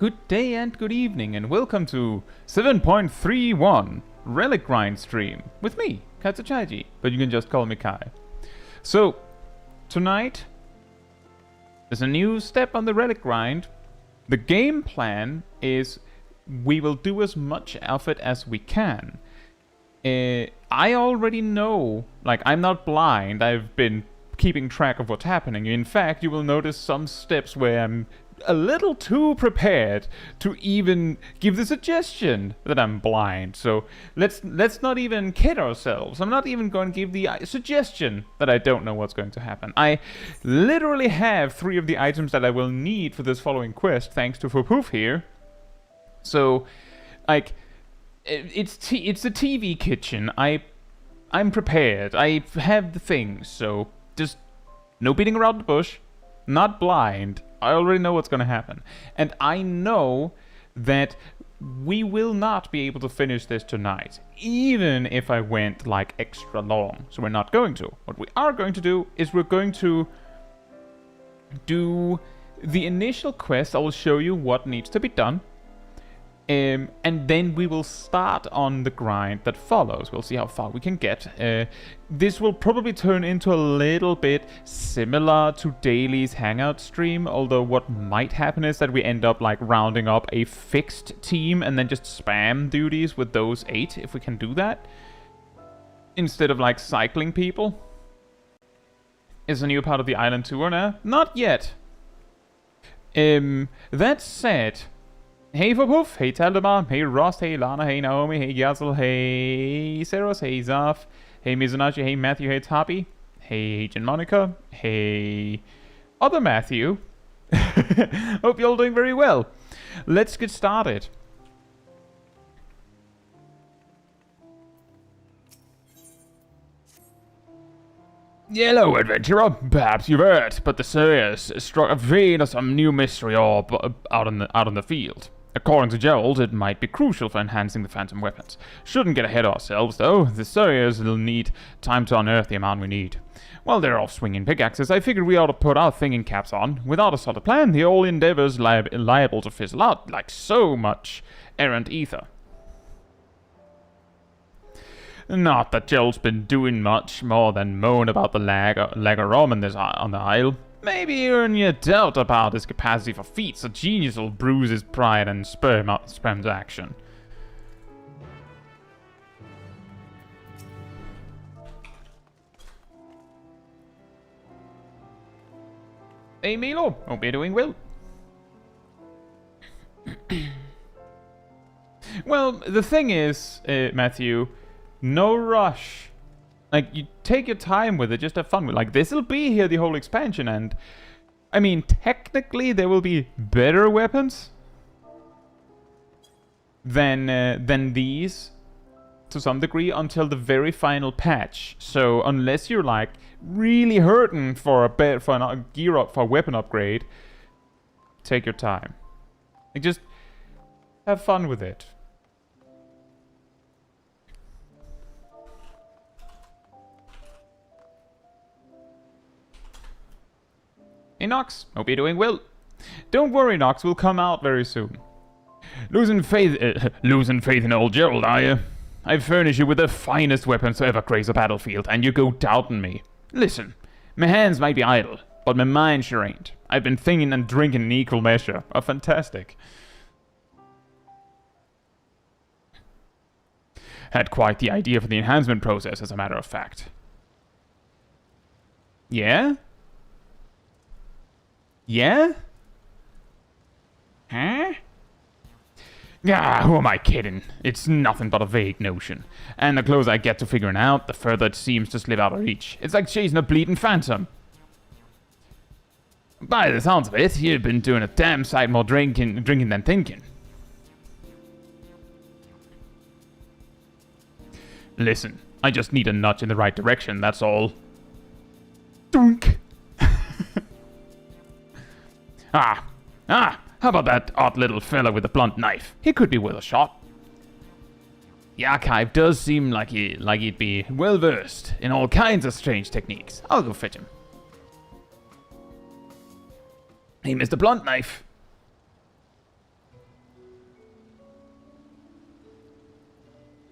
Good day and good evening, and welcome to 7.31 Relic Grind stream with me, Caetsu Chaiji, but you can just call me Kai. So, tonight, there's a new step on the Relic Grind. The game plan is we will do as much of it as we can. I already know, like, I'm not blind, I've been keeping track of what's happening. In fact, you will notice some steps where I'm a little too prepared to even give the suggestion that I'm blind. So let's not even kid ourselves. I'm not even going to give the suggestion that I don't know what's going to happen. I literally have 3 of the items that I will need for this following quest, thanks to FFXIV here. So, like, it's a TV kitchen. I'm prepared. I have the things. So just no beating around the bush. Not blind. I already know what's going to happen. And I know that we will not be able to finish this tonight, even if I went, like, extra long. So we're not going to. What we are going to do is we're going to do the initial quest. I will show you what needs to be done. And then we will start on the grind that follows. We'll see how far we can get. This will probably turn into a little bit similar to Daily's Hangout stream, although what might happen is that we end up like rounding up a fixed team and then just spam duties with those 8, if we can do that, instead of like cycling people. Is a new part of the island tour now? Not yet. That said, hey FFXIV, hey Taldemar, hey Ross, hey Lana, hey Naomi, hey Yazel, hey Seros, hey Zaf, hey Mizunashi, hey Matthew, hey Toppy, hey Agent Monica, hey other Matthew. Hope you're all doing very well. Let's get started. Hello, adventurer. Perhaps you've heard, but the Sirius struck a vein of some new mystery orb out in the field. According to Gerald, it might be crucial for enhancing the phantom weapons. Shouldn't get ahead of ourselves, though. The Sirius will need time to unearth the amount we need. While they're off swinging pickaxes, I figured we ought to put our thinking caps on. Without a solid plan, the whole endeavor's liable to fizzle out like so much errant ether. Not that Gerald's been doing much more than moan about the lagger-rom on the isle. Maybe you're in your doubt about his capacity for feats. A genius will bruise his pride and spur him to action. Hey Milo, hope you're doing well. Well, the thing is, Matthew, no rush. Like, you take your time with it, just have fun with it. Like, this'll be here the whole expansion, and I mean, technically there will be better weapons than these to some degree until the very final patch. So unless you're like really hurting for a gear up for a weapon upgrade, take your time. Like, just have fun with it. Hey Nox, hope you're doing well. Don't worry, Nox, we'll come out very soon. Losing faith in old Gerald, are you? I furnish you with the finest weapons to ever grace a battlefield, and you go doubting me. Listen, my hands might be idle, but my mind sure ain't. I've been thinking and drinking in equal measure. Oh, fantastic. Had quite the idea for the enhancement process, as a matter of fact. Yeah? Yeah? Huh? Ah, who am I kidding? It's nothing but a vague notion. And the closer I get to figuring out, the further it seems to slip out of reach. It's like chasing a bleeding phantom. By the sounds of it, you've been doing a damn sight more drinking than thinking. Listen, I just need a nudge in the right direction, that's all. Dunk! How about that odd little fella with the blunt knife? He could be worth a shot. The archive does seem like he'd be well versed in all kinds of strange techniques. I'll go fetch him. Hey, Mr. Blunt Knife.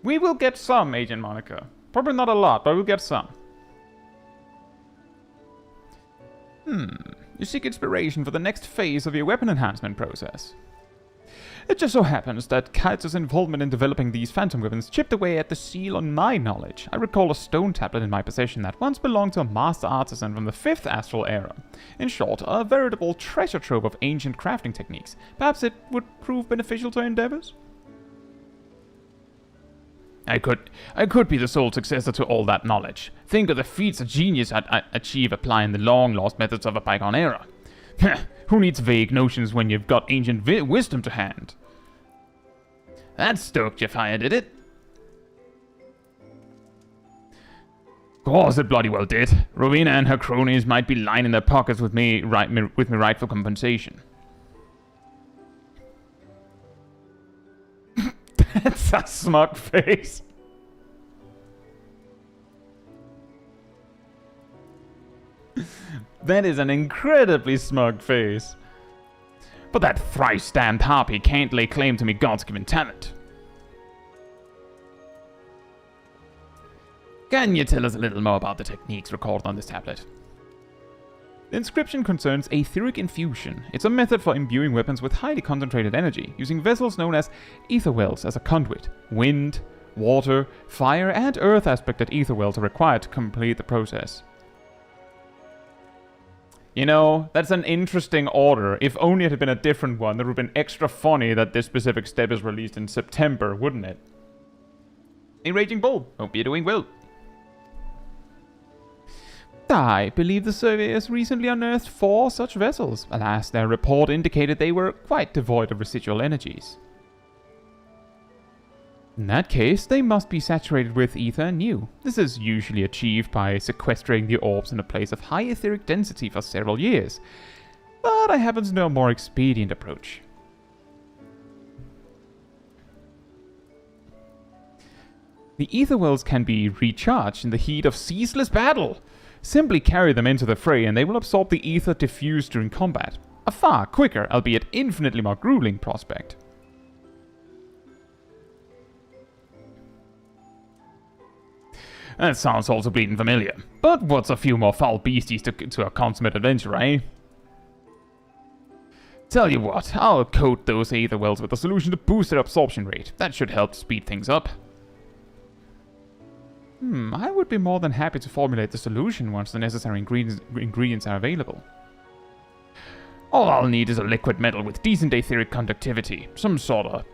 We will get some, Agent Monica. Probably not a lot, but we'll get some. You seek inspiration for the next phase of your weapon enhancement process. It just so happens that Caetsu's involvement in developing these phantom weapons chipped away at the seal on my knowledge. I recall a stone tablet in my possession that once belonged to a master artisan from the 5th Astral Era. In short, a veritable treasure trove of ancient crafting techniques. Perhaps it would prove beneficial to our endeavors? I could be the sole successor to all that knowledge. Think of the feats of genius I'd achieve applying the long-lost methods of a bygone era. Who needs vague notions when you've got ancient wisdom to hand? That stoked your fire, did it? Of course it bloody well did. Rowena and her cronies might be lining their pockets with me rightful compensation. That's a smug face. That is an incredibly smug face. But that thrice-damned harpy can't lay claim to me God's given talent. Can you tell us a little more about the techniques recorded on this tablet? The inscription concerns etheric infusion. It's a method for imbuing weapons with highly concentrated energy, using vessels known as ether wells as a conduit. Wind, water, fire, and earth aspected ether wells are required to complete the process. You know, that's an interesting order. If only it had been a different one, it would have been extra funny that this specific step is released in September, wouldn't it? A Raging Bull, hope you're doing well. I believe the surveyors recently unearthed 4 such vessels. Alas, their report indicated they were quite devoid of residual energies. In that case, they must be saturated with ether anew. This is usually achieved by sequestering the orbs in a place of high etheric density for several years. But I happen to know a more expedient approach. The ether wells can be recharged in the heat of ceaseless battle. Simply carry them into the fray and they will absorb the ether diffused during combat. A far quicker, albeit infinitely more grueling prospect. That sounds also bleeding familiar. But what's a few more foul beasties to a consummate adventure, eh? Tell you what, I'll coat those ether wells with a solution to boost their absorption rate. That should help speed things up. I would be more than happy to formulate the solution once the necessary ingredients are available. All I'll need is a liquid metal with decent etheric conductivity, some sort of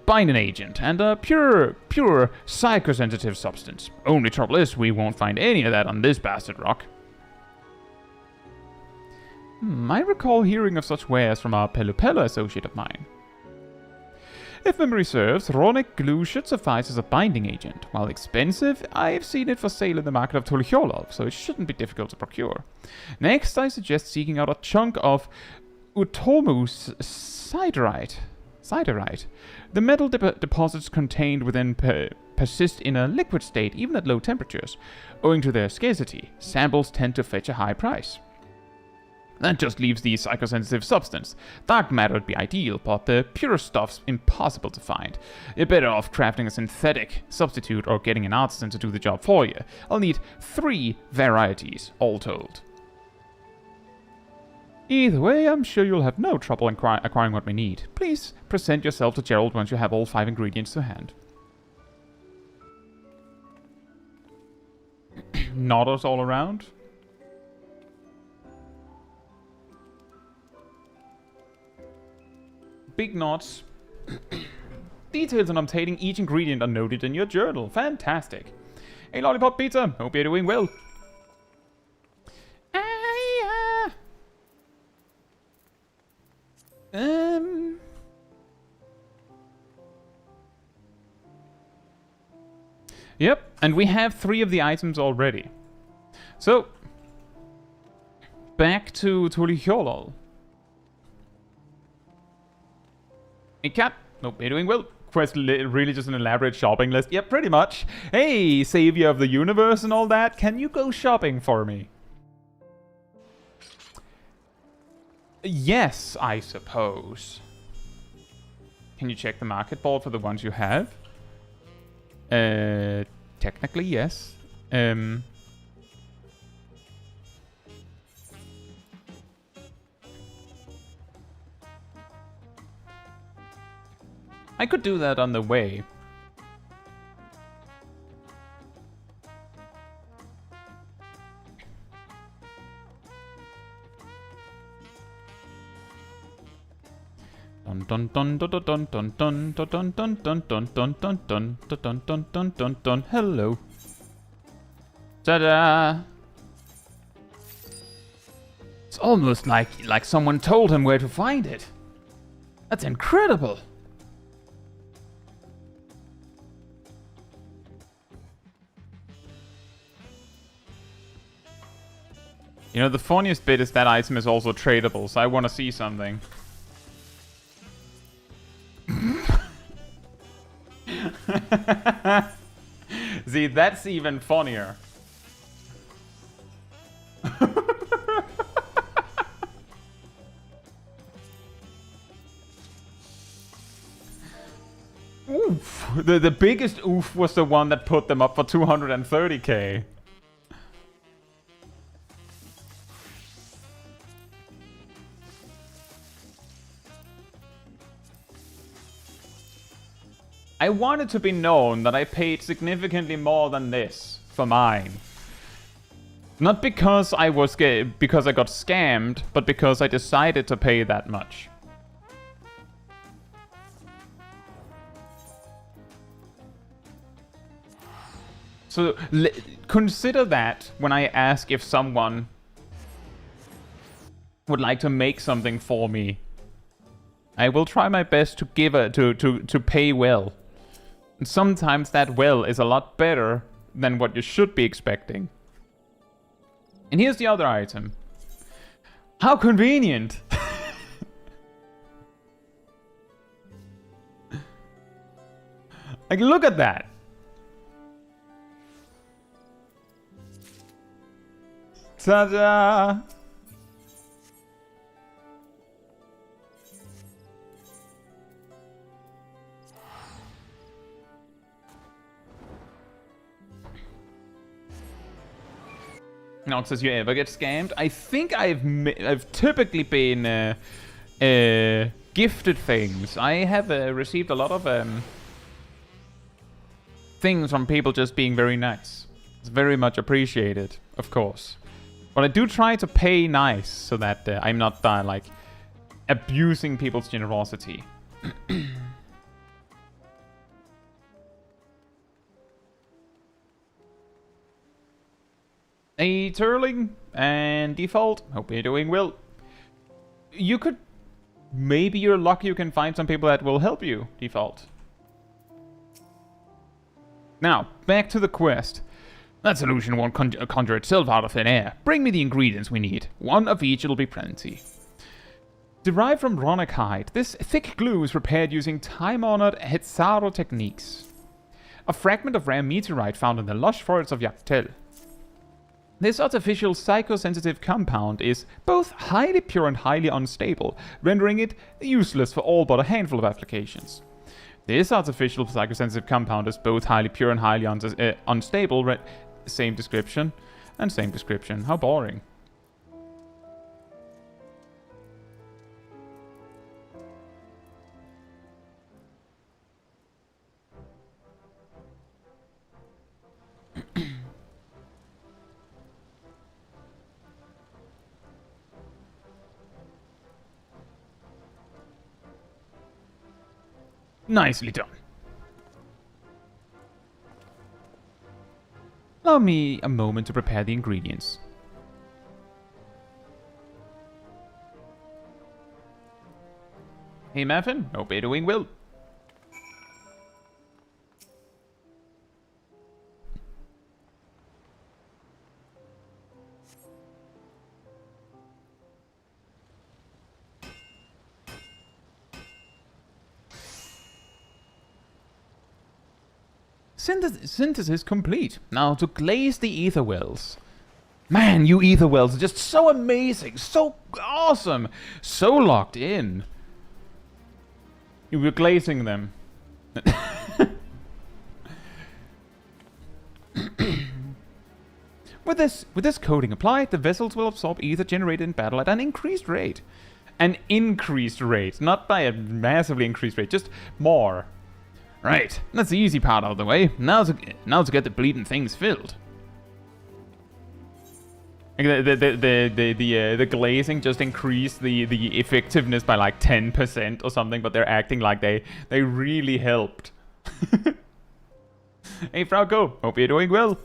binding agent, and a pure psychosensitive substance. Only trouble is, we won't find any of that on this bastard rock. I recall hearing of such wares from a Pelupella associate of mine. If memory serves, Ronic glue should suffice as a binding agent. While expensive, I've seen it for sale in the market of Tulhiolov, so it shouldn't be difficult to procure. Next, I suggest seeking out a chunk of Utomu siderite. The metal deposits contained within persist in a liquid state even at low temperatures. Owing to their scarcity, samples tend to fetch a high price. That just leaves the psychosensitive substance. Dark matter would be ideal, but the pure stuff's impossible to find. You're better off crafting a synthetic substitute or getting an artisan to do the job for you. I'll need 3 varieties, all told. Either way, I'm sure you'll have no trouble acquiring what we need. Please present yourself to Gerald once you have all 5 ingredients to hand. Nod us all around. Big nods. Details on obtaining each ingredient are noted in your journal. Fantastic. Hey, Lollipop Pizza. Hope you're doing well. Yep, and we have 3 of the items already. So, back to Tulhiolol. Hey, cat. Nope, you're doing well. Quest really just an elaborate shopping list. Yep, pretty much. Hey, savior of the universe and all that. Can you go shopping for me? Yes, I suppose. Can you check the market board for the ones you have? Technically, yes. I could do that on the way. Dun dun dun dun dun dun dun dun dun dun dun dun dun dun dun dun dun dun. Hello. Ta-da! It's almost like someone told him where to find it. That's incredible. You know, the funniest bit is that item is also tradable, so I want to see something. See, that's even funnier. Oof. The biggest oof was the one that put them up for 230k. I want it to be known that I paid significantly more than this for mine. Not because I got scammed, but because I decided to pay that much. So consider that when I ask if someone would like to make something for me. I will try my best to give to pay well. And sometimes that well is a lot better than what you should be expecting. And here's the other item. How convenient! Like, look at that! Ta-da! Now it says you ever get scammed. I think I've typically been gifted things. I have received a lot of things from people just being very nice. It's very much appreciated, of course. But I do try to pay nice so that I'm not like abusing people's generosity. Hey, Turling and Default. Hope you're doing well. You could... Maybe you're lucky you can find some people that will help you, Default. Now, back to the quest. That solution won't conjure itself out of thin air. Bring me the ingredients we need. One of each, it'll be plenty. Derived from Relic hide, this thick glue is prepared using time-honored Caetsu techniques. A fragment of rare meteorite found in the lush forests of Yatel. This artificial psychosensitive compound is both highly pure and highly unstable, rendering it useless for all but a handful of applications. This artificial psychosensitive compound is both highly pure and highly unstable. Same description and same description. How boring. Nicely done. Allow me a moment to prepare the ingredients. Hey Muffin, hope you're doing well. Synthesis complete. Now to glaze the ether wells. Man, you ether wells are just so amazing, so awesome, so locked in. You were glazing them. With this coating applied, the vessels will absorb ether generated in battle at an increased rate. An increased rate, not by a massively increased rate, just more. Right, that's the easy part out of the way. Now to get the bleeding things filled. The glazing just increased the effectiveness by like 10% or something, but they're acting like they really helped. Hey Frauko, hope you're doing well.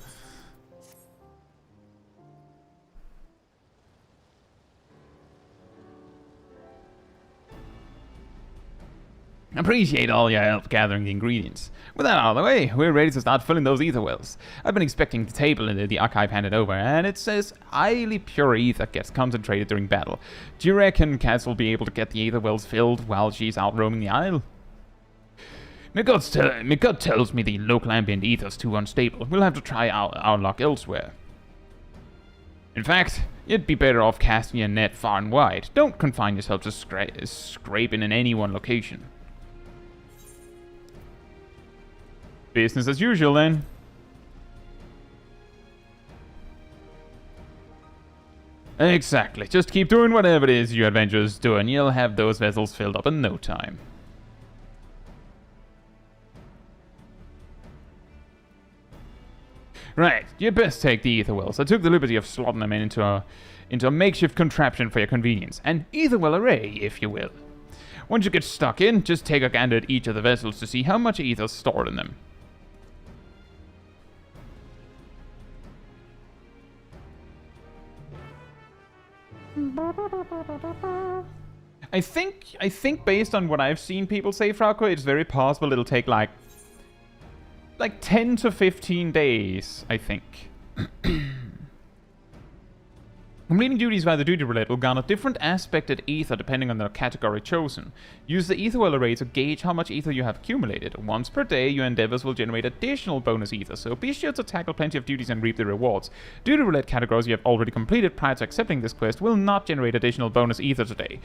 Appreciate all your help gathering the ingredients. With that out of the way, we're ready to start filling those ether wells. I've been expecting the table in the archive handed over, and it says highly pure ether gets concentrated during battle. Do you reckon Cass will be able to get the ether wells filled while she's out roaming the isle? My gut tells me the local ambient ether's too unstable. We'll have to try our luck elsewhere. In fact, you'd be better off casting your net far and wide. Don't confine yourself to scraping in any one location. Business as usual, then. Exactly. Just keep doing whatever it is your adventurers do, and you'll have those vessels filled up in no time. Right, you best take the ether wells. I took the liberty of slotting them into a makeshift contraption for your convenience. An ether well array, if you will. Once you get stuck in, just take a gander at each of the vessels to see how much ether is stored in them. I think based on what I've seen people say, Frauko, it's very possible it'll take like 10 to 15 days, I think. Completing duties via the duty roulette will garner different aspected ether depending on the category chosen. Use the ether well array to gauge how much ether you have accumulated. Once per day, your endeavors will generate additional bonus ether, so be sure to tackle plenty of duties and reap the rewards. Duty roulette categories you have already completed prior to accepting this quest will not generate additional bonus ether today.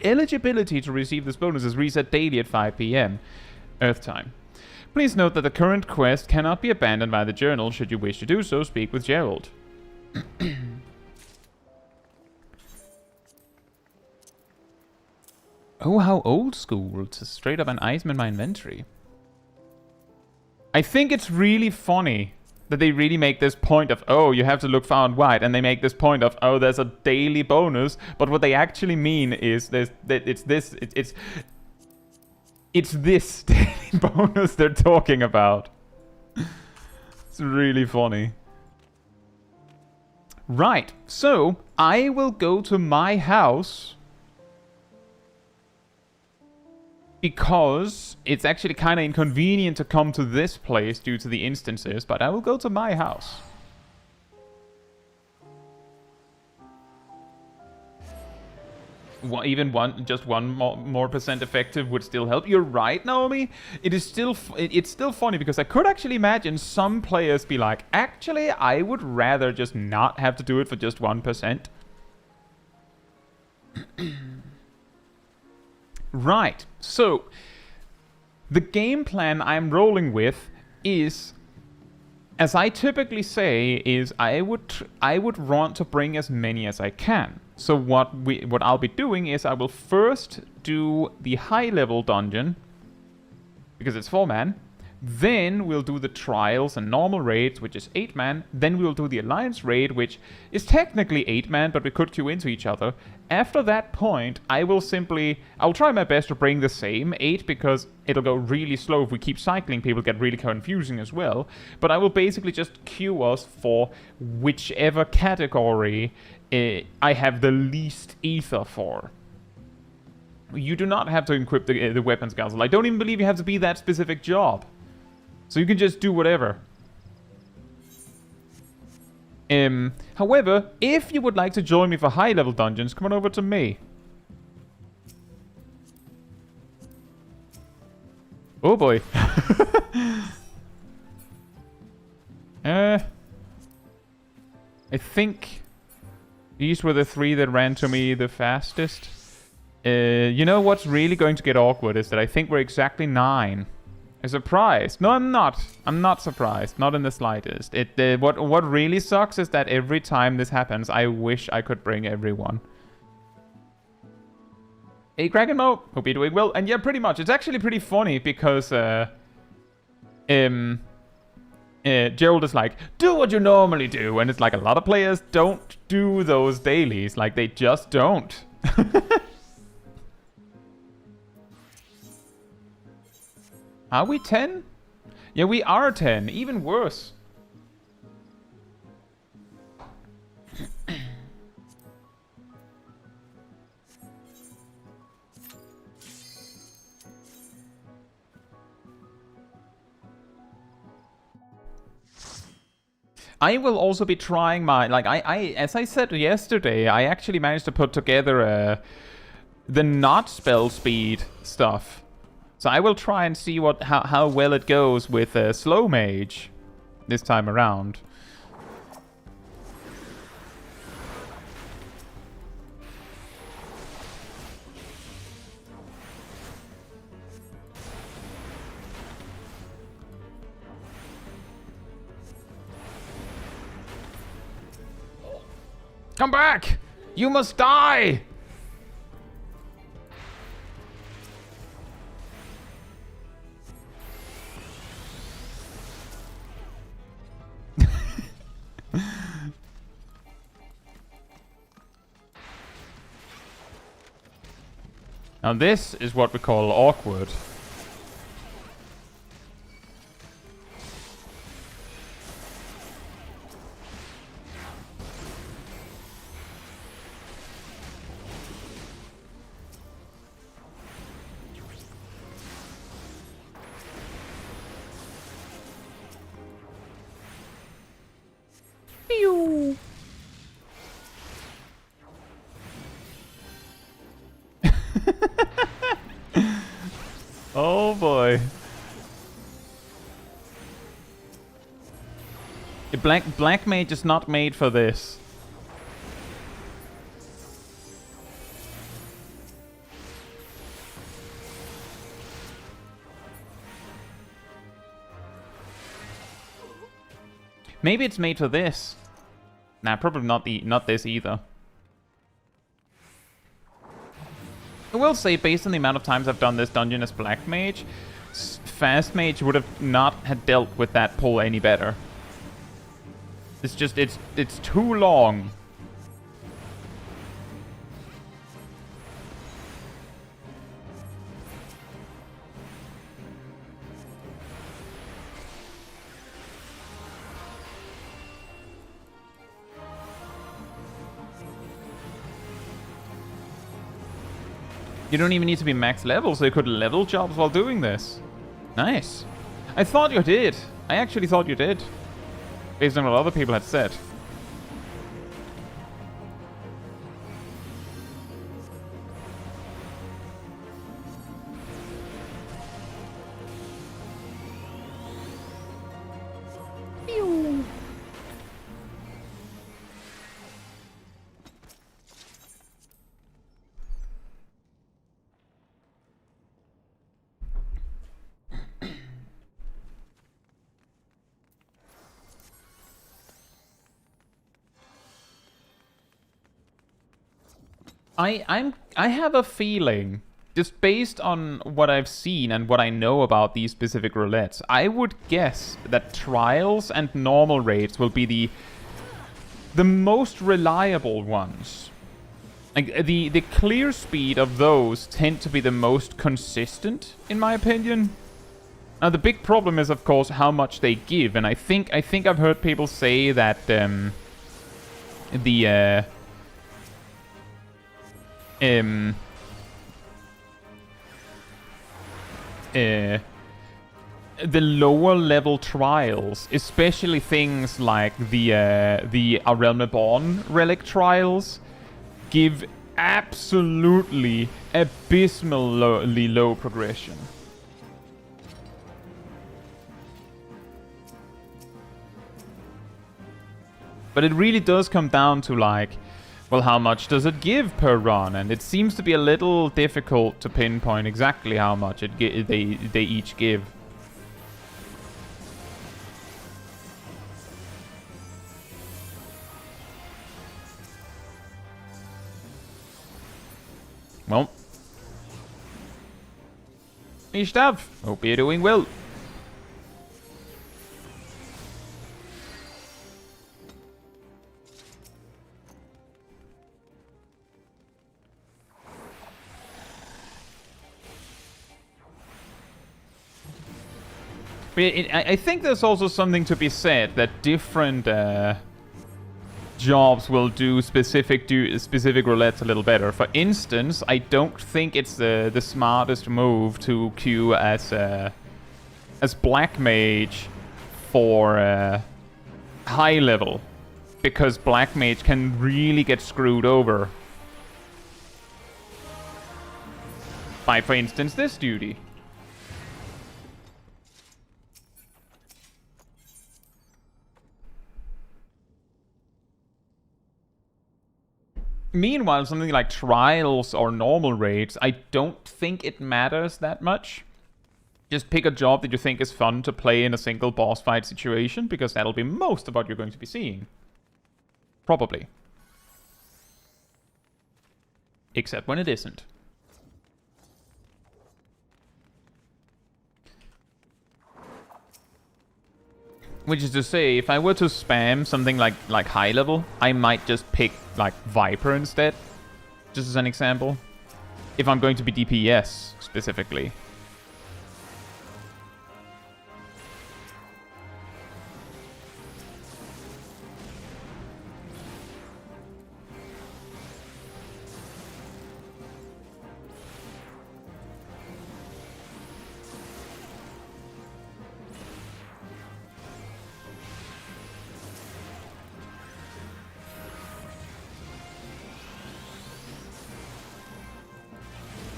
Eligibility to receive this bonus is reset daily at 5 PM Earth time. Please note that the current quest cannot be abandoned by the journal. Should you wish to do so, speak with Gerald. Oh, how old school. It's straight up an item in my inventory. I think it's really funny that they really make this point of, oh, you have to look far and wide, and they make this point of, oh, there's a daily bonus, but what they actually mean is it's this daily bonus they're talking about. It's really funny. Right, so I will go to my house because it's actually kind of inconvenient to come to this place due to the instances, but I will go to my house. Just one more percent effective would still help. You're right, Naomi. It's still funny because I could actually imagine some players be like, actually, I would rather just not have to do it for just 1%. Right. So the game plan I'm rolling with is, as I typically say, is I would want to bring as many as I can. So what I'll be doing is I will first do the high level dungeon because it's 4-man. Then we'll do the trials and normal raids, which is 8-man. Then we'll do the alliance raid, which is technically 8-man, but we could queue into each other. After that point, I'll try my best to bring the same 8 because it'll go really slow if we keep cycling. People get really confusing as well. But I will basically just queue us for whichever category I have the least ether for. You do not have to equip the weapons council. I don't even believe you have to be that specific job. So you can just do whatever. However, if you would like to join me for high-level dungeons, come on over to me. Oh boy. I think these were the 3 that ran to me the fastest. You know what's really going to get awkward is that I think we're exactly 9. Surprised? No, I'm not. I'm not surprised. Not in the slightest. What really sucks is that every time this happens, I wish I could bring everyone. Hey, Kraken Mo. Hope you're doing well. And yeah, pretty much. It's actually pretty funny because Gerald is like, do what you normally do, and it's like a lot of players don't do those dailies. Like, they just don't. Are we 10? Yeah, we are 10. Even worse. I will also be trying my, like, as I said yesterday, I actually managed to put together the not spell speed stuff. So I will try and see how well it goes with slow mage this time around. Come back! You must die! Now this is what we call awkward. Pew! Oh boy. Black mage is not made for this. Maybe it's made for this. Nah, probably not this either. I will say, based on the amount of times I've done this dungeon as Black Mage, Fast Mage would have not had dealt with that pull any better. It's just, it's too long. You don't even need to be max level, so you could level jobs while doing this. Nice. I thought you did. I actually thought you did. Based on what other people had said. Pew. I have a feeling, just based on what I've seen and what I know about these specific roulettes, I would guess that trials and normal raids will be the most reliable ones. Like the clear speed of those tend to be the most consistent, in my opinion. Now the big problem is, of course, how much they give, and I think I've heard people say that the lower level trials, especially things like the A Realm Reborn Relic trials, give absolutely abysmally low progression. But it really does come down to, like, well, how much does it give per run? And it seems to be a little difficult to pinpoint exactly how much they each give. Well. Ishtav, hope you're doing well. I think there's also something to be said that different jobs will do specific roulettes a little better. For instance, I don't think it's the smartest move to queue as Black Mage for high level, because Black Mage can really get screwed over by, for instance, this duty. Meanwhile, something like trials or normal raids, I don't think it matters that much. Just pick a job that you think is fun to play in a single boss fight situation, because that'll be most of what you're going to be seeing. Probably. Except when it isn't. Which is to say, if I were to spam something like high level, I might just pick like Viper instead. Just as an example. If I'm going to be DPS specifically.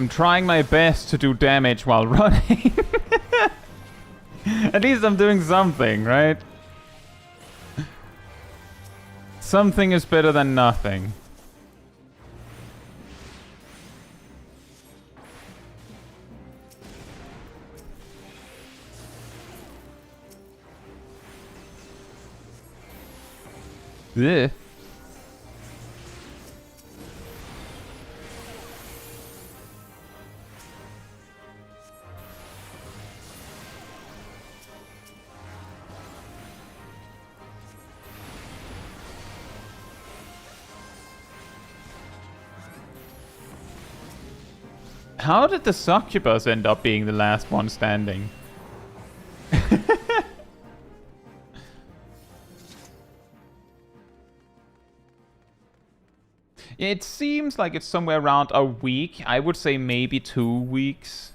I'm trying my best to do damage while running. At least I'm doing something, right? Something is better than nothing. Ugh. How did the succubus end up being the last one standing? It seems like it's somewhere around a week. I would say maybe 2 weeks.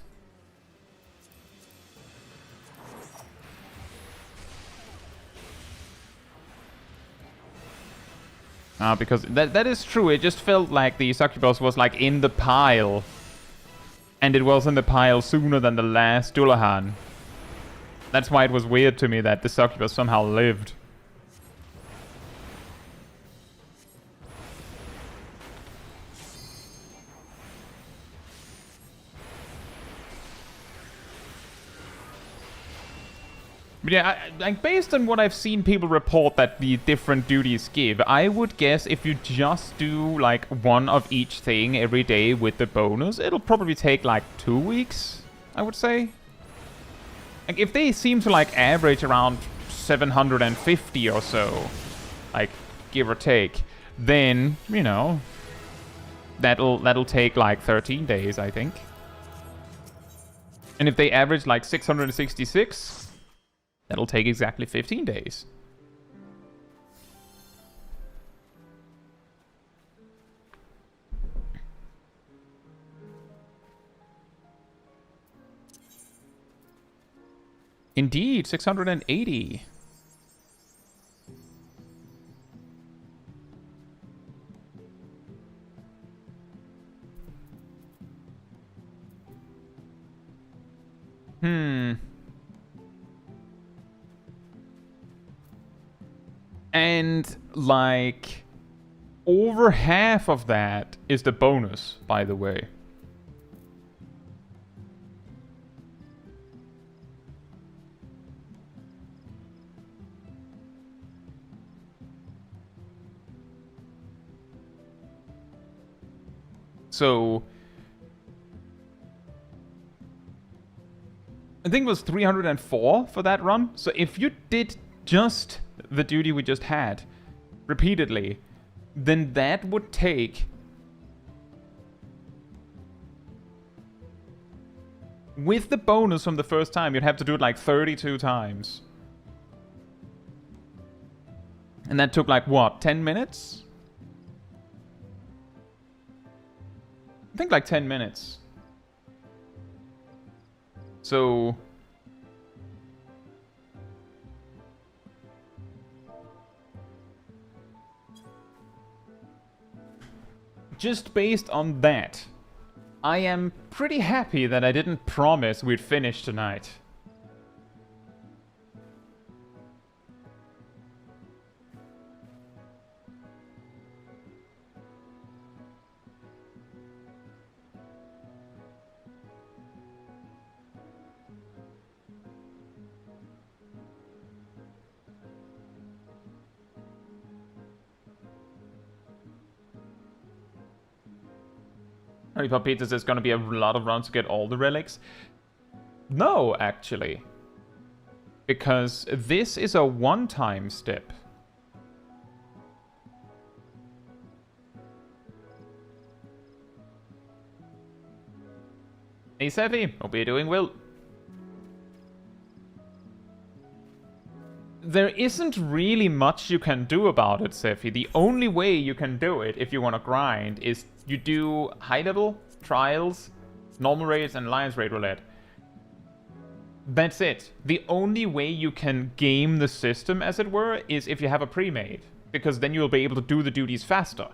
Because that is true. It just felt like the succubus was like in the pile. And it was in the pile sooner than the last Dullahan. That's why it was weird to me that the succubus somehow lived. But yeah, based on what I've seen people report that the different duties give, I would guess if you just do like one of each thing every day with the bonus, it'll probably take like 2 weeks, I would say. Like if they seem to like average around 750 or so, like give or take, then, you know, that'll take like 13 days, I think. And if they average like 666, that'll take exactly 15 days. Indeed, 680. And, like, over half of that is the bonus, by the way. So, I think it was 304 for that run. So if you did just the duty we just had repeatedly, then that would take... With the bonus from the first time, you'd have to do it like 32 times. And that took like, what, 10 minutes? I think like 10 minutes. So... just based on that, I am pretty happy that I didn't promise we'd finish tonight. Lollipop Pizza says gonna be a lot of rounds to get all the relics. No, actually. Because this is a one-time step. Hey Sefi, hope you're doing well. There isn't really much you can do about it, Sefi. The only way you can do it if you want to grind is you do high level, trials, normal raids, and alliance raid roulette. That's it. The only way you can game the system, as it were, is if you have a pre-made. Because then you'll be able to do the duties faster.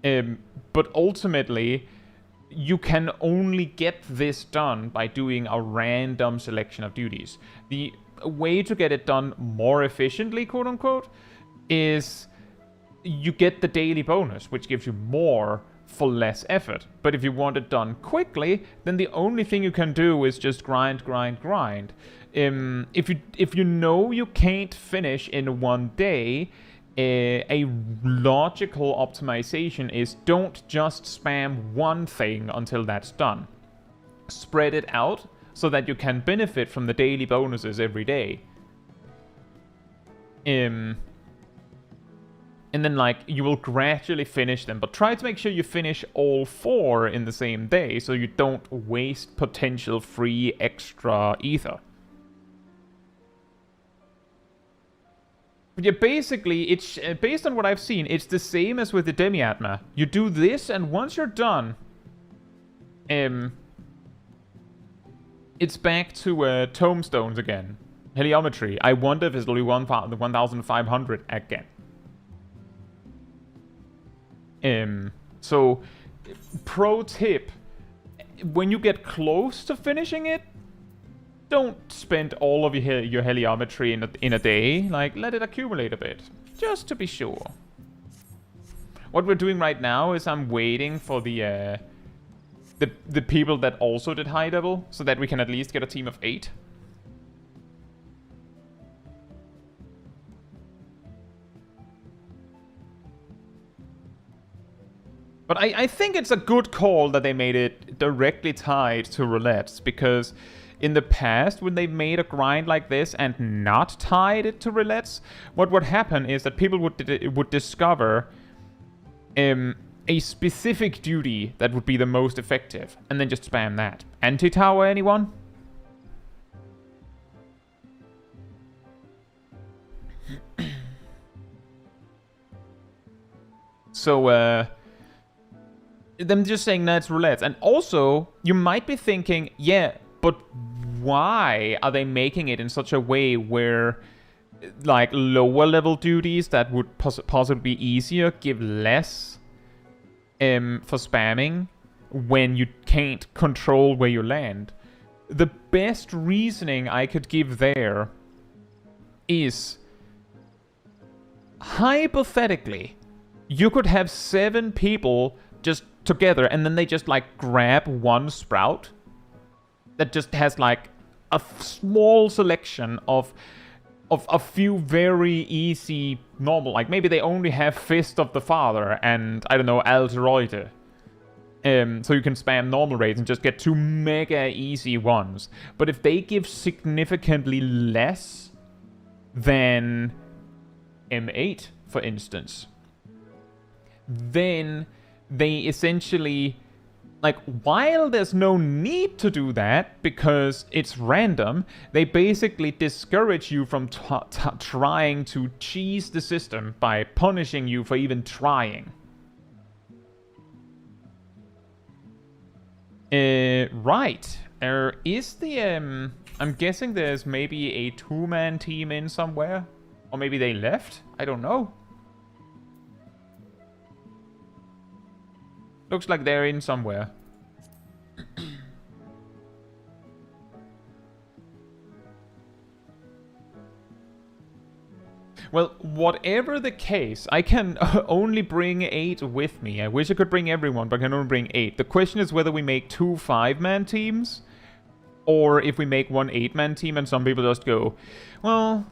But ultimately, you can only get this done by doing a random selection of duties. The way to get it done more efficiently, quote unquote, is you get the daily bonus, which gives you more for less effort. But if you want it done quickly, then the only thing you can do is just grind. If you know you can't finish in one day, a logical optimization is don't just spam one thing until that's done. Spread it out so that you can benefit from the daily bonuses every day. And then, like, you will gradually finish them. But try to make sure you finish all 4 in the same day so you don't waste potential free extra ether. But yeah, basically, it's based on what I've seen, it's the same as with the Demi-Atma. You do this, and once you're done, it's back to tombstones again. Heliometry. I wonder if it's only 1,500 again. So, pro tip, when you get close to finishing it, don't spend all of your heliometry in a day. Like, let it accumulate a bit, just to be sure. What we're doing right now is I'm waiting for the people that also did high level, so that we can at least get a team of 8. But I think it's a good call that they made it directly tied to roulettes, because in the past, when they made a grind like this and not tied it to roulettes, what would happen is that people would discover a specific duty that would be the most effective, and then just spam that. Anti-tower, anyone? So, them just saying that's roulette. And also, you might be thinking, yeah, but why are they making it in such a way where, like, lower level duties that would possibly be easier give less for spamming when you can't control where you land? The best reasoning I could give there is, hypothetically, you could have 7 people just together, and then they just, like, grab one sprout that just has, like, a small selection of a few very easy normal, like, maybe they only have Fist of the Father and, I don't know, Alteroide. So you can spam normal raids and just get 2 mega easy ones. But if they give significantly less than M8, for instance, then they essentially, like, while there's no need to do that because it's random, they basically discourage you from trying to cheese the system by punishing you for even trying. Right. Is the, I'm guessing there's maybe a 2-man team in somewhere? Or maybe they left? I don't know. Looks like they're in somewhere. Well, whatever the case, I can only bring 8 with me. I wish I could bring everyone, but I can only bring 8. The question is whether we make 2 5-man teams, or if we make 1 8-man team and some people just go, well,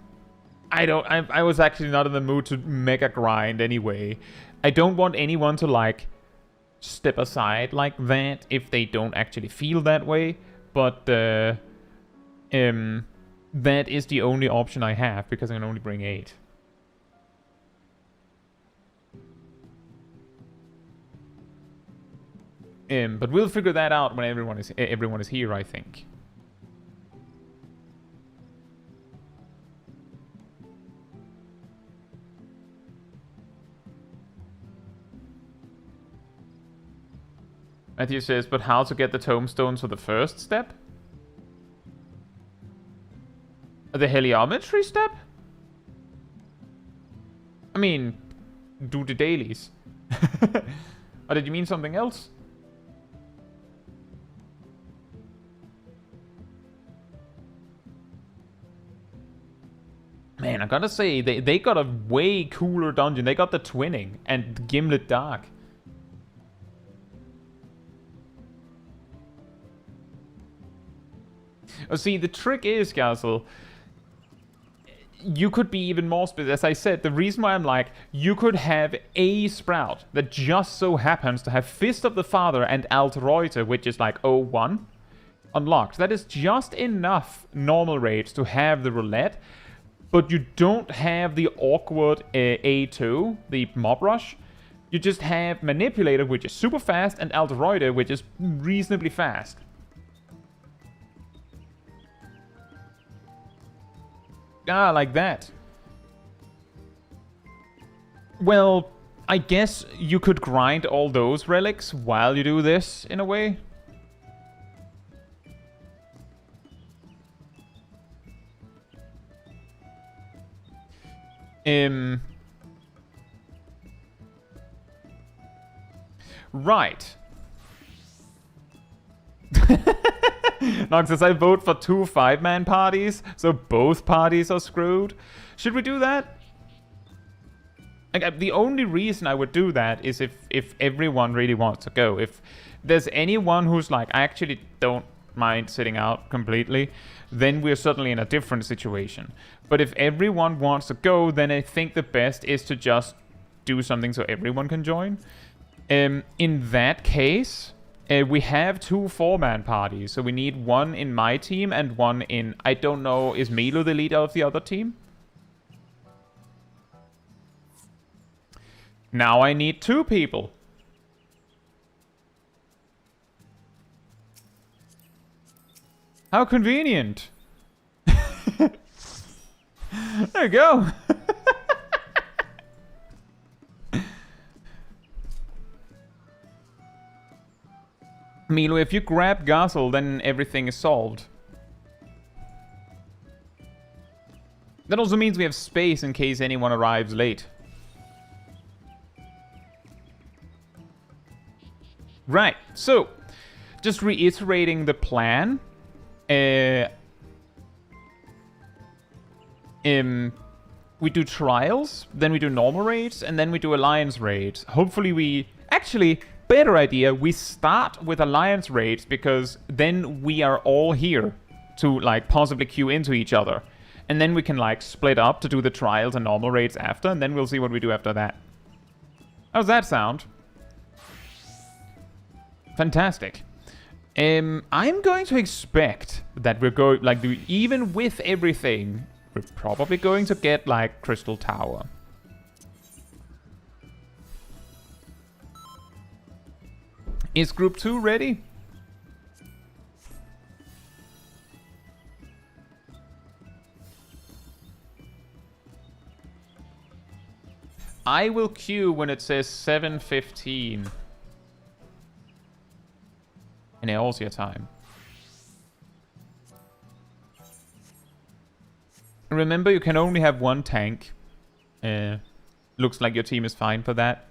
I was actually not in the mood to mega grind anyway. I don't want anyone to, like, step aside like that if they don't actually feel that way, but that is the only option I have because I can only bring 8. But we'll figure that out when everyone is here, I think. Matthew says, but how to get the tombstones for the first step? The heliometry step? I mean, do the dailies. Or did you mean something else? Man, I gotta say, they got a way cooler dungeon. They got the twinning and Gimlet Dark. Oh, see, the trick is, Gazel, you could be even more specific. As I said, the reason why I'm like, you could have a sprout that just so happens to have Fist of the Father and Altreuter, which is like 01, unlocked. That is just enough normal raids to have the roulette, but you don't have the awkward A2, the mob rush. You just have Manipulator, which is super fast, and Altreuter, which is reasonably fast. Ah, like that. Well, I guess you could grind all those relics while you do this, in a way. Right. Nox says, I vote for 2 5-man parties, so both parties are screwed. Should we do that? Like, the only reason I would do that is if everyone really wants to go. If there's anyone who's like, I actually don't mind sitting out completely, then we're certainly in a different situation. But if everyone wants to go, then I think the best is to just do something so everyone can join. In that case, we have 2 4-man parties, so we need 1 in my team and 1 in, I don't know, is Milo the leader of the other team? Now I need 2 people. How convenient. There you go. Milo, if you grab Gazel, then everything is solved. That also means we have space in case anyone arrives late. Right, so, just reiterating the plan. We do trials, then we do normal raids, and then we do alliance raids. Hopefully we... Actually, better idea, we start with alliance raids, because then we are all here to, like, possibly queue into each other. And then we can, like, split up to do the trials and normal raids after, and then we'll see what we do after that. How's that sound? Fantastic. I'm going to expect that we're going, like, even with everything, we're probably going to get, like, Crystal Tower. Is Group 2 ready? I will queue when it says 7:15. In Eolzia time. Remember, you can only have one tank. Looks like your team is fine for that.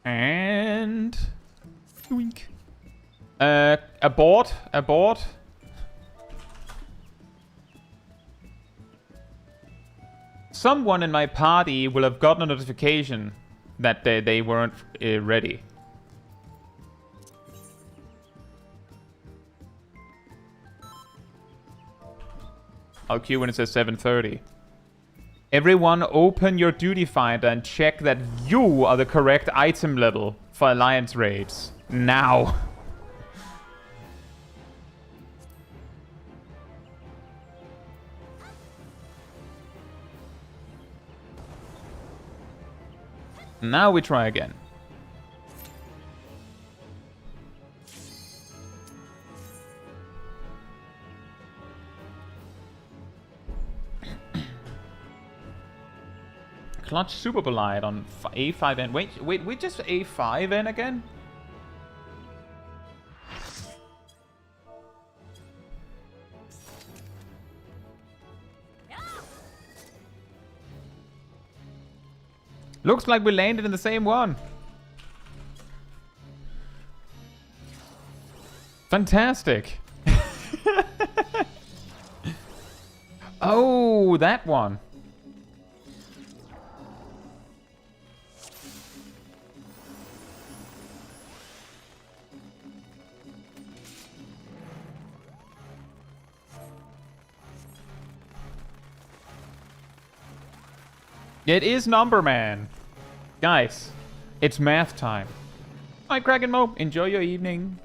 And... Wink. Abort. Someone in my party will have gotten a notification that they weren't ready. I'll queue when it says 7:30. Everyone open your duty finder and check that you are the correct item level for alliance raids. Now. Now we try again. Clutch Super Bolide on A5N. Wait, just A5N again? Looks like we landed in the same one. Fantastic. Oh, that one. It is Number Man. Guys, it's math time. Hi, Kraken Mo. Enjoy your evening.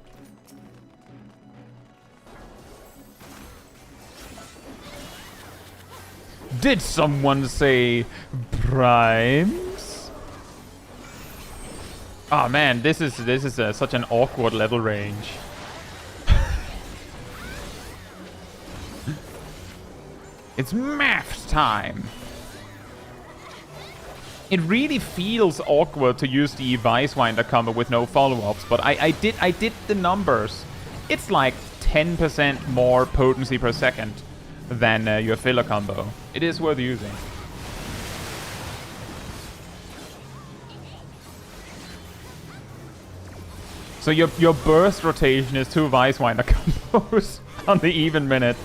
Did someone say primes? Oh man, this is such an awkward level range. It's math time. It really feels awkward to use the Vicewinder combo with no follow-ups, but I did the numbers. It's like 10% more potency per second than your filler combo. It is worth using. So your burst rotation is 2 Vicewinder combos on the even minute.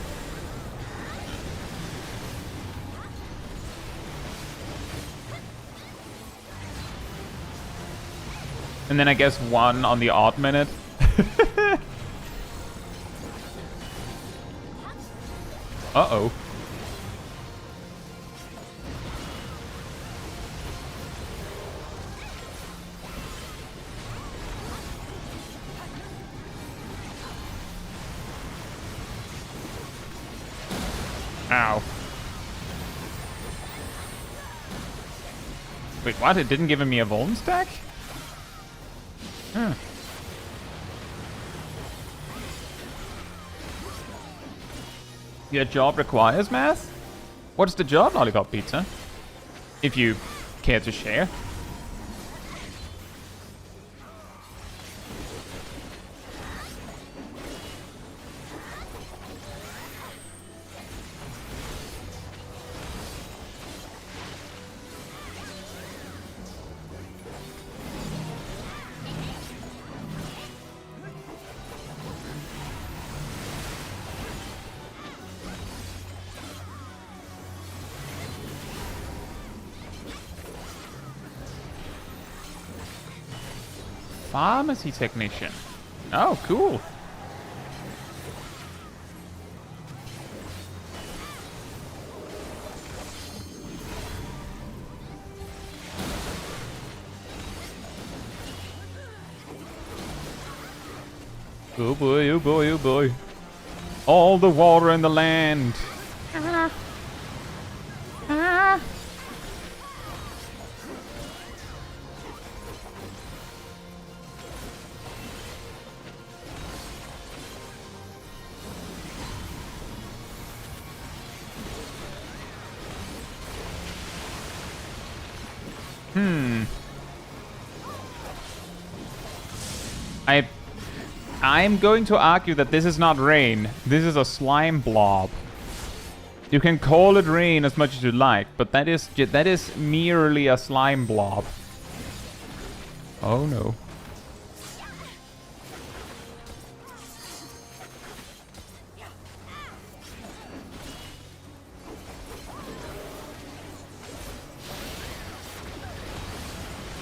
And then I guess 1 on the odd minute. Uh-oh. Ow. Wait, what? It didn't give me a Vuln stack? Huh. Your job requires math? What's the job, Lollipop Pizza? If you care to share. Pharmacy technician. Oh, cool. Oh boy, oh boy, oh boy. All the water in the land. Ah. Ah. I'm going to argue that this is not rain. This is a slime blob. You can call it rain as much as you like, but that is merely a slime blob. Oh no.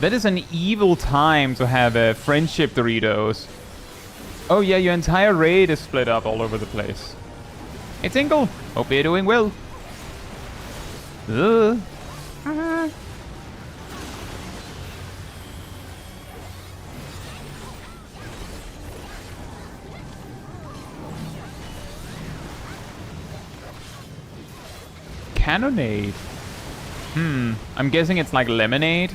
That is an evil time to have a friendship Doritos. Oh yeah, your entire raid is split up all over the place. Hey Tingle, hope you're doing well. Cannonade. I'm guessing it's like lemonade,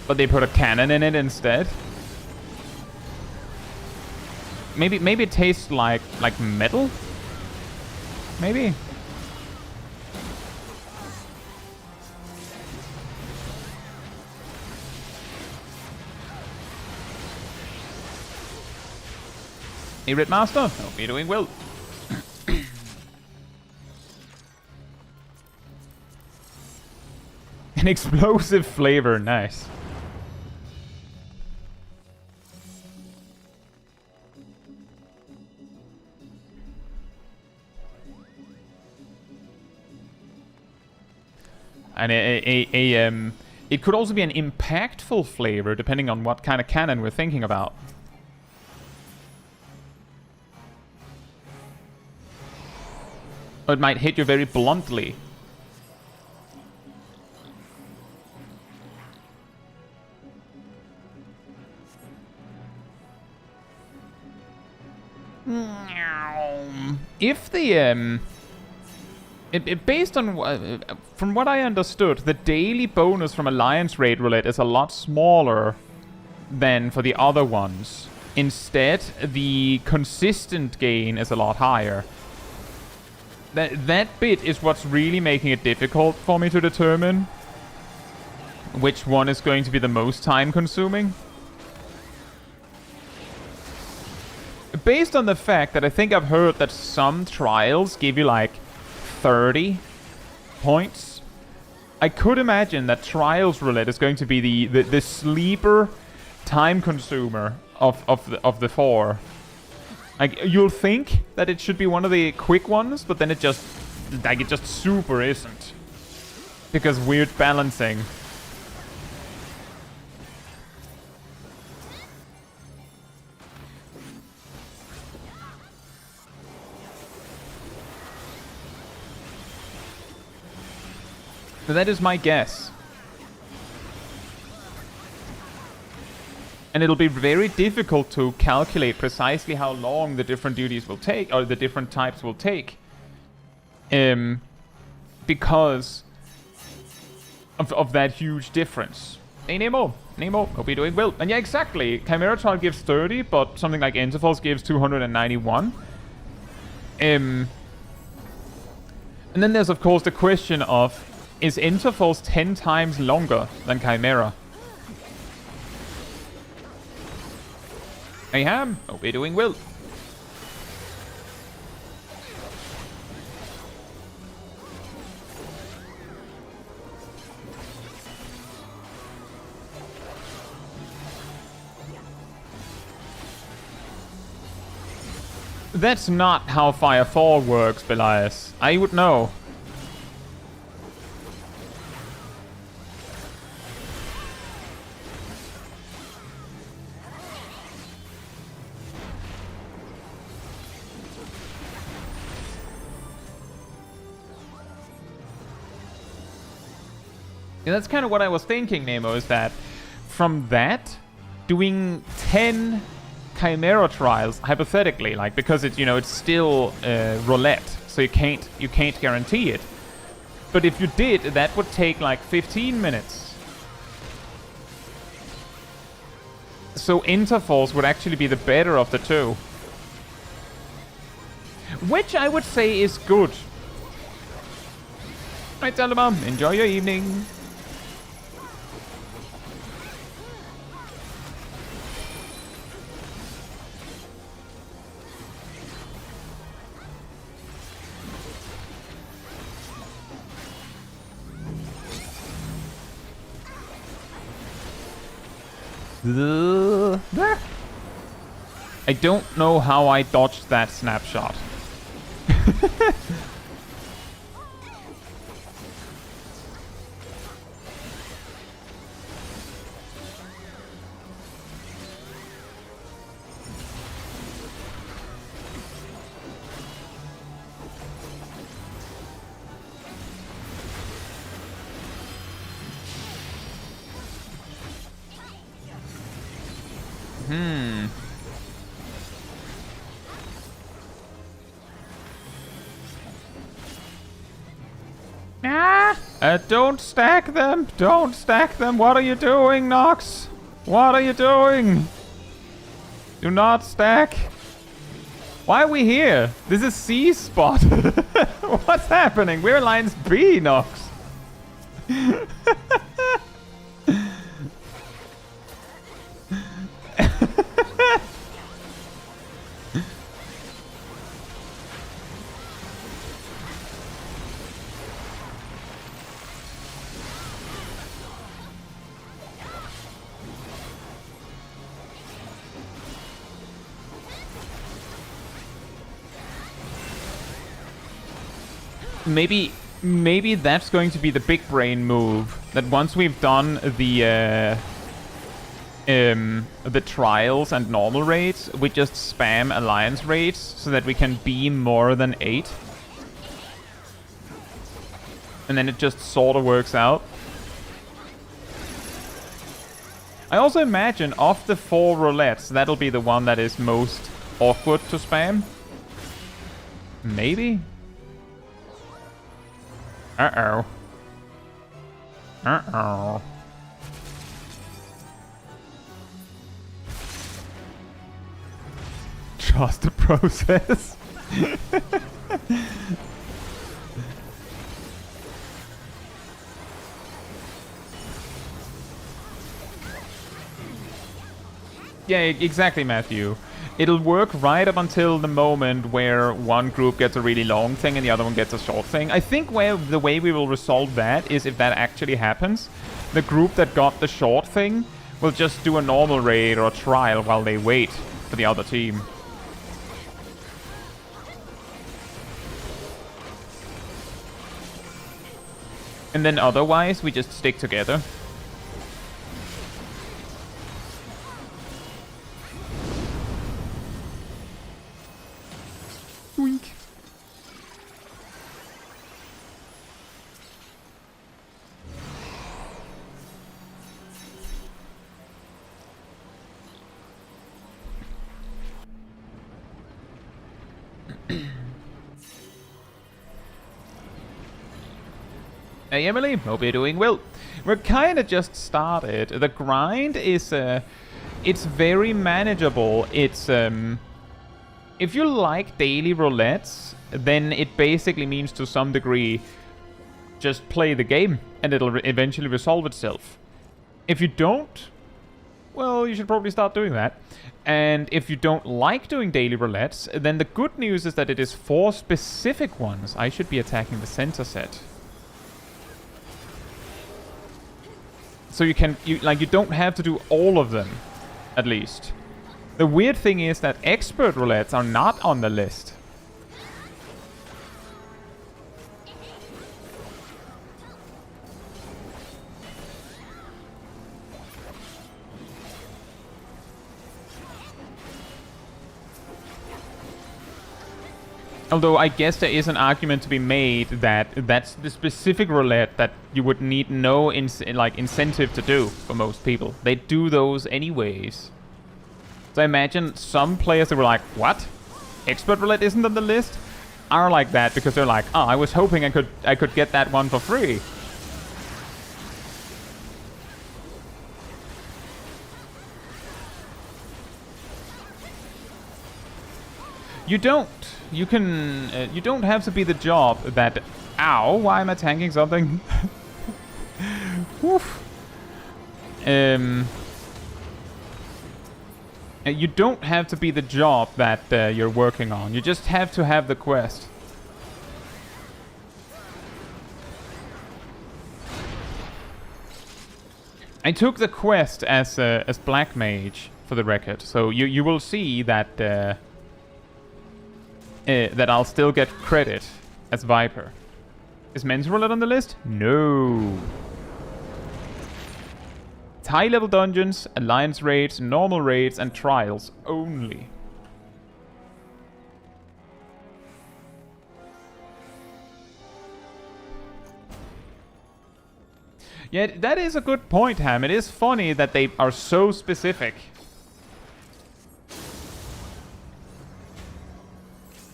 but they put a cannon in it instead. Maybe it tastes like metal? Maybe. Hey Red Master, hope you're doing well. An explosive flavor, nice. And it could also be an impactful flavor, depending on what kind of cannon we're thinking about. Or it might hit you very bluntly. If the based on from what I understood, the daily bonus from Alliance Raid Roulette is a lot smaller than for the other ones. Instead, the consistent gain is a lot higher. That bit is what's really making it difficult for me to determine which one is going to be the most time-consuming. Based on the fact that I think I've heard that some trials give you like 30 points, I could imagine that Trials Roulette is going to be the sleeper time consumer of the four. Like, you'll think that it should be one of the quick ones, but then it just super isn't. Because weird balancing. So that is my guess. And it'll be very difficult to calculate precisely how long the different duties will take, or the different types will take. Because of that huge difference. Hey Nemo, hope you're doing well. And yeah, exactly. Chimera Trial gives 30, but something like Intervals gives 291. And then there's of course the question of, is Intervals 10 times longer than Chimera? Hey Ham, hope you're doing well. That's not how Fire 4 works, Belias. I would know. Yeah, that's kind of what I was thinking, Nemo, is that from that, doing 10 Chimera trials, hypothetically, like, because it's, you know, it's still roulette, so you can't guarantee it. But if you did, that would take like 15 minutes. So intervals would actually be the better of the two. Which I would say is good. Right, Salomon, enjoy your evening. I don't know how I dodged that snapshot. Don't stack them! Don't stack them! What are you doing, Nox? What are you doing? Do not stack! Why are we here? This is C spot! What's happening? We're Alliance B, Nox! Maybe that's going to be the big brain move. That once we've done the trials and normal raids, we just spam alliance raids so that we can beam more than 8. And then it just sort of works out. I also imagine of the 4 roulettes, that'll be the one that is most awkward to spam. Maybe? Uh-oh. Uh-oh. Trust the process. Yeah, exactly, Matthew. It'll work right up until the moment where one group gets a really long thing and the other one gets a short thing. I think the way we will resolve that is if that actually happens, the group that got the short thing will just do a normal raid or a trial while they wait for the other team. And then otherwise, we just stick together. Wink. Hey Emily, hope you're doing well. We're kind of just started. The grind is, it's very manageable. It's, if you like daily roulettes, then it basically means to some degree just play the game and it'll eventually resolve itself. If you don't, well, you should probably start doing that. And if you don't like doing daily roulettes, then the good news is that it is 4 specific ones. I should be attacking the center set. So you don't have to do all of them, at least. The weird thing is that expert roulettes are not on the list. Although I guess there is an argument to be made that that's the specific roulette that you would need no incentive to do for most people. They do those anyways. So I imagine some players that were like, what? Expert Roulette isn't on the list? Are like that because they're like, oh, I was hoping I could get that one for free. You don't. You can. You don't have to be the job that. Ow! Why am I tanking something? Woof. You don't have to be the job that you're working on. You just have to have the quest. I took the quest as Black Mage for the record, so you will see that that I'll still get credit as Viper. Is Men's Roulette on the list? No. It's high-level dungeons, alliance raids, normal raids, and trials only. Yeah, that is a good point, Ham. It is funny that they are so specific.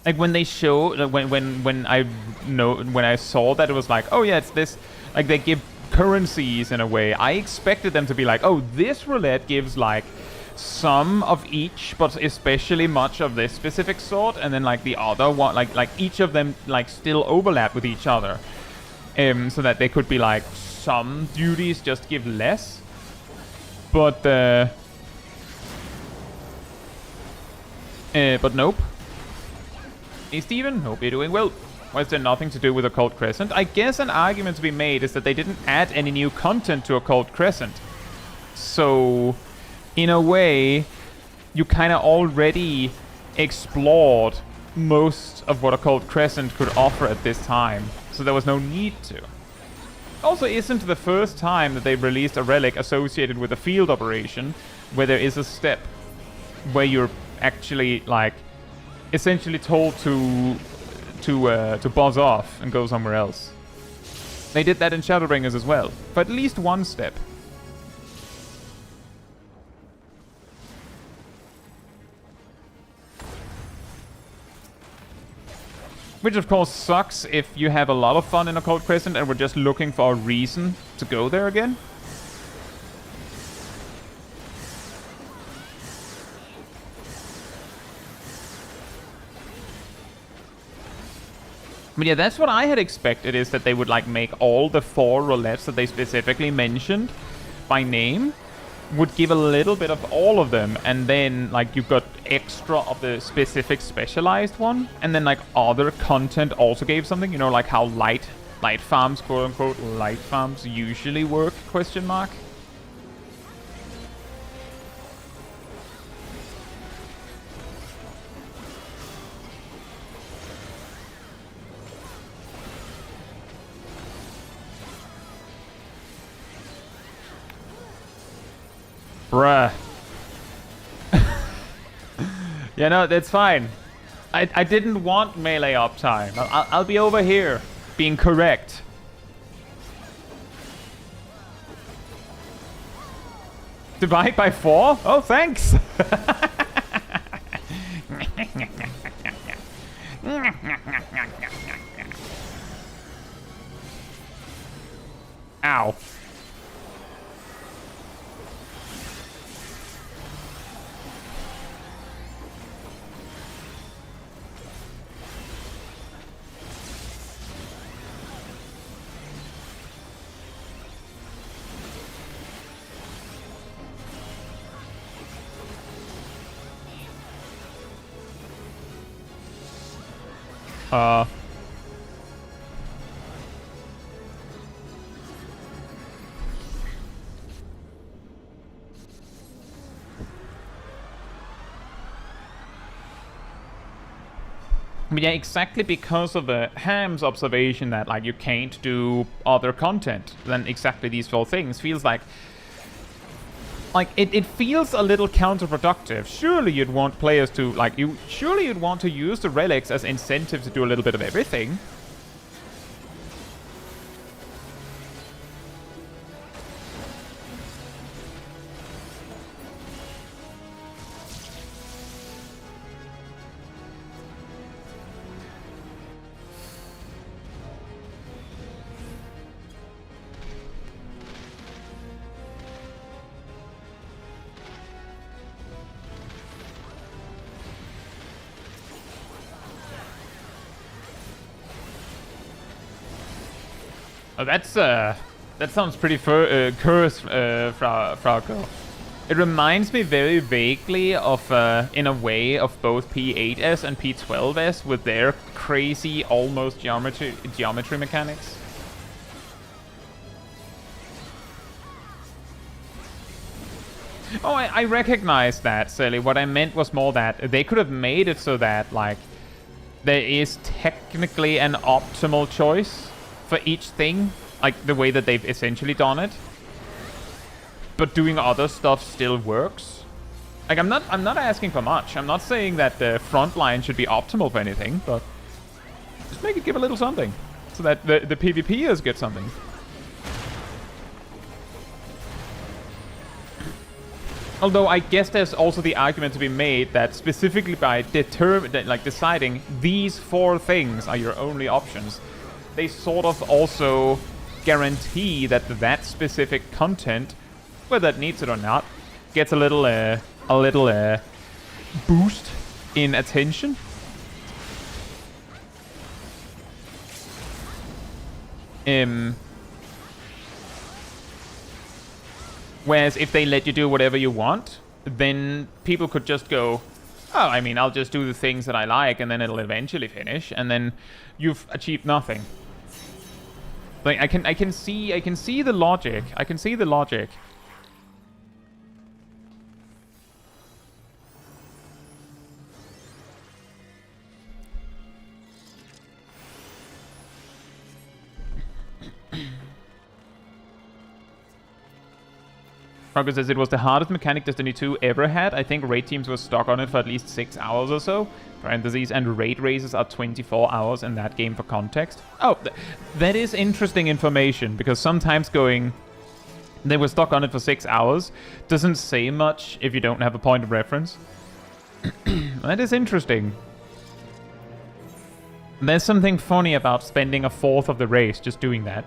Like when they show, when I saw that, it was like, oh yeah, it's this. Like they give currencies in a way. I expected them to be like, oh, this roulette gives like some of each, but especially much of this specific sort, and then like the other one, like each of them like still overlap with each other, so that they could be like some duties just give less, but nope. Hey Steven, hope you're doing well. Why is there nothing to do with Occult Crescent? I guess an argument to be made is that they didn't add any new content to Occult Crescent. So, in a way, you kind of already explored most of what Occult Crescent could offer at this time. So there was no need to. Also, isn't the first time that they released a relic associated with a field operation where there is a step where you're actually, like, essentially told to buzz off and go somewhere else. They did that in Shadowbringers as well, for at least one step. Which of course sucks if you have a lot of fun in Occult Crescent and we're just looking for a reason to go there again. But yeah, that's what I had expected, is that they would like make all the 4 roulettes that they specifically mentioned by name, would give a little bit of all of them, and then like you've got extra of the specific specialized one, and then like other content also gave something, you know, like how light farms, quote unquote, light farms usually work, question mark. Bruh. Yeah, no, that's fine. I didn't want melee uptime. I'll be over here, being correct. Divide by 4? Oh, thanks. Ow. But yeah, exactly because of the Ham's observation that like you can't do other content, then exactly these 4 things feels like it feels a little counterproductive. Surely you'd want players to surely you'd want to use the relics as incentive to do a little bit of everything. Oh, that sounds pretty cursed, Frauko. It reminds me very vaguely of, in a way, of both P8S and P12S with their crazy, almost geometry mechanics. Oh, I recognize that, Sally. What I meant was more that they could have made it so that, like, there is technically an optimal choice for each thing, like the way that they've essentially done it. But doing other stuff still works. Like, I'm not asking for much. I'm not saying that the front line should be optimal for anything, but just make it give a little something so that the PvPers get something. Although I guess there's also the argument to be made that specifically by deciding these 4 things are your only options, they sort of also guarantee that that specific content, whether it needs it or not, gets a little boost in attention. Whereas if they let you do whatever you want, then people could just go, oh, I mean, I'll just do the things that I like, and then it'll eventually finish, and then you've achieved nothing. Like, I can see the logic. I can see the logic. Frogger says it was the hardest mechanic Destiny 2 ever had. I think raid teams were stuck on it for at least 6 hours or so. Parentheses, and raid races are 24 hours in that game for context. Oh, that is interesting information, because sometimes going, they were stuck on it for 6 hours doesn't say much if you don't have a point of reference. That is interesting. There's something funny about spending a fourth of the race just doing that.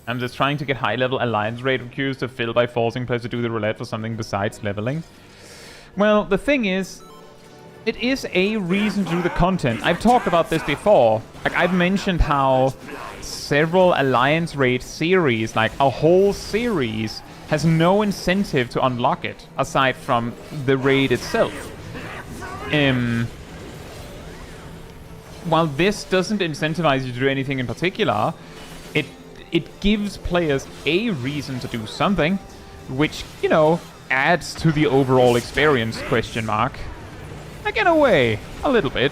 I'm just trying to get high-level alliance raid queues to fill by forcing players to do the roulette for something besides leveling. Well, the thing is, it is a reason to do the content. I've talked about this before. Like, I've mentioned how several alliance raid series, like a whole series, has no incentive to unlock it, aside from the raid itself. While this doesn't incentivize you to do anything in particular, it gives players a reason to do something, which, you know, adds to the overall experience, question mark. Like, in a way, a little bit.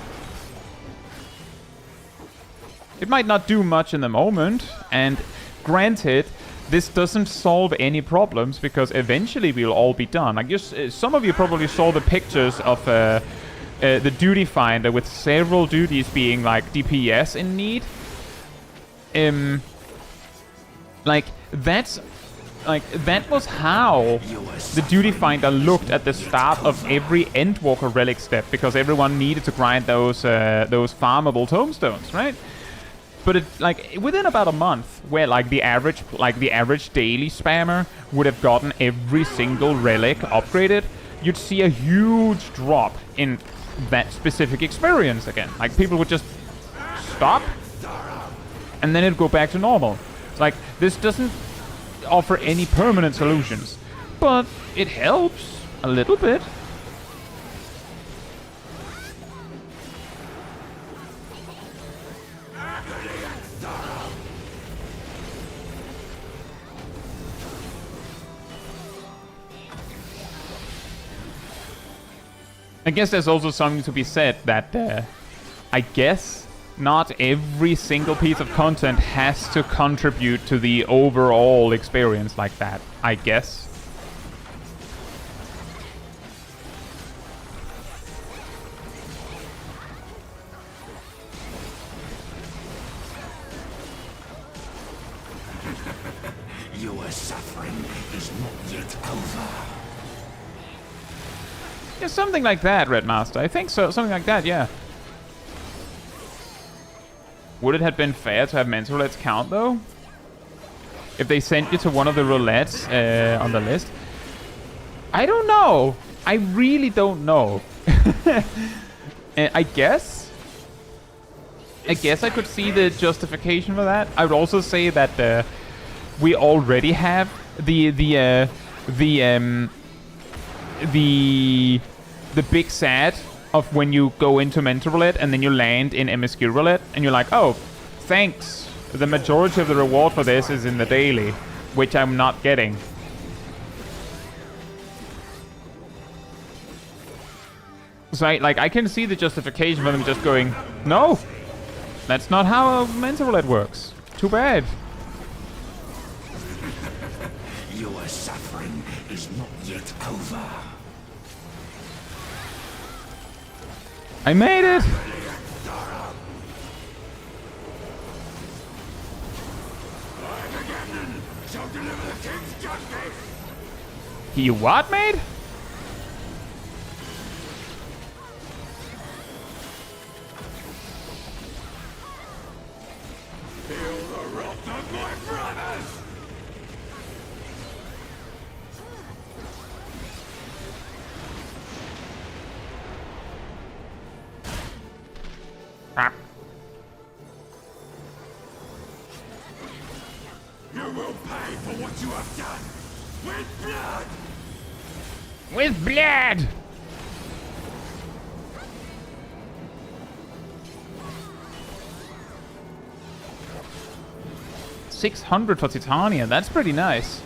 It might not do much in the moment, and granted, this doesn't solve any problems, because eventually we'll all be done. Like, some of you probably saw the pictures of the duty finder with several duties being, like, DPS in need. That was how the duty finder looked at the start of every Endwalker relic step, because everyone needed to grind those farmable tombstones, right? But within about a month, where the average daily spammer would have gotten every single relic upgraded, you'd see a huge drop in that specific experience again. Like, people would just stop, and then it'd go back to normal. Like, this doesn't offer any permanent solutions, but it helps a little bit. I guess there's also something to be said that, I guess, not every single piece of content has to contribute to the overall experience like that, I guess. Your suffering is not yet over. Yeah, something like that, Red Master. I think so. Something like that, yeah. Would it have been fair to have mental roulettes count, though? If they sent you to one of the roulettes on the list? I don't know. I really don't know. I guess I could see the justification for that. I would also say that we already have the big sad of when you go into mental roulette and then you land in MSQ roulette and you're like, oh, thanks. The majority of the reward for this is in the daily, which I'm not getting. So I can see the justification for them just going, no, that's not how mental roulette works. Too bad. Your suffering is not yet over. I made it! You what, mate? Feel the wrath of my brothers! Ah. You will pay for what you have done with blood! With blood! $600 for Titania, that's pretty nice.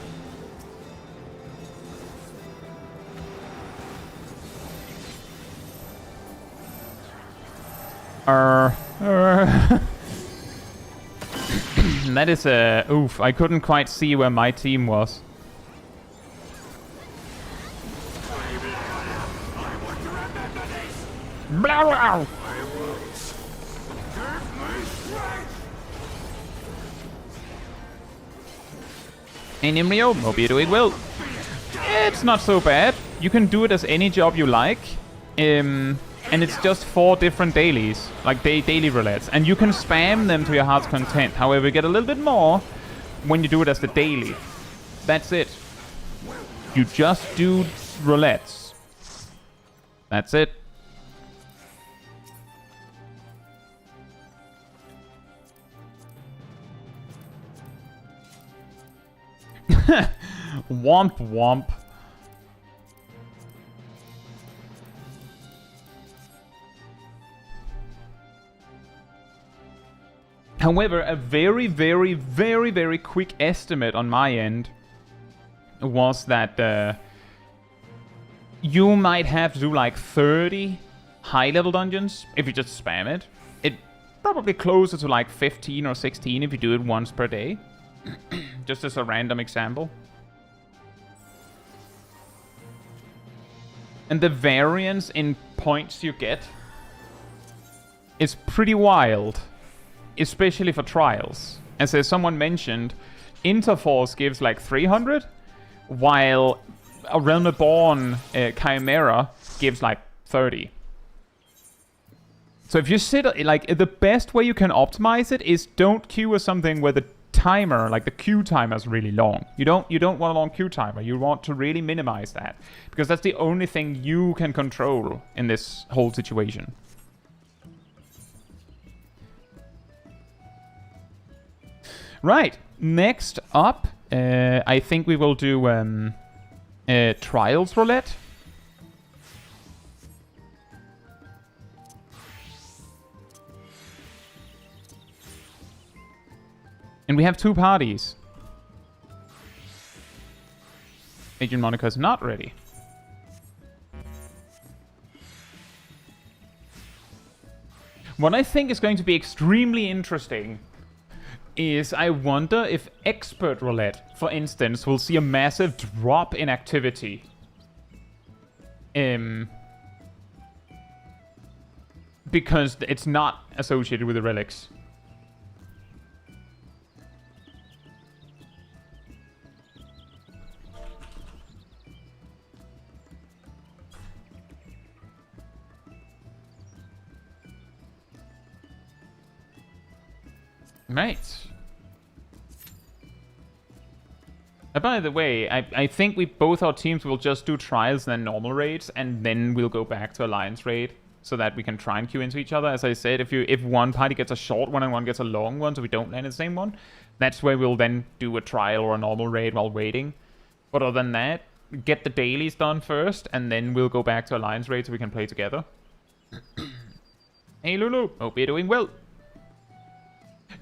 That is a... oof, I couldn't quite see where my team was. Blah, blah. And in Rio, hope you do it well. It's not so bad. You can do it as any job you like. And it's just 4 different dailies, like daily roulettes. And you can spam them to your heart's content. However, you get a little bit more when you do it as the daily. That's it. You just do roulettes. That's it. Womp womp. However, a very, very, very, very quick estimate on my end was that you might have to do like 30 high-level dungeons if you just spam it. It probably closer to like 15 or 16 if you do it once per day. Just as a random example. And the variance in points you get is pretty wild. Especially for trials. As someone mentioned, Interforce gives like 300, while a Realm Reborn Chimera gives like 30. So if you sit, like, the best way you can optimize it is don't queue with something where the timer, like the queue timer, is really long. You don't want a long queue timer. You want to really minimize that, because that's the only thing you can control in this whole situation. Right, next up, I think we will do Trials Roulette. And we have 2 parties. Agent Monica is not ready. What I think is going to be extremely interesting is I wonder if Expert Roulette, for instance, will see a massive drop in activity. Because it's not associated with the relics. Right. By the way, I think both our teams will just do trials and then normal raids, and then we'll go back to alliance raid so that we can try and queue into each other. As I said, if one party gets a short one and one gets a long one, so we don't land in the same one, that's where we'll then do a trial or a normal raid while waiting. But other than that, get the dailies done first, and then we'll go back to alliance raid so we can play together. Hey Lulu, hope you're doing well.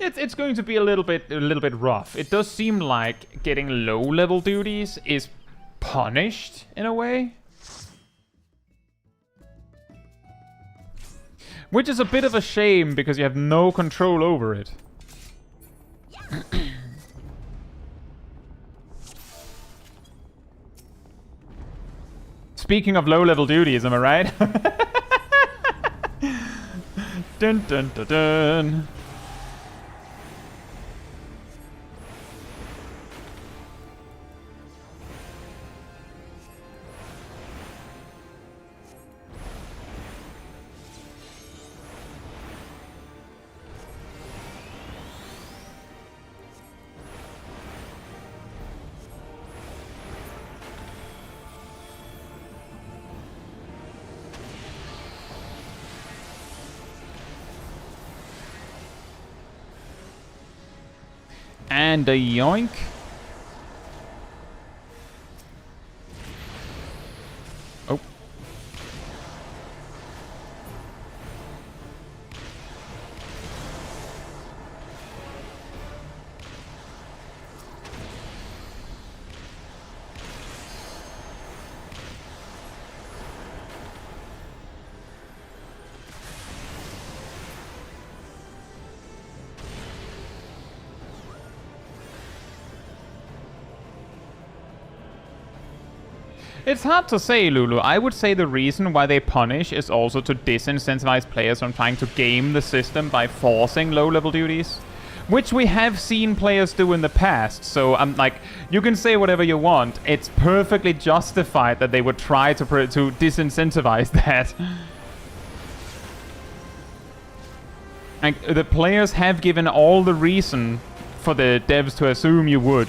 It's going to be a little bit rough. It does seem like getting low level duties is punished in a way, which is a bit of a shame because you have no control over it. Speaking of low level duties, am I right? Dun dun dun dun. And a yoink. Oh. It's hard to say, Lulu. I would say the reason why they punish is also to disincentivize players from trying to game the system by forcing low-level duties, which we have seen players do in the past. So I'm like, you can say whatever you want. It's perfectly justified that they would try to disincentivize that. Like, the players have given all the reason for the devs to assume you would.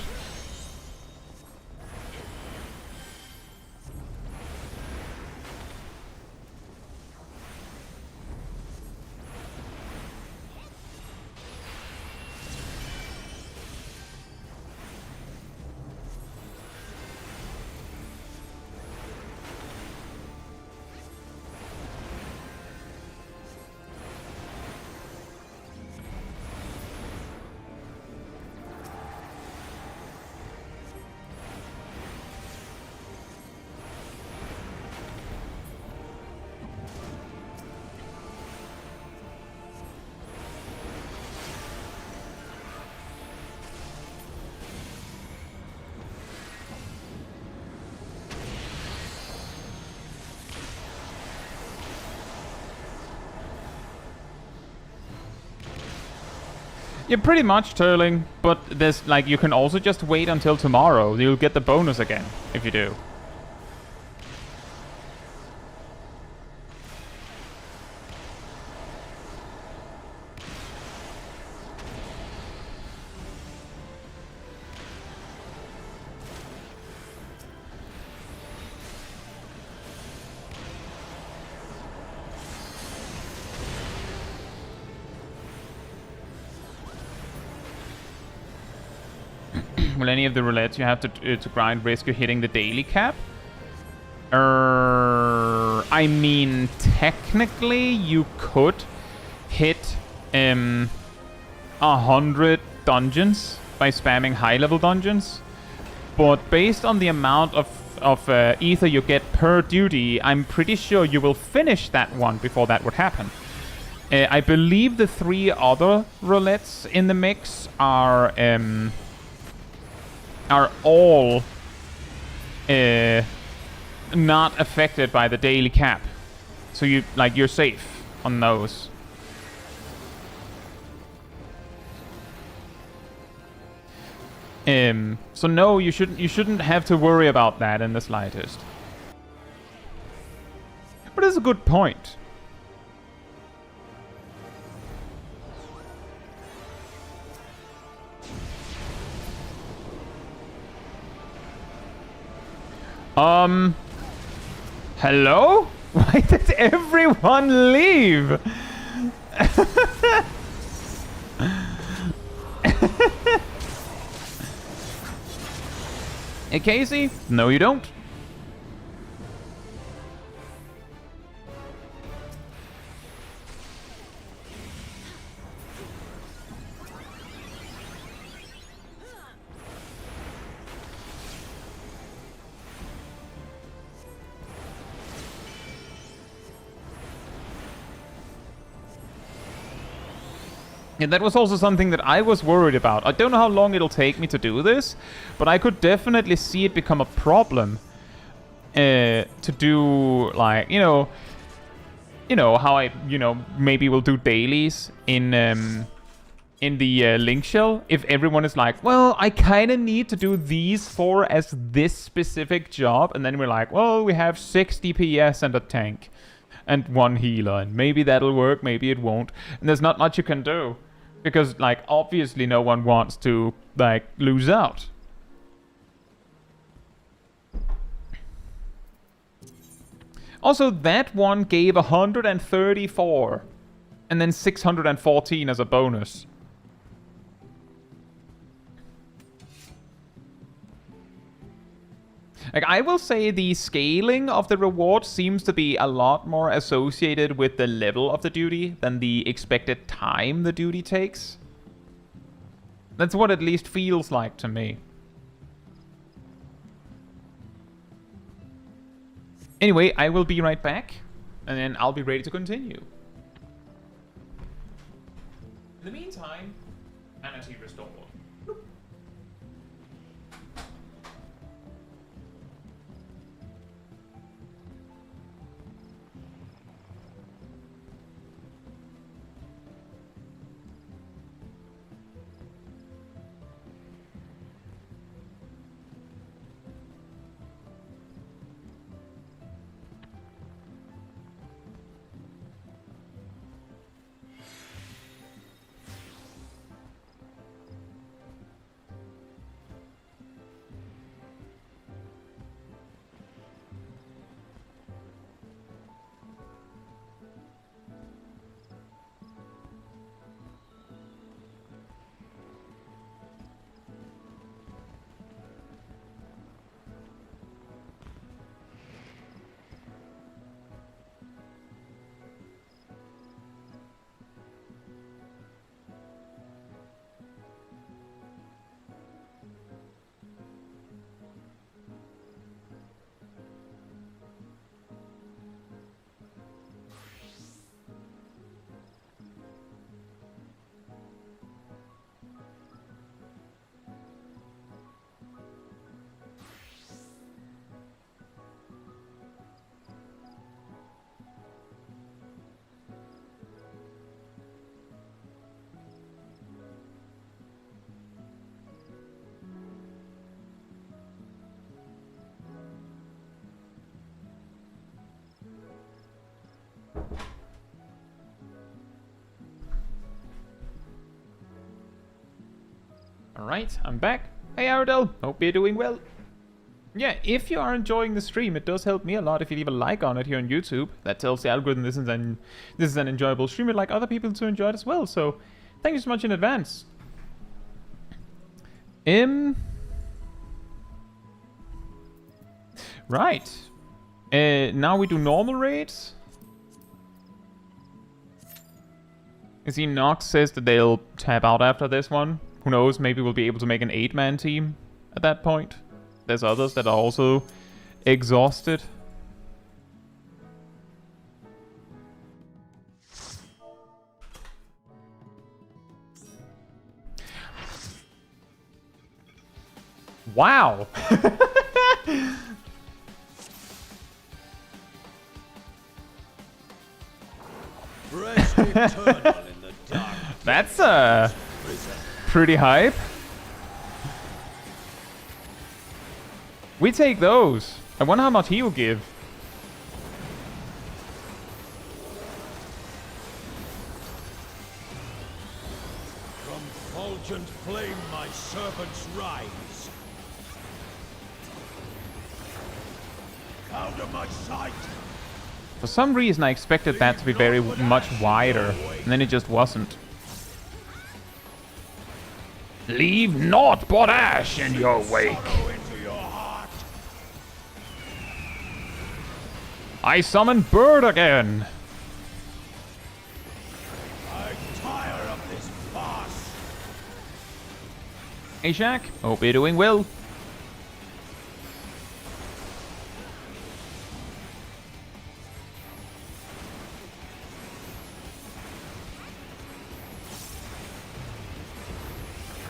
Yeah, pretty much, Turling. But there's, like, you can also just wait until tomorrow. You'll get the bonus again, if you do. Will any of the roulettes you have to grind risk you hitting the daily cap? I mean, technically you could hit 100 dungeons by spamming high-level dungeons, but based on the amount of ether you get per duty, I'm pretty sure you will finish that one before that would happen. I believe the 3 other roulettes in the mix are all not affected by the daily cap, so you're safe on those. So no, you shouldn't have to worry about that in the slightest. But it's a good point. Hello? Why did everyone leave? Hey, Casey? No, you don't. And that was also something that I was worried about. I don't know how long it'll take me to do this, but I could definitely see it become a problem to do, like, you know how I, maybe will do dailies in the link shell. If everyone is like, well, I kind of need to do these 4 as this specific job, and then we're like, well, we have 60 PS and a tank and 1 healer, and maybe that'll work, maybe it won't, and there's not much you can do. Because, like, obviously no one wants to, like, lose out. Also, that one gave 134. And then 614 as a bonus. Like, I will say the scaling of the reward seems to be a lot more associated with the level of the duty than the expected time the duty takes. That's what at least feels like to me. Anyway, I will be right back, and then I'll be ready to continue. In the meantime, energy restored. Alright, I'm back. Hey Aradel, hope you're doing well. Yeah, if you are enjoying the stream, it does help me a lot if you leave a like on it here on YouTube. That tells the algorithm this is an enjoyable stream. I'd like other people to enjoy it as well, so thank you so much in advance. Right. Now we do normal raids. You see, Nox says that they'll tap out after this one. Who knows, maybe we'll be able to make an 8-man team at that point. There's others that are also exhausted. Wow! That's pretty hype. We take those. I wonder how much he will give. From fulgent flame my servants rise. out of my sight! For some reason, I expected that to be very much wider, and then it just wasn't. Leave naught but ash in your wake. Sorrow into your heart! I summon Bird again. I tire of this farce! Hey Shaq, hope you're doing well.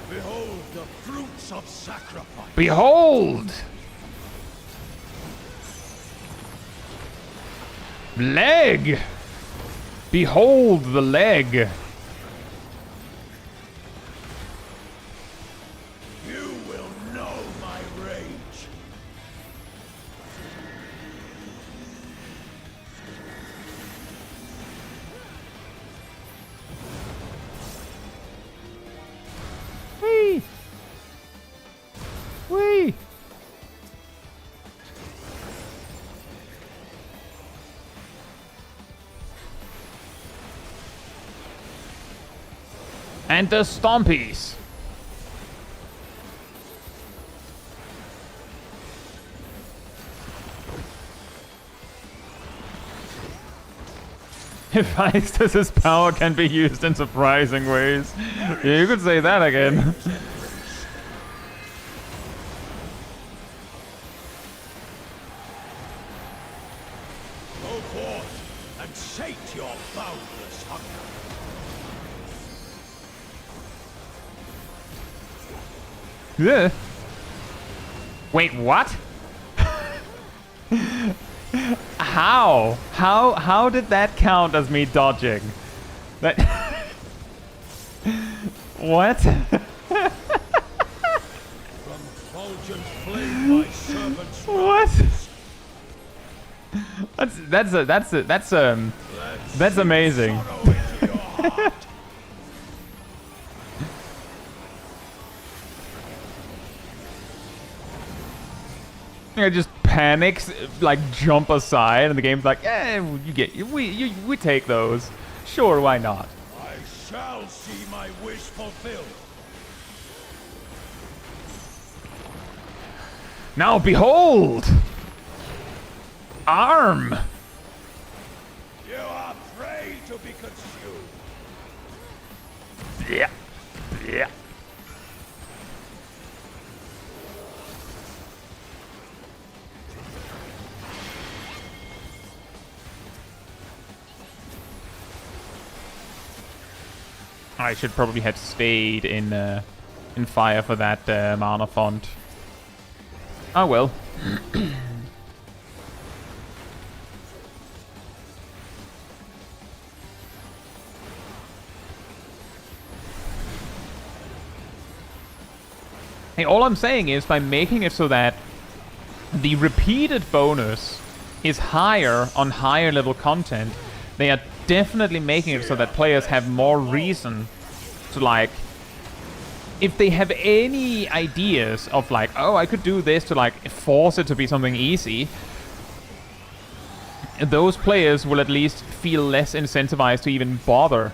Behold the fruits of sacrifice! Behold! Leg! Behold the leg! You will know my rage! Whee! Whee! And the Stompies! Hephaestus' power can be used in surprising ways. Yeah, you could say that again. Go forth and sate your boundless hunger! Yeah. Wait, what? How did that count as me dodging? That what? From fulgent flame my servants What? That's amazing. sorrow into your heart! I just panics, like jump aside, and the game's like, we take those. Sure, why not? I shall see my wish fulfilled! Now behold! Arm! You are prey to be consumed! Yeah. Yeah. I should probably have stayed in fire for that mana font. Oh well. Hey, all I'm saying is by making it so that the repeated bonus is higher on higher level content, they are definitely making it so that players have more reason to, like, if they have any ideas of like, oh, I could do this to like force it to be something easy, those players will at least feel less incentivized to even bother.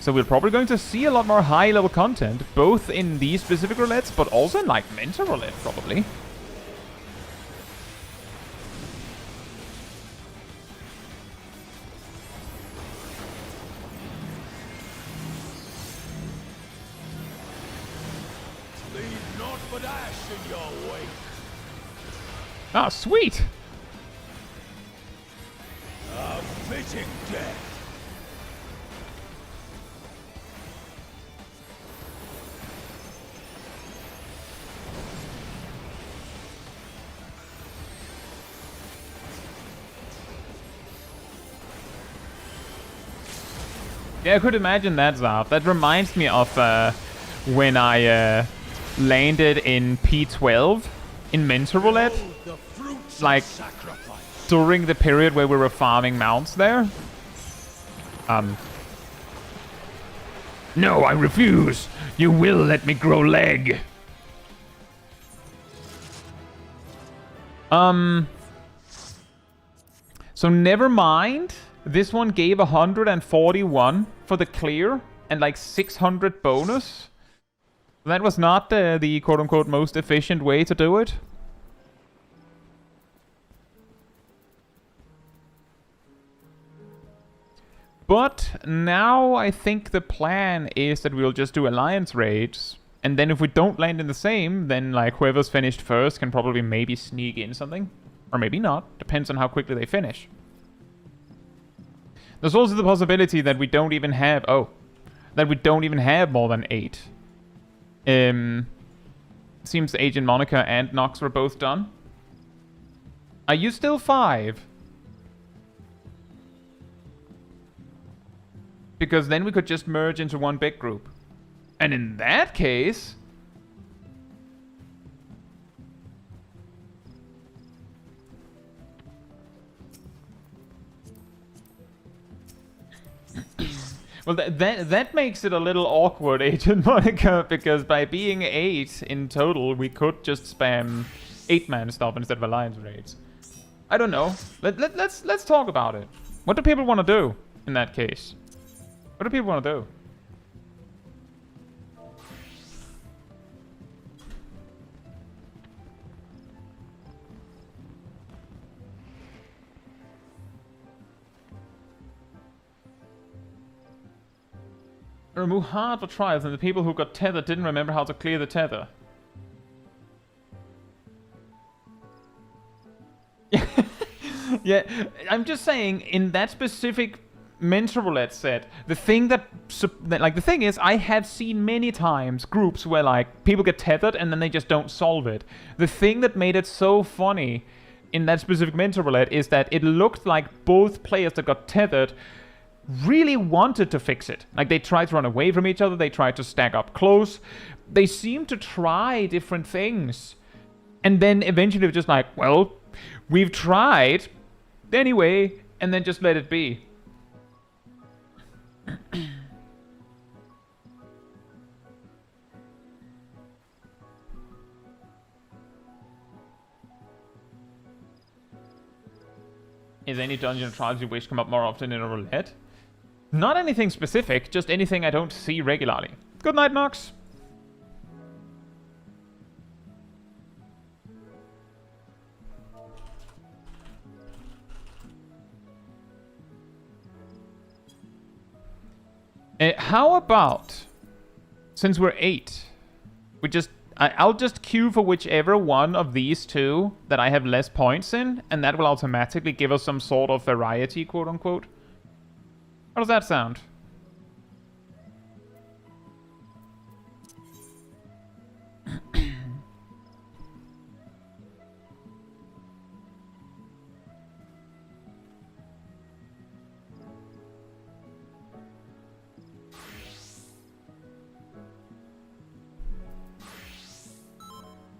So we're probably going to see a lot more high level content, both in these specific roulettes, but also in like Mentor roulette probably. Leave naught but ash in your wake! Ah, sweet! A fitting death! Yeah, I could imagine that, Zarf. That reminds me of when I landed in P12 in Mentor roulette, The fruits like of sacrifice! during the period where we were farming mounts there. No, I refuse. You will let me grow leg. So never mind. This one gave 141 for the clear and like 600 bonus. That was not the quote-unquote most efficient way to do it. But now I think the plan is that we'll just do alliance raids. And then if we don't land in the same, then like whoever's finished first can probably maybe sneak in something. Or maybe not. Depends on how quickly they finish. There's also the possibility that we don't even have... Oh. That we don't even have more than 8. Seems Agent Monica and Nox were both done. Are you still 5? Because then we could just merge into one big group. And in that case... Well, that makes it a little awkward, Agent Monica, because by being 8 in total, we could just spam 8-man stuff instead of alliance raids. I don't know. Let's talk about it. What do people want to do in that case? What do people want to do? Remove hard for trials, and the people who got tethered didn't remember how to clear the tether. Yeah, I'm just saying, in that specific mental roulette set, the thing like the thing is, I have seen many times groups where like people get tethered and then they just don't solve it. The thing that made it so funny in that specific mental roulette is that it looked like both players that got tethered really wanted to fix it. Like, they tried to run away from each other, they tried to stack up close, they seemed to try different things. And then eventually they were just like, well, we've tried anyway, and then just let it be. Is any dungeon trials you wish come up more often in a roulette? Not anything specific, just anything I don't see regularly. Good night, Nox. How about, since we're 8, we just... I'll just queue for whichever one of these two that I have less points in, and that will automatically give us some sort of variety, quote-unquote. How does that sound?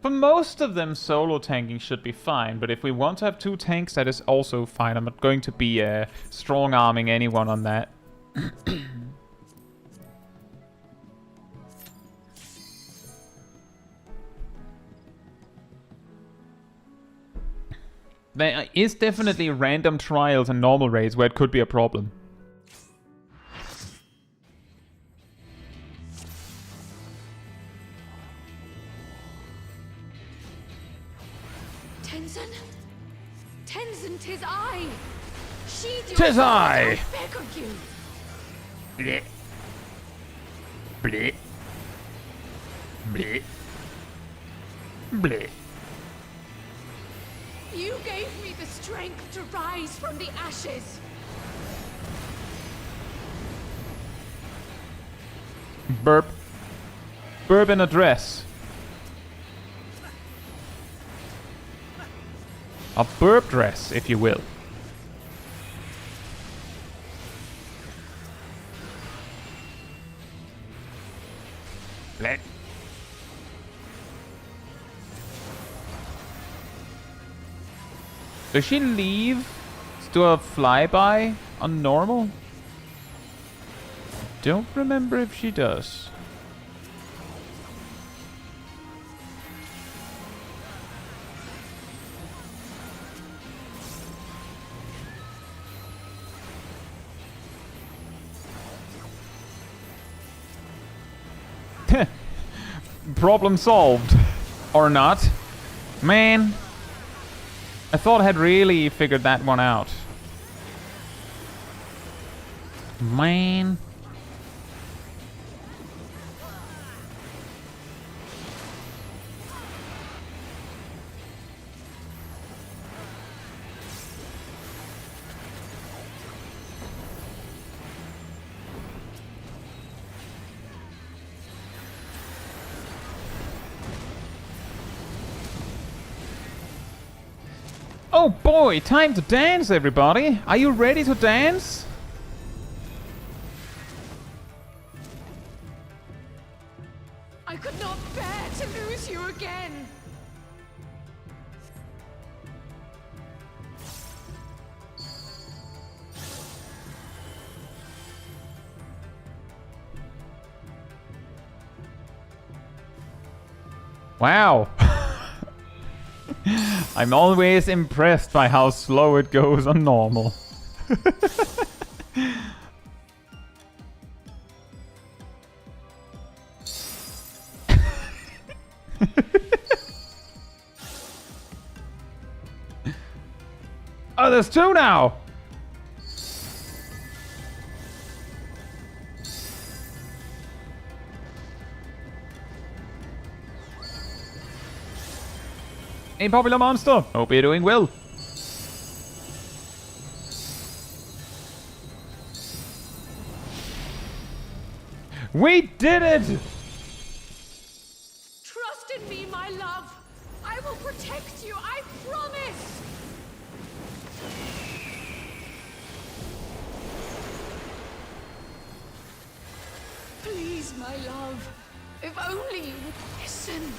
For most of them, solo tanking should be fine, but if we want to have 2 tanks, that is also fine. I'm not going to be strong-arming anyone on that. There is definitely random trials and normal raids where it could be a problem. Tenzin, 'tis I! Sheathe your 'Tis sword, I! beg of you! Bleh. Bleh. Bleh. Bleh. You gave me the strength to rise from the ashes! Burp. Burp in a dress. A burp dress, if you will. Bleh. Does she leave to do a flyby on normal? Don't remember if she does. problem solved. Or not. Man. I thought I had really figured that one out. Man. Oh boy, time to dance, everybody! Are you ready to dance? I could not bear to lose you again. Wow. I'm always impressed by how slow it goes on normal. Oh, there's two now! Hey, popular monster! Hope you're doing well. We did it! Trust in me, my love. I will protect you, I promise! Please, my love. If only you would listen.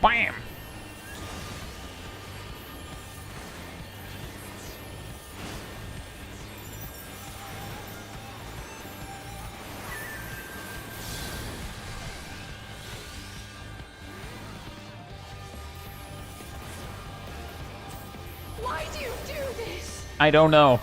Bam! Why do you do this? I don't know.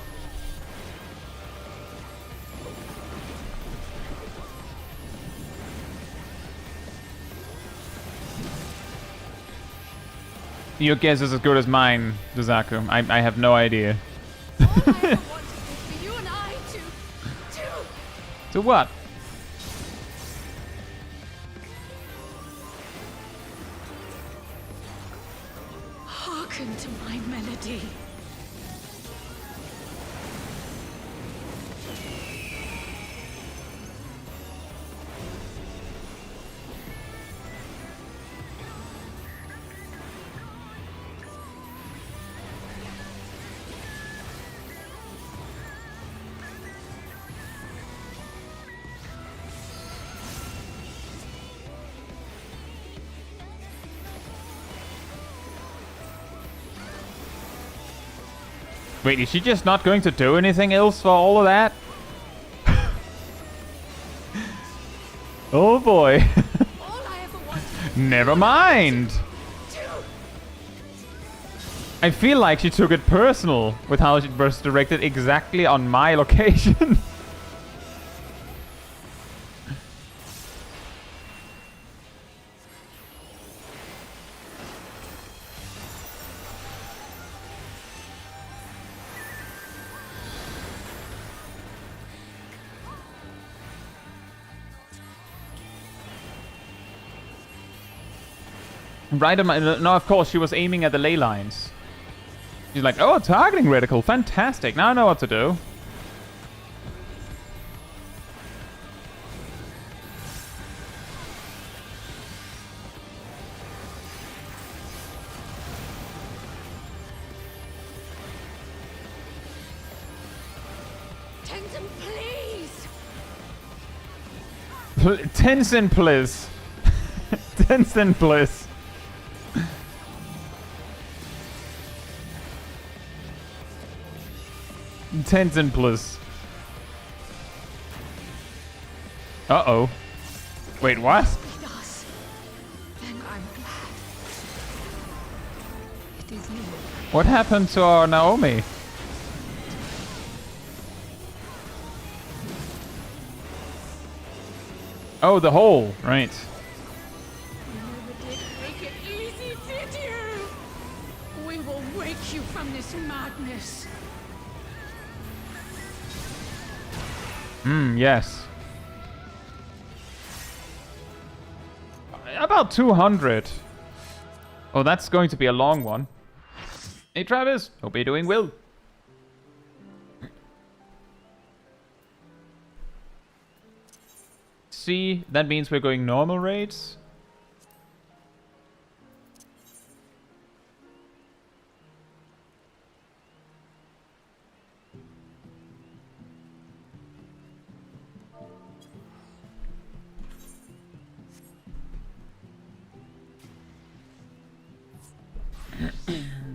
Your guess is as good as mine, Zaku. I have no idea. All I ever wanted was for you and I to... To what? Hearken to my melody. Wait, is she just not going to do anything else for all of that? Oh boy. All I ever wanted Never mind. to... I feel like she took it personal with how it was directed exactly on my location. Right, no, of course, she was aiming at the ley lines. She's like, oh, targeting reticle, fantastic, now I know what to do. Tenzin, please! Tenzin, please. Tenzin, please. Tenzin, please. Uh-oh. Wait, what? With us. Then I'm glad. It is you. What happened to our Naomi? Oh, the hole, right. You never did make it easy, did you? We will wake you from this madness. Yes. About 200. Oh, that's going to be a long one. Hey, Travis. Hope you're doing well. See, that means we're going normal rates.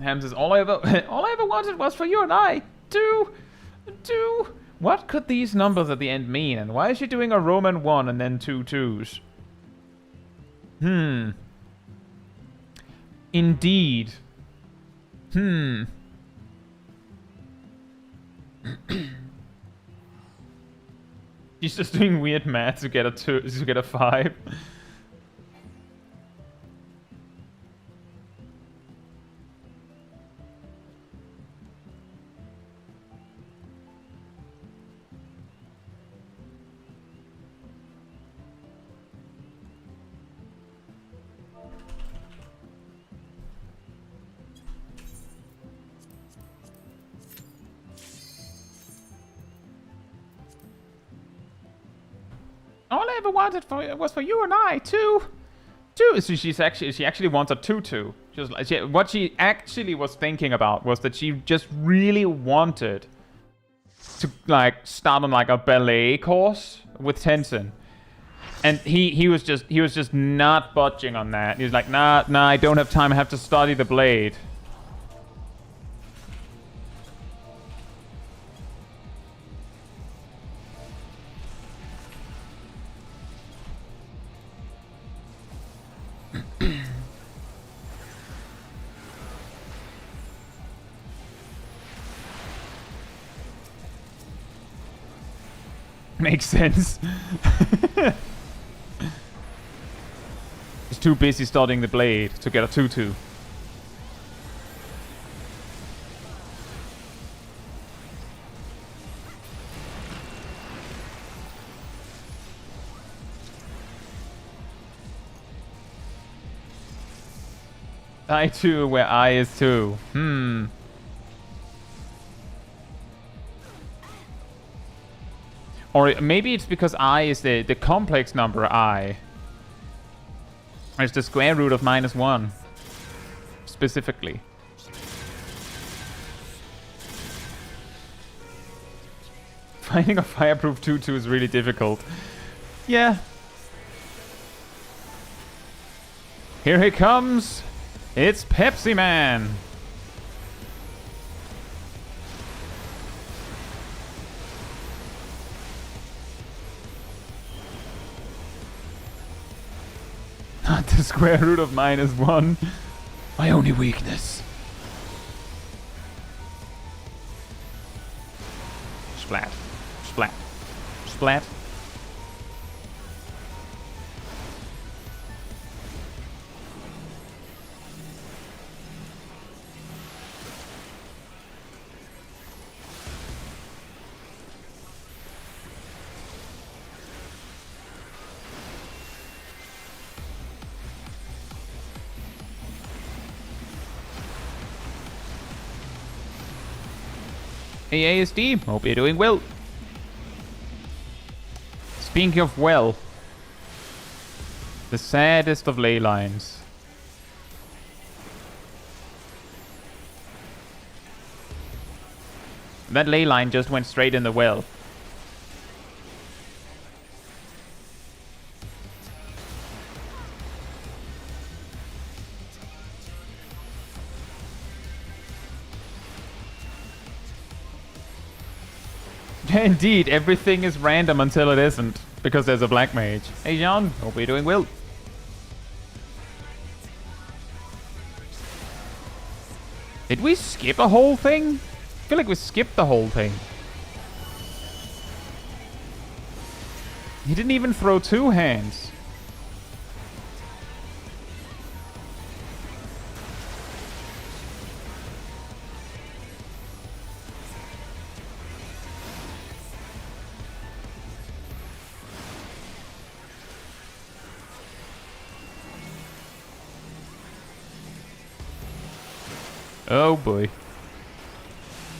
Ham says, all I ever wanted was for you and I. Do. What could these numbers at the end mean? And why is she doing a Roman 1 and then 2 2s? Indeed. She's just doing weird math to get a 5. All I ever wanted was for you and I, too. So she actually wants a 2-2. What she actually was thinking about was that she just really wanted to like start on like a ballet course with Tenzin. And he was just not budging on that. He was like, nah, I don't have time. I have to study the blade. Makes sense. He's too busy studying the blade to get a 2-2. I 2 where I is 2. Or maybe it's because I is the complex number I. Or it's the square root of -1. Specifically. Finding a fireproof 2-2 is really difficult. Yeah. Here he comes. It's Pepsi Man. Not the square root of -1. My only weakness. Splat. Splat. Splat. Hey ASD, hope you're doing well. Speaking of well, the saddest of ley lines. That ley line just went straight in the well. Indeed, everything is random until it isn't, because there's a black mage. Hey Jean, hope you're doing well. Did we skip a whole thing? I feel like we skipped the whole thing. He didn't even throw two hands. Oh boy.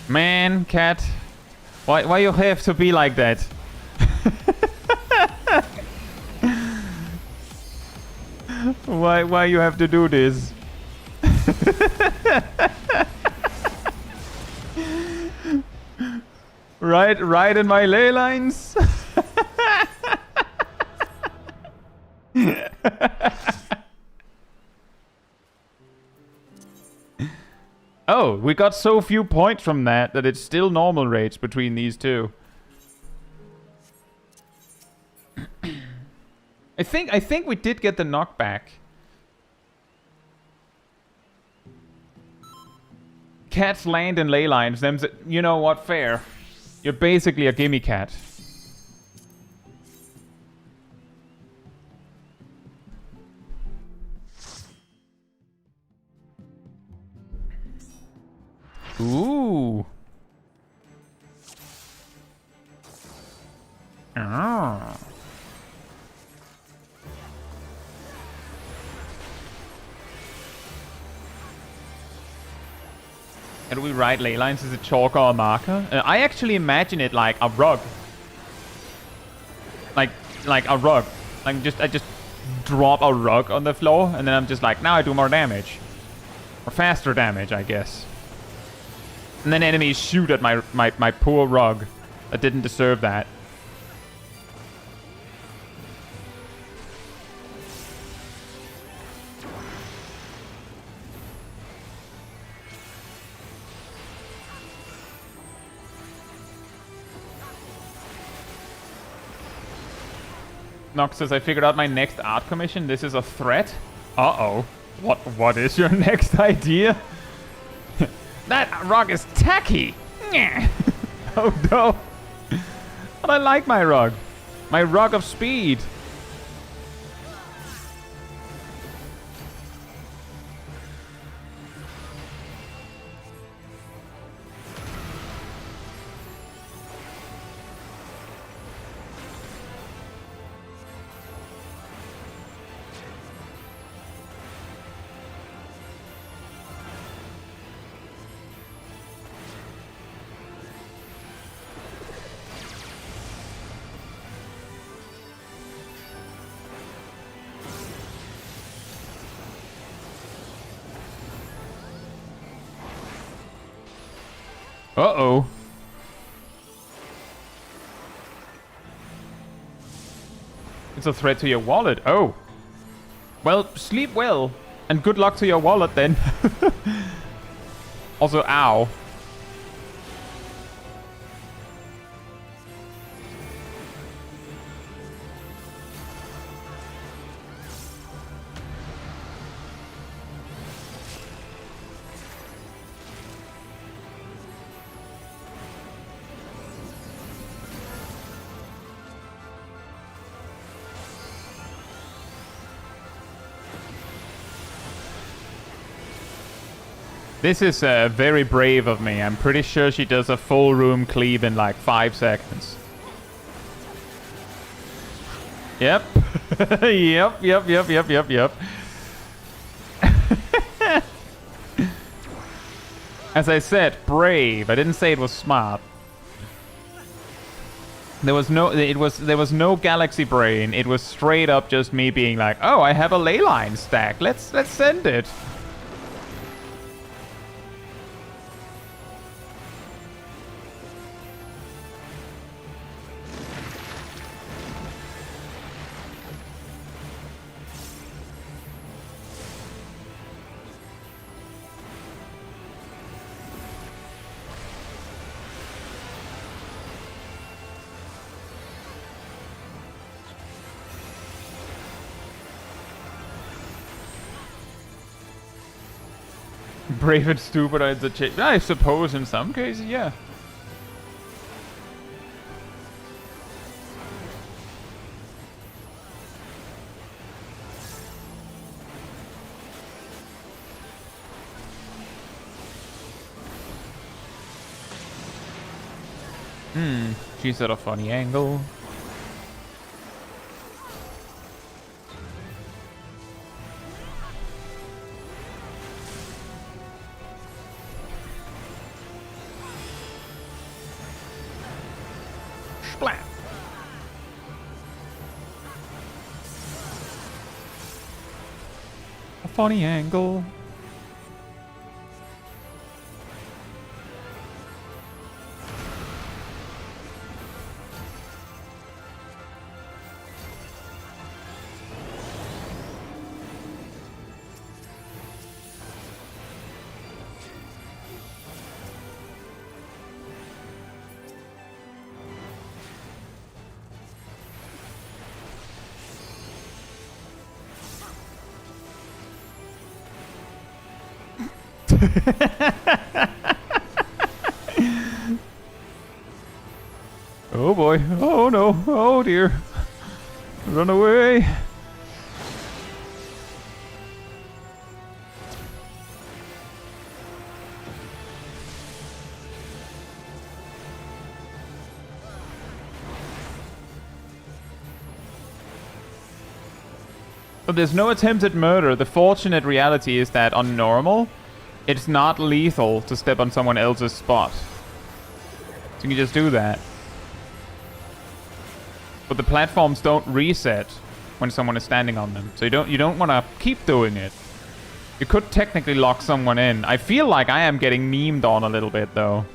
Man, cat. Why you have to be like that? Why you have to do this? right in my ley lines. Oh, we got so few points from that it's still normal rates between these two. I think we did get the knockback. Cats land in ley lines. You know what? Fair. You're basically a gimme cat. Ooh. Ah. How do we write ley lines? Is it chalk or a marker? I actually imagine it like a rug. Like a rug. I just drop a rug on the floor and then I'm just like, now I do more damage. Or faster damage, I guess. And then enemies shoot at my poor rug that didn't deserve that. Nox says, I figured out my next art commission. This is a threat. Uh-oh. What is your next idea? That rug is tacky. Oh no. But I like my rug. My rug of speed. Uh-oh. It's a threat to your wallet. Oh. Well, sleep well. And good luck to your wallet then. Also, ow. This is very brave of me. I'm pretty sure she does a full room cleave in like 5 seconds. Yep. Yep. As I said, brave. I didn't say it was smart. There was no galaxy brain. It was straight up just me being like, "Oh, I have a ley line stack. Let's send it." Brave and stupid are the change. I suppose in some cases, yeah. She's at a funny angle. Splat. A funny angle. Oh boy. Oh no. Oh dear. Run away. But there's no attempted murder. The fortunate reality is that on normal, it's not lethal to step on someone else's spot. So you can just do that. But the platforms don't reset when someone is standing on them. So you don't want to keep doing it. You could technically lock someone in. I feel like I am getting memed on a little bit though.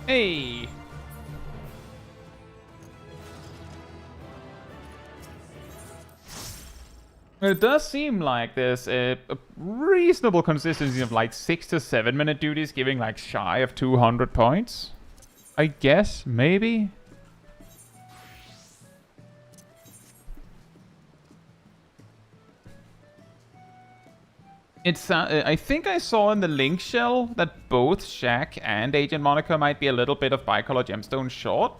Hey! It does seem like there's a reasonable consistency of like 6 to 7 minute duties giving like shy of 200 points. I guess, maybe? It's, I think I saw in the link shell that both Shaq and Agent Monica might be a little bit of bicolor gemstone short.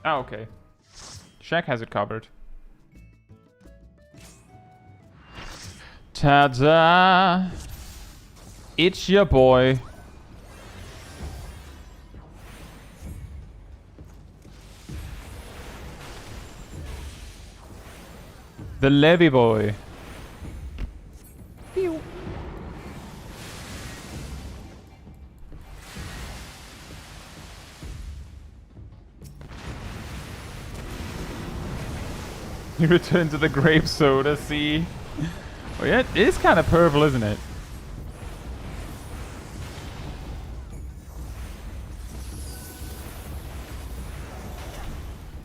Oh, okay. Shaq has it covered. Ta-da! It's your boy. The Levy boy. Pew. You return to the grape soda, see? Oh yeah, it is kind of purple, isn't it?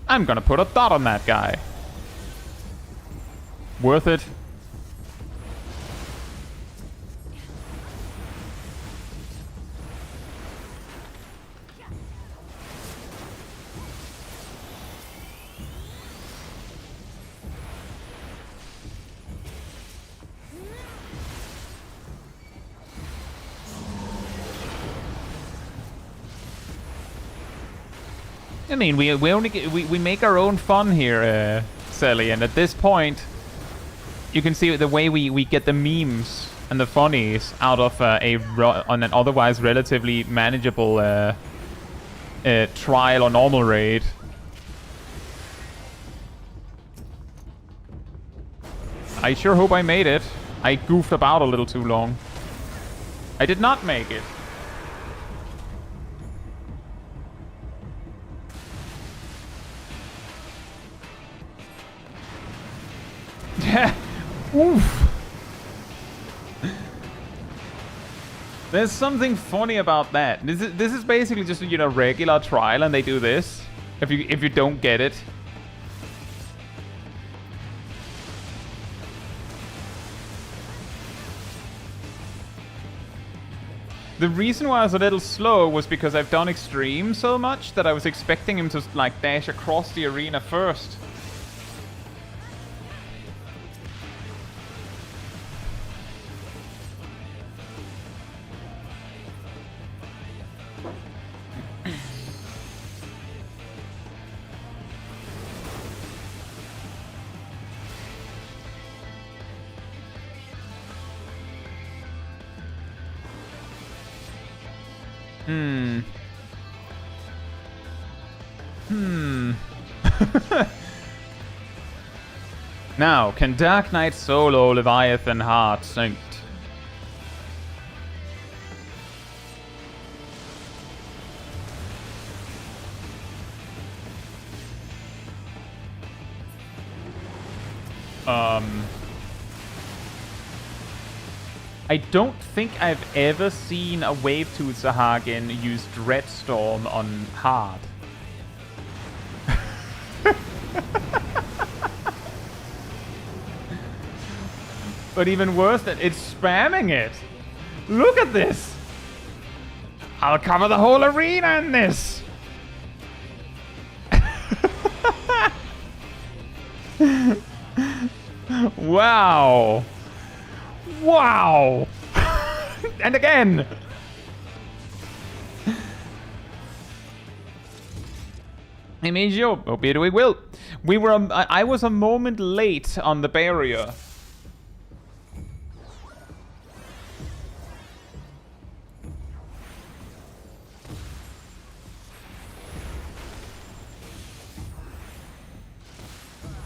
I'm gonna put a dot on that guy. Worth it. I mean, we only get, we make our own fun here, Sally, and at this point, you can see the way we get the memes and the funnies out of on an otherwise relatively manageable trial or normal raid. I sure hope I made it. I goofed about a little too long. I did not make it. Oof. There's something funny about that. This is basically just, you know, regular trial, and they do this. If you don't get it. The reason why I was a little slow was because I've done extreme so much that I was expecting him to like dash across the arena first. Now, can Dark Knight solo Leviathan Heart synced? I don't think I've ever seen a Wave 2 Sahagin use Dreadstorm on hard. But even worse, that it's spamming it. Look at this. I'll cover the whole arena in this. Wow. Wow. And again. Hey, Mijo. Hope you're doing well. I was a moment late on the barrier.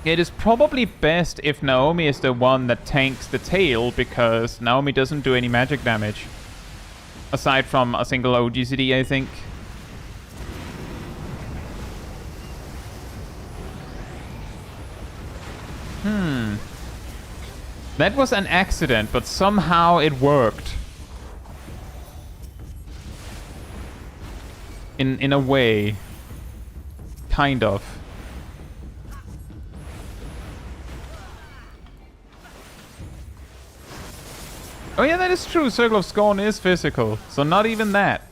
It is probably best if Naomi is the one that tanks the tail, because Naomi doesn't do any magic damage. Aside from a single OGCD, I think. That was an accident, but somehow it worked. In a way. Kind of. Oh yeah, that is true. Circle of Scorn is physical, so not even that.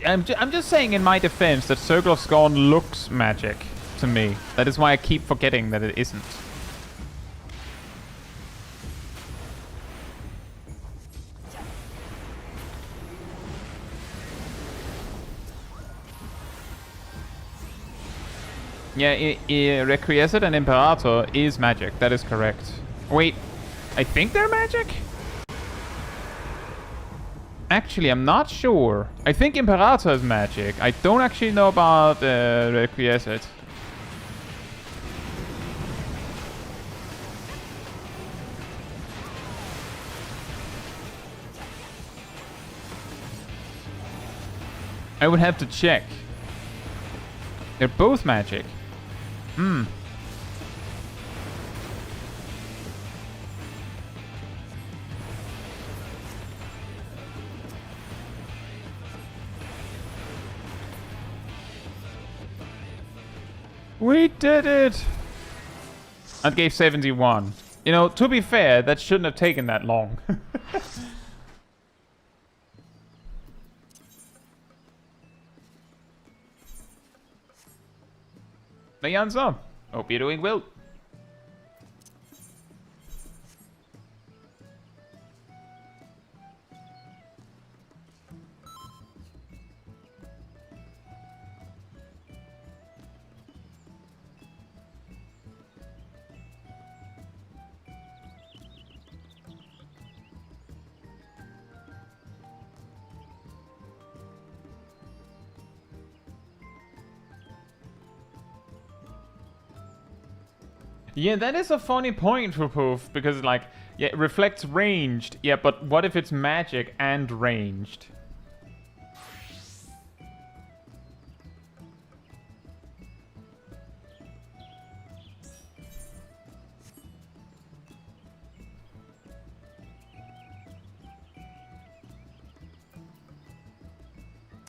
I'm just saying in my defense that Circle of Scorn looks magic to me. That is why I keep forgetting that it isn't. Yeah, Requiescat and Imperator is magic. That is correct. Wait, I think they're magic? Actually, I'm not sure. I think Imperator is magic. I don't actually know about Requiescat. I would have to check. They're both magic. We did it! I gave 71. You know, to be fair, that shouldn't have taken that long. Leanza, hope you're doing well. Yeah, that is a funny point for Poof, because like, yeah, it reflects ranged. Yeah, but what if it's magic and ranged?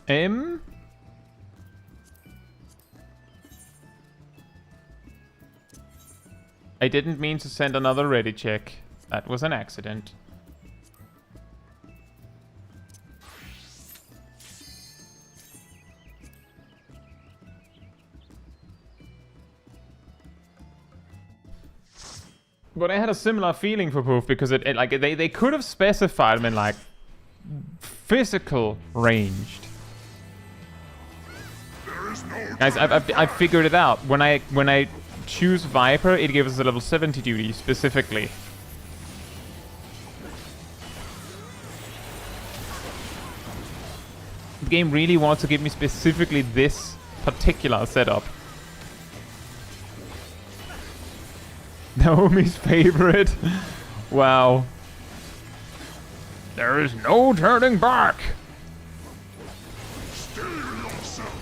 I didn't mean to send another ready check. That was an accident. But I had a similar feeling for Poof because they could have specified them in like physical ranged. Guys, I've figured it out. When I choose Viper, it gives us a level 70 duty specifically. The game really wants to give me specifically this particular setup. Naomi's favorite. Wow. There is no turning back. Steal yourself.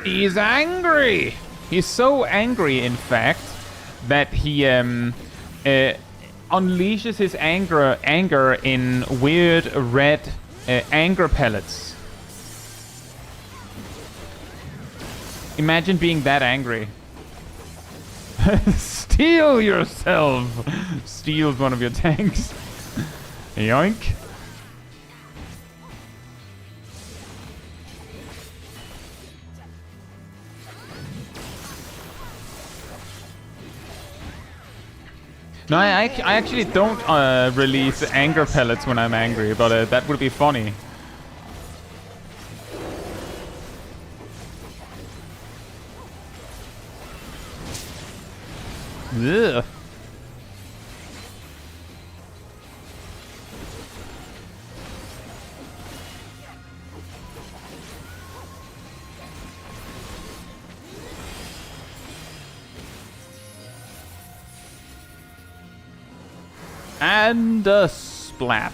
He's angry! He's so angry, in fact, that he unleashes his anger in weird red anger pellets. Imagine being that angry. Steal yourself! Steals one of your tanks. Yoink. No, I actually don't release anger pellets when I'm angry, but that would be funny. Ugh. And a splat.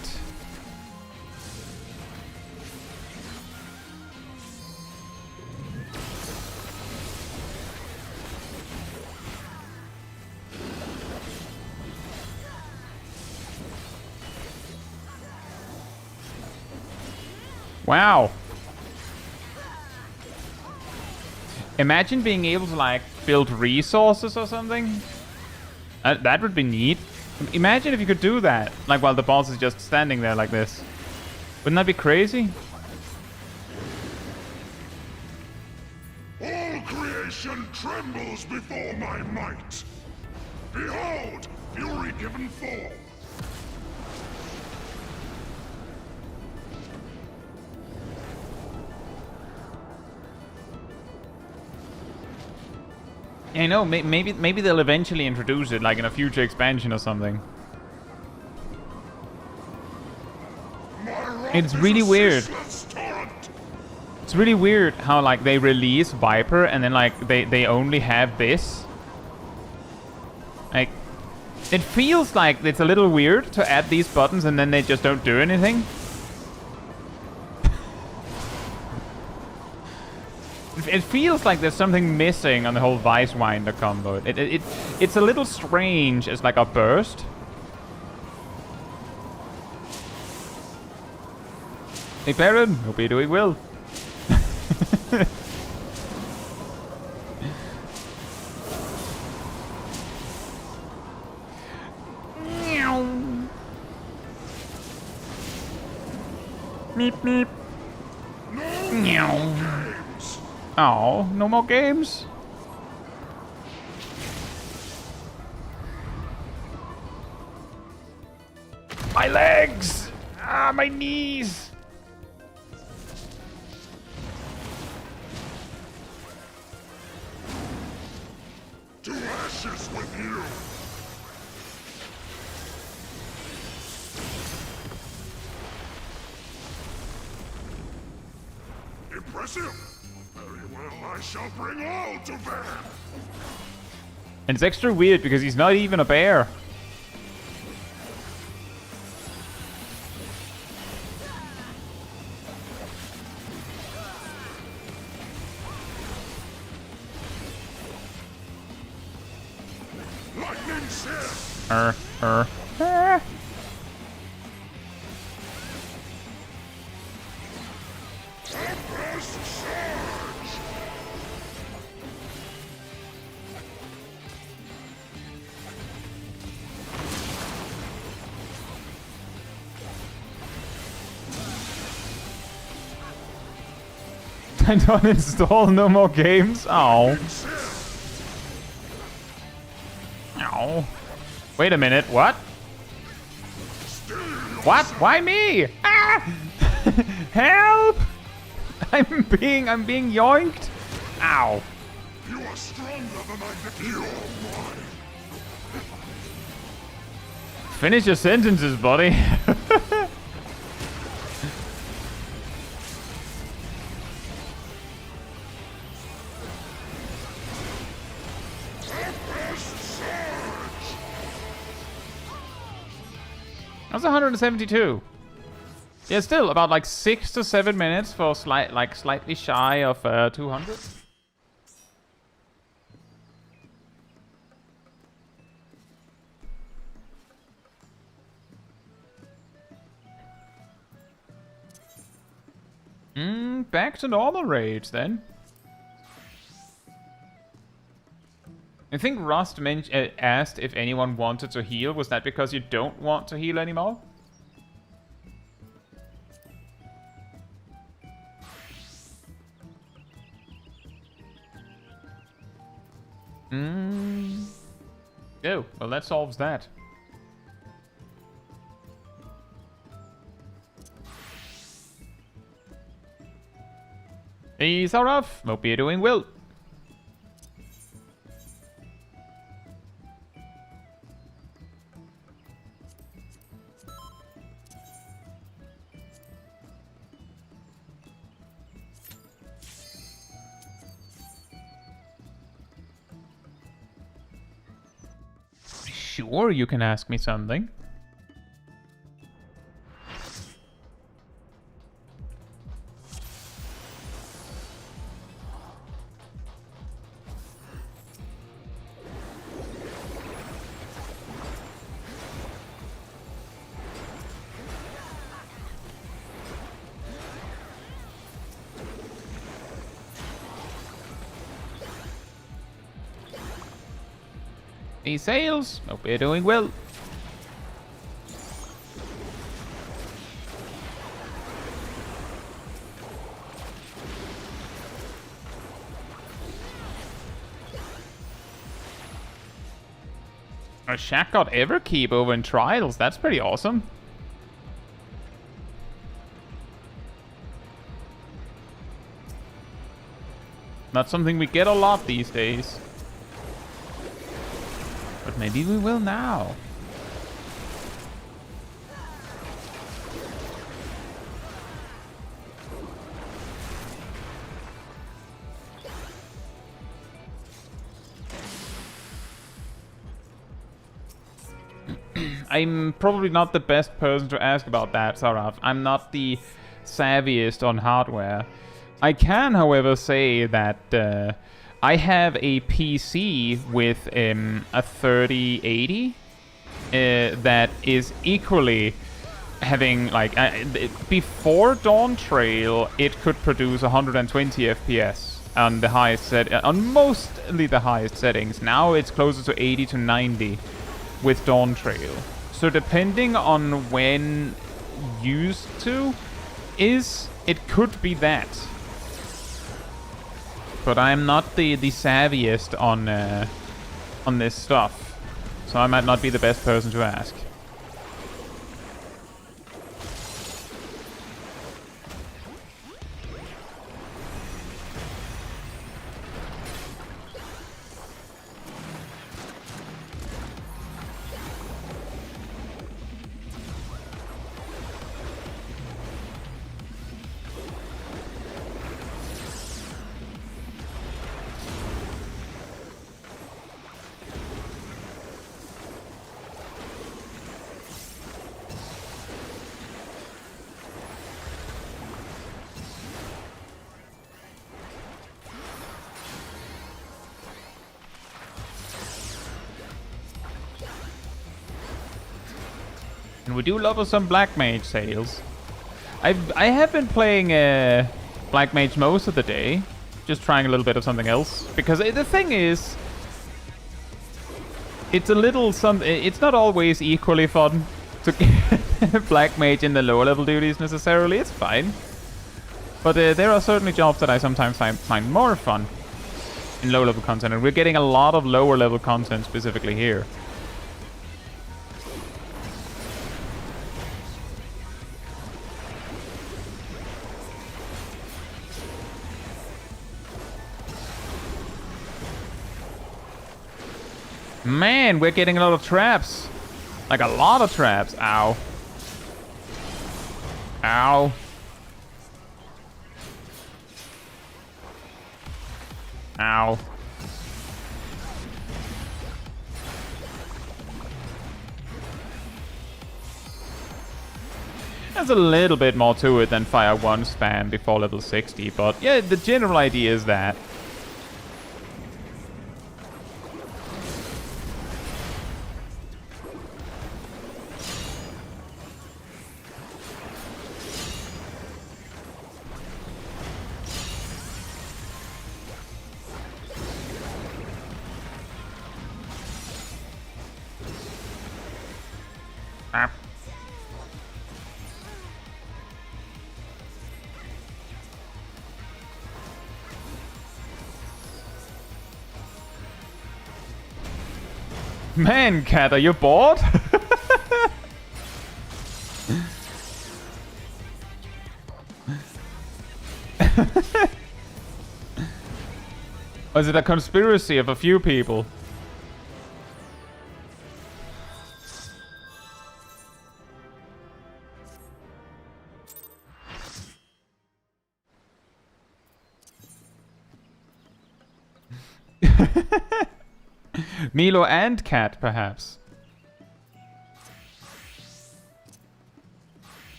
Wow. Imagine being able to like build resources or something. That would be neat. Imagine if you could do that, like while the boss is just standing there like this. Wouldn't that be crazy? All creation trembles before my might. Behold, fury given fall. I know, maybe they'll eventually introduce it, like in a future expansion or something. It's really weird. It's really weird how like they release Viper and then like they only have this. Like, it feels like it's a little weird to add these buttons and then they just don't do anything. It feels like there's something missing on the whole Vice Winder combo. It's a little strange as like a burst. Hey Baron, hope you're doing well. Meep meep. Meow. Oh, no more games? My legs! Ah, my knees! To ashes with you! Impressive. Very well, I shall bring all to bear. And it's extra weird because he's not even a bear. Lightning Sear. Tempest Surge. I don't install no more games. Oh. Ow. Wait a minute, what? What? Why me? Ah! Help! I'm being yoinked. Ow. You are stronger than I think you are. Finish your sentences, buddy. That's 172. Yeah, still about like 6 to 7 minutes for slightly shy of 200. Back to normal rage then. I think Rust asked if anyone wanted to heal. Was that because you don't want to heal anymore? Oh, well that solves that. Hey, Saraf! Hope you're doing well. Sure, you can ask me something. Hey, Sales! Hope you're doing well. A Shaq got Everkeep over in Trials. That's pretty awesome. Not something we get a lot these days. But maybe we will now. I'm probably not the best person to ask about that, Saraf. I'm not the savviest on hardware. I can, however, say that I have a PC with a 3080 that is equally having, like, before Dawntrail, it could produce 120 FPS on the highest on mostly the highest settings. Now it's closer to 80 to 90 with Dawntrail. So depending on when used to is, it could be that. But I'm not the savviest on this stuff, so I might not be the best person to ask. And we do love some Black Mage sales. I have been playing Black Mage most of the day. Just trying a little bit of something else. Because the thing is... It's a little... It's not always equally fun to get Black Mage in the lower level duties necessarily. It's fine. But there are certainly jobs that I sometimes find more fun in low level content. And we're getting a lot of lower level content specifically here. Man, we're getting a lot of traps. Like a lot of traps. Ow. Ow. Ow. There's a little bit more to it than fire 1 spam before level 60, but yeah, the general idea is that. Man, Cat, are you bored? Or is it a conspiracy of a few people? Milo and Cat, perhaps.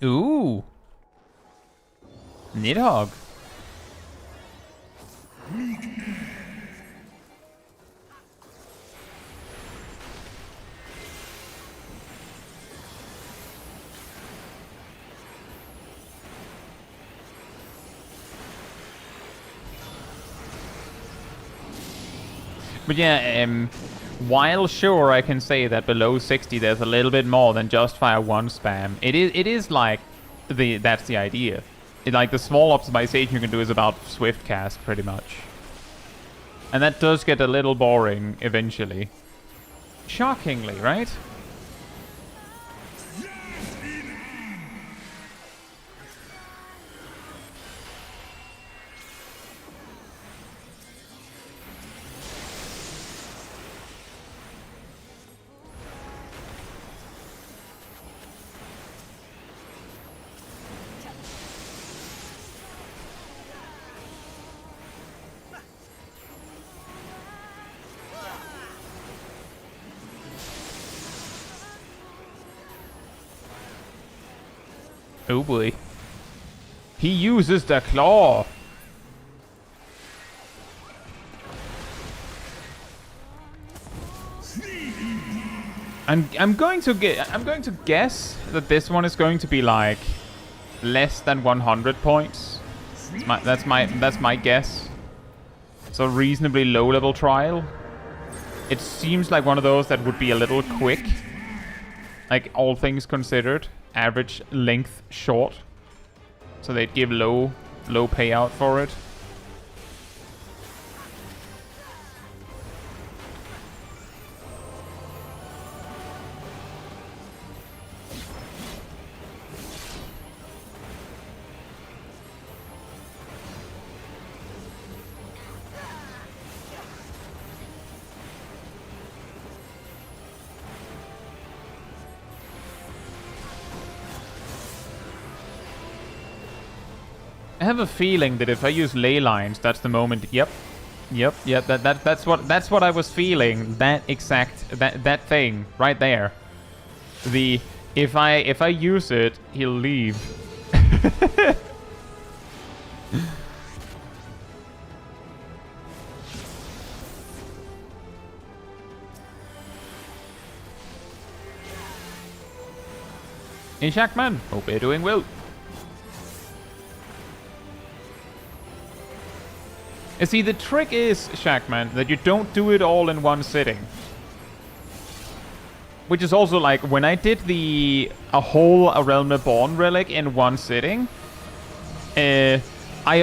Ooh. Nidhogg. But yeah, while sure I can say that below 60 there's a little bit more than just fire 1 spam, it is like that's the idea. Like the small optimization you can do is about swift cast pretty much. And that does get a little boring eventually. Shockingly, right? Oh boy. He uses the claw. I'm going to guess that this one is going to be like less than 100 points. That's my guess. So reasonably low level trial. It seems like one of those that would be a little quick. Like all things considered. Average length short, so they'd give low payout for it. I have a feeling that if I use ley lines, that's the moment. Yep. That's what I was feeling. That exact that thing right there. The if I use it, he'll leave. Hey Shackman, hope you're doing well. You see, the trick is, Shackman, that you don't do it all in one sitting. Which is also like, when I did a whole A Realm Reborn relic in one sitting, I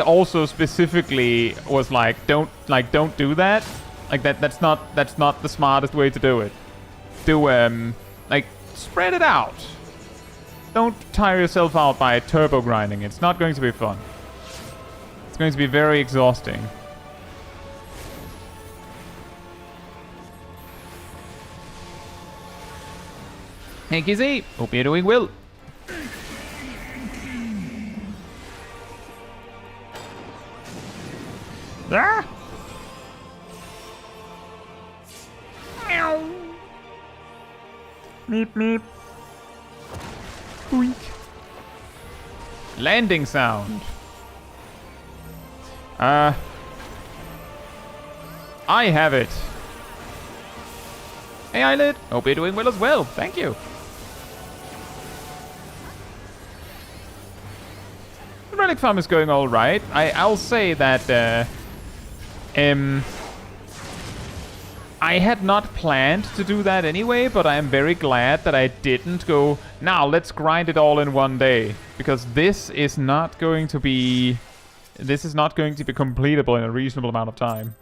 also specifically was like, don't do that. Like that's not the smartest way to do it. Like, spread it out. Don't tire yourself out by turbo grinding. It's not going to be fun. It's going to be very exhausting. Hey Kizzy, hope you're doing well. Ah! Meow. Meep meep. Boink. Landing sound. I have it. Hey Eyelid, hope you're doing well as well. Thank you. The relic farm is going all right. I'll say that I had not planned to do that anyway, but I am very glad that I didn't go, now let's grind it all in one day, because this is not going to be completable in a reasonable amount of time.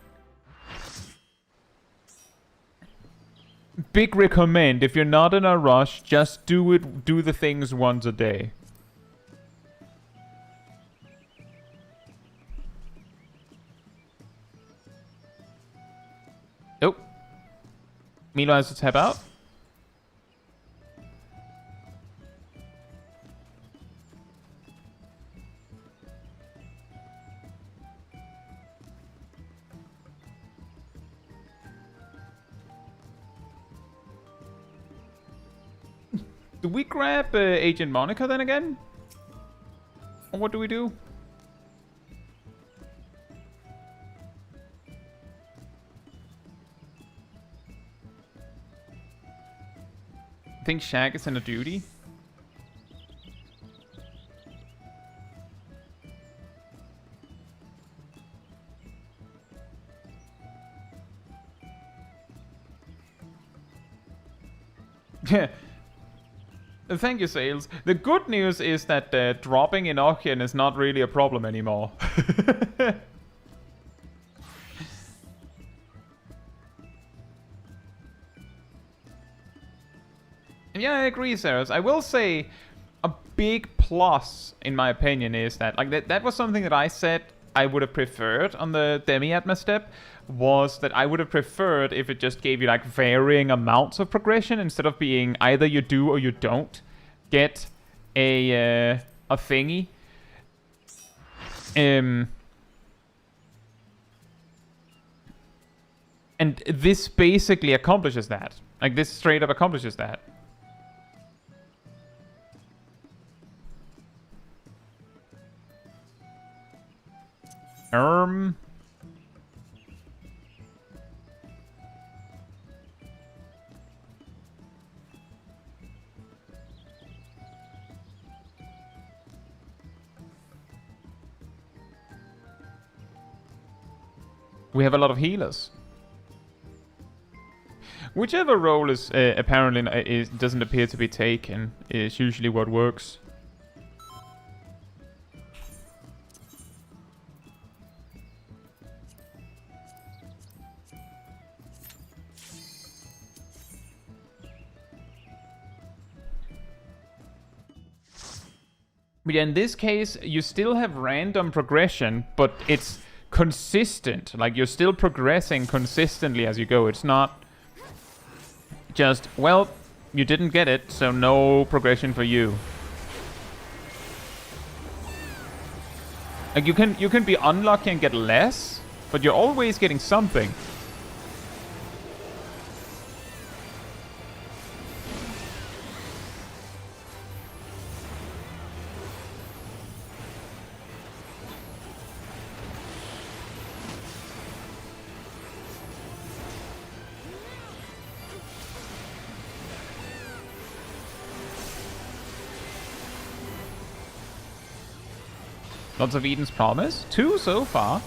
Big recommend, if you're not in a rush, just do the things once a day. Oh. Meanwhile, let's tap out. Do we grab Agent Monica then again? Or what do we do? I think Shag is in a duty. Thank you, Sales. The good news is that dropping Enochian is not really a problem anymore. Yeah, I agree, Saras. I will say a big plus, in my opinion, is that that was something that I said I would have preferred on the Demi-Atma step, was that I would have preferred if it just gave you like varying amounts of progression instead of being either you do or you don't get a thingy. And this basically accomplishes that. Like, this straight up accomplishes that. We have a lot of healers. Whichever role is apparently doesn't appear to be taken is usually what works. But yeah, in this case, you still have random progression, but it's consistent. Like, you're still progressing consistently as you go. It's not just, well, you didn't get it, so no progression for you. Like you can be unlucky and get less, but you're always getting something. Lots of Eden's Promise. 2 so far.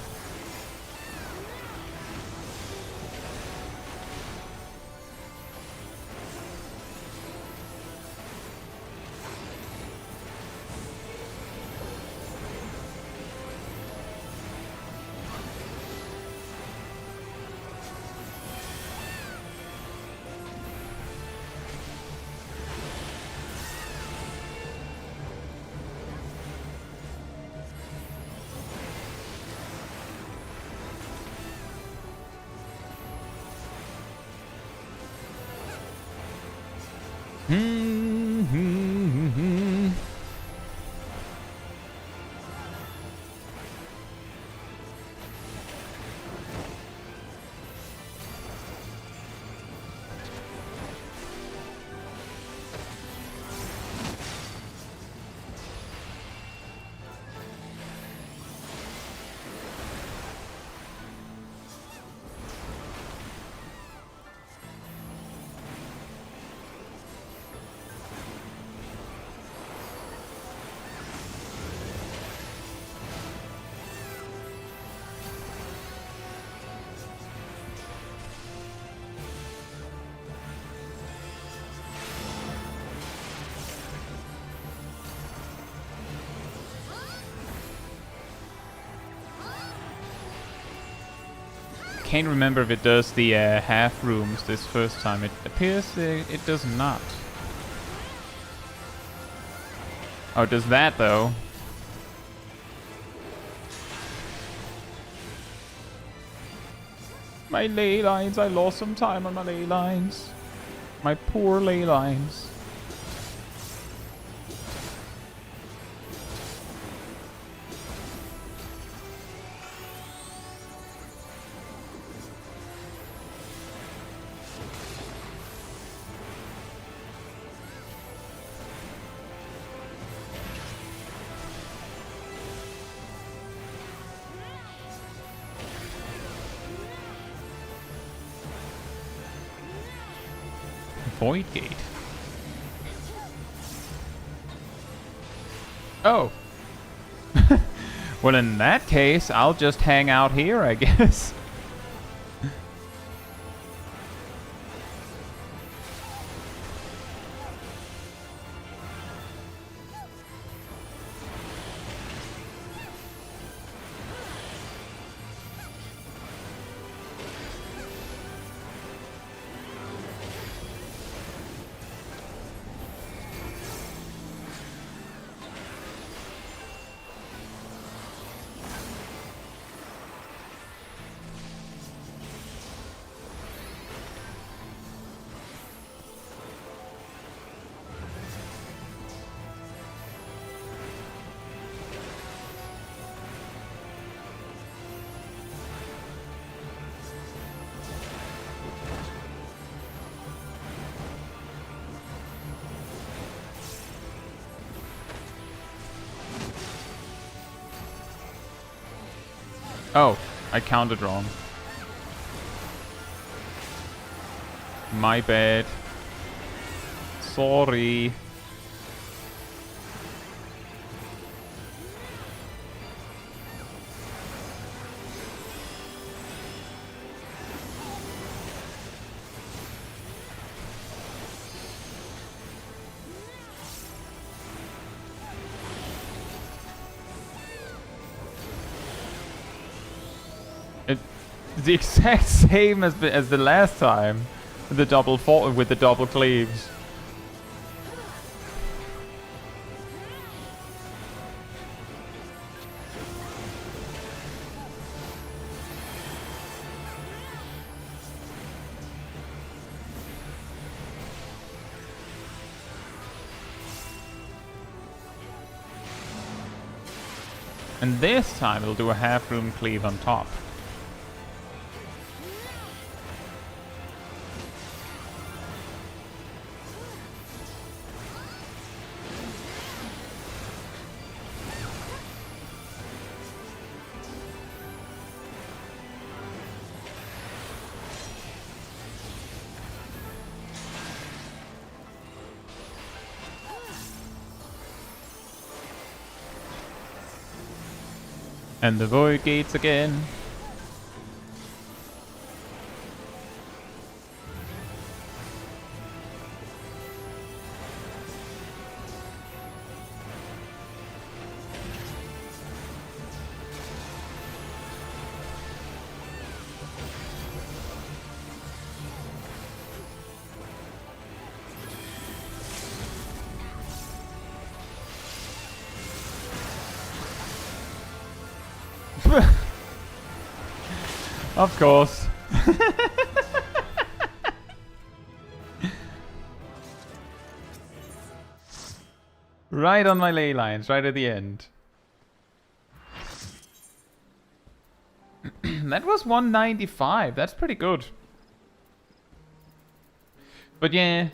Can't remember if it does the half rooms this first time. It appears it does not. Oh, it does that though. My ley lines, I lost some time on my ley lines. My poor ley lines. Void Gate. Oh. Well, in that case, I'll just hang out here, I guess. Oh, I counted wrong. My bad. Sorry. The exact same as the last time, with the double cleaves. And this time it'll do a half room cleave on top. And the void gates again. Of course. Right on my ley lines, right at the end. That was 195. That's pretty good. But yeah,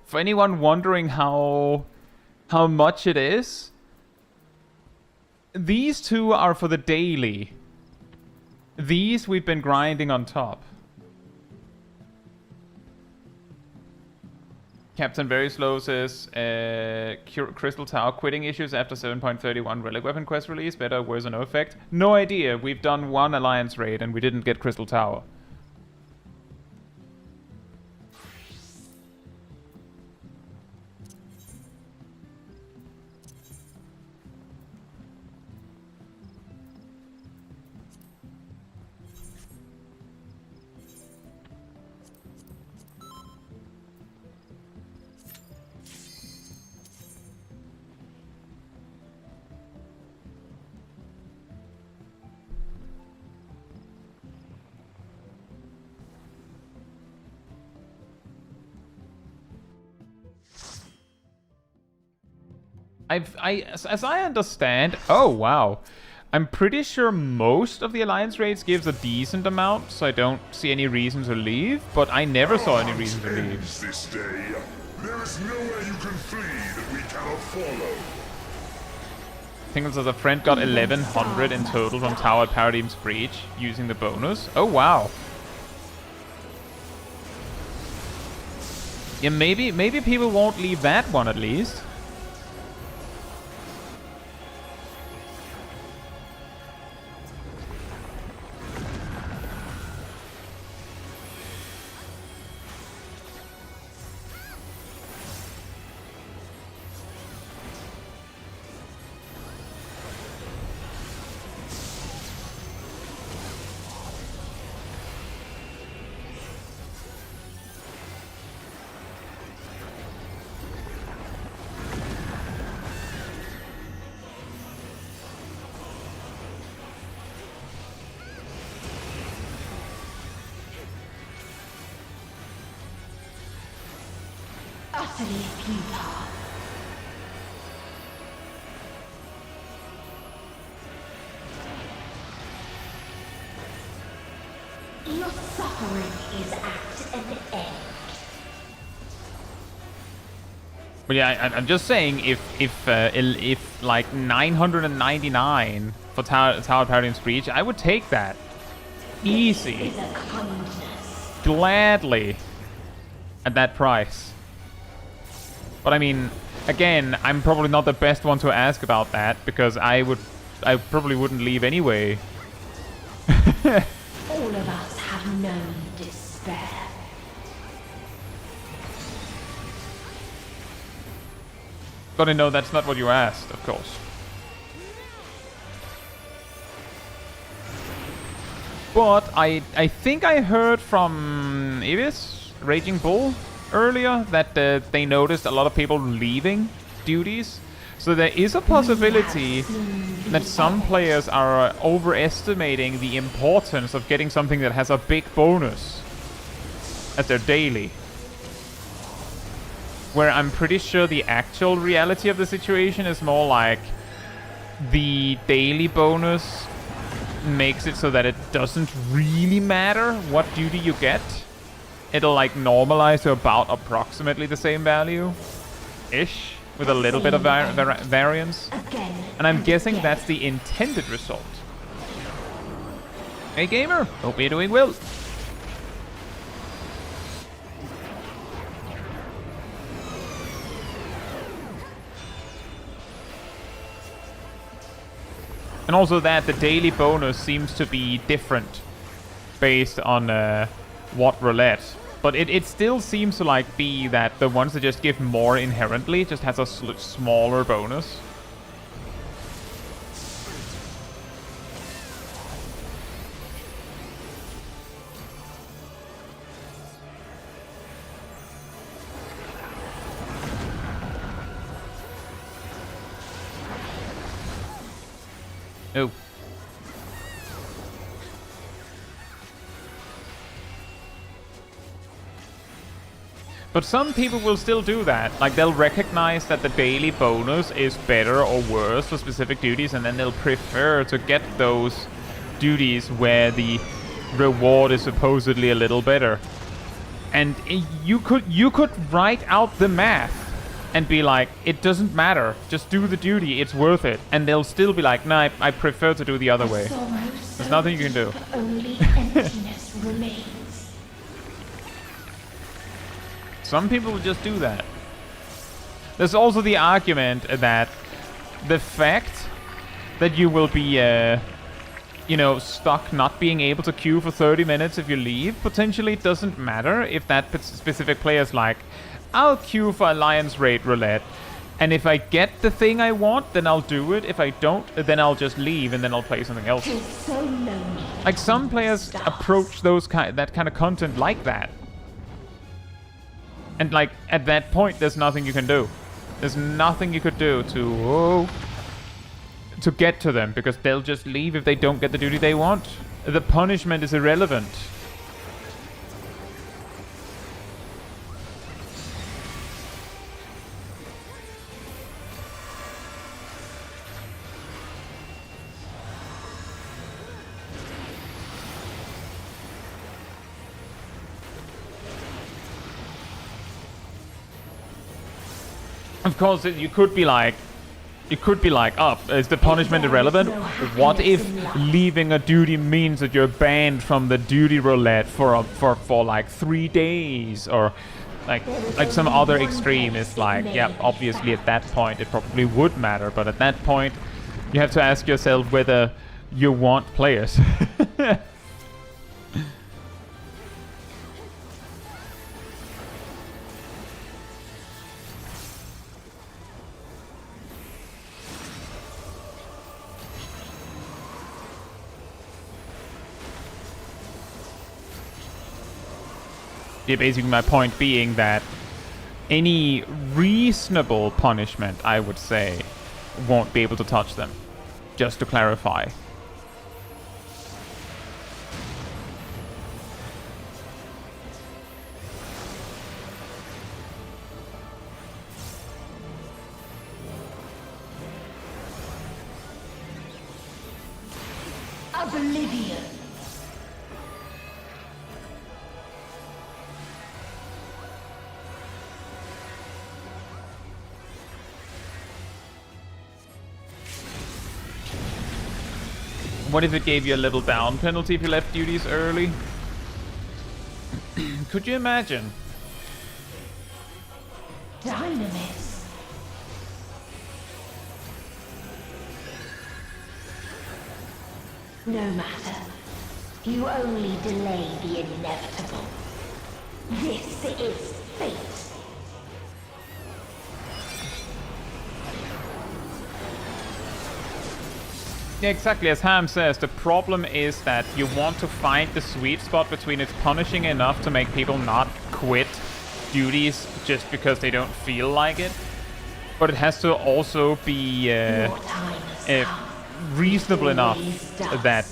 for anyone wondering how much it is, these two are for the daily. These we've been grinding on top. Captain Very Slow says, Crystal Tower quitting issues after 7.31 Relic Weapon Quest release. Better, worse, or no effect? No idea. We've done one Alliance raid and we didn't get Crystal Tower. As I understand, oh wow, I'm pretty sure most of the Alliance raids gives a decent amount, so I don't see any reason to leave, but I never saw any reason to leave. This day. There is nowhere you can flee that we cannot follow. Tingles as a friend got 1100 in total from Tower at Paradigm's Breach using the bonus. Oh wow. Yeah, maybe people won't leave that one at least. Utterly futile. Your suffering is at an end. But yeah, I'm just saying, if like 999 for Tower Paradigm's Breach, I would take that. Easy. Gladly. At that price. But I mean, again, I'm probably not the best one to ask about that, because I probably wouldn't leave anyway. All of us have known despair. Gotta know that's not what you asked, of course. But I think I heard from Ibis, Raging Bull, earlier that they noticed a lot of people leaving duties. So there is a possibility that some players are overestimating the importance of getting something that has a big bonus as their daily. Where I'm pretty sure the actual reality of the situation is more like the daily bonus makes it so that it doesn't really matter what duty you get. It'll like normalize to about approximately the same value-ish, with a little bit of variance. And I'm guessing that's the intended result. Hey gamer, hope you're doing well. And also that the daily bonus seems to be different based on what roulette. But it still seems to like be that the ones that just give more inherently just has a smaller bonus. Oh. But some people will still do that. Like, they'll recognize that the daily bonus is better or worse for specific duties, and then they'll prefer to get those duties where the reward is supposedly a little better. And you could write out the math and be like, it doesn't matter, just do the duty, it's worth it. And they'll still be like, nah, I prefer to do the other way. There's nothing you can do. Only emptiness remains. Some people will just do that. There's also the argument that the fact that you will be, you know, stuck not being able to queue for 30 minutes if you leave potentially doesn't matter if that specific player's like, I'll queue for Alliance Raid Roulette, and if I get the thing I want, then I'll do it. If I don't, then I'll just leave and then I'll play something else. So lonely. Like, some players approach that kind of content like that. And like, at that point, there's nothing you can do. There's nothing you could do to get to them, because they'll just leave if they don't get the duty they want. The punishment is irrelevant. Of course, you could be like, oh, is the punishment irrelevant? What if leaving a duty means that you're banned from the duty roulette for like 3 days, or like some other extreme is like, yeah, obviously at that point it probably would matter, but at that point you have to ask yourself whether you want players. Yeah, basically my point being that any reasonable punishment, I would say, won't be able to touch them. Just to clarify. Oblivion. What if it gave you a little down penalty if you left duties early? Could you imagine? Dynamis. No matter. You only delay the inevitable. This is fate. Yeah, exactly. As Ham says, the problem is that you want to find the sweet spot between it's punishing enough to make people not quit duties just because they don't feel like it, but it has to also be reasonable enough that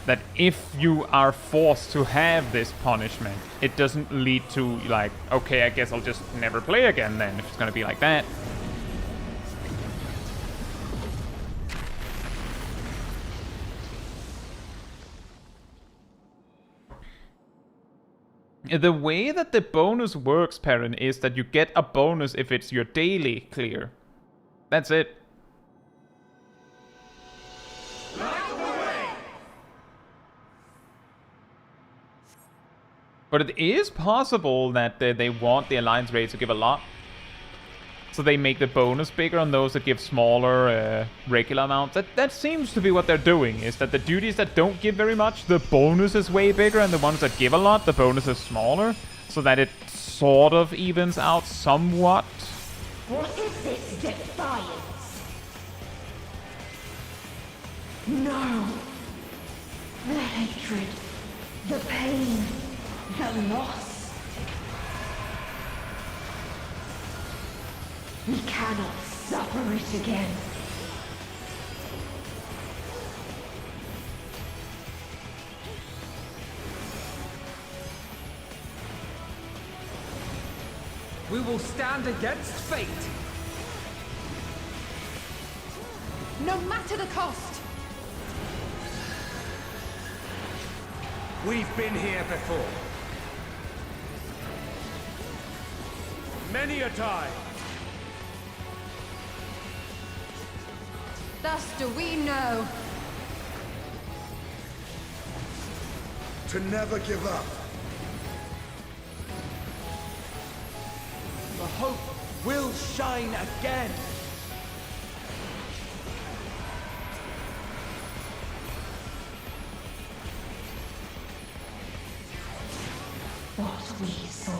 that if you are forced to have this punishment, it doesn't lead to like, okay, I guess I'll just never play again then, if it's gonna be like that. The way that the bonus works, Perrin, is that you get a bonus if it's your daily clear. That's it. But it is possible that they want the Alliance raid to give a lot. So they make the bonus bigger on those that give smaller regular amounts. That seems to be what they're doing, is that the duties that don't give very much, the bonus is way bigger, and the ones that give a lot, the bonus is smaller. So that it sort of evens out somewhat. What is this defiance? No. The hatred, the pain, the loss. We cannot suffer it again. We will stand against fate. No matter the cost. We've been here before. Many a time. Thus do we know. To never give up. The hope will shine again. What we saw.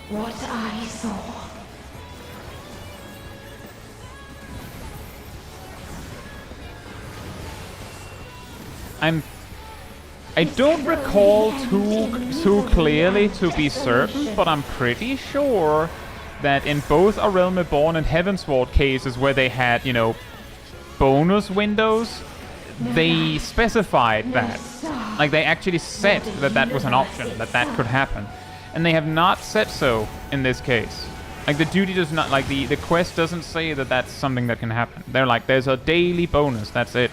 What I saw. I don't recall too clearly to be certain, but I'm pretty sure that in both A Realm Reborn and Heavensward cases where they had, you know, bonus windows, they specified that. Like, they actually said that that was an option, that could happen. And they have not said so in this case. Like, the duty does not, like, the quest doesn't say that that's something that can happen. They're like, there's a daily bonus, that's it.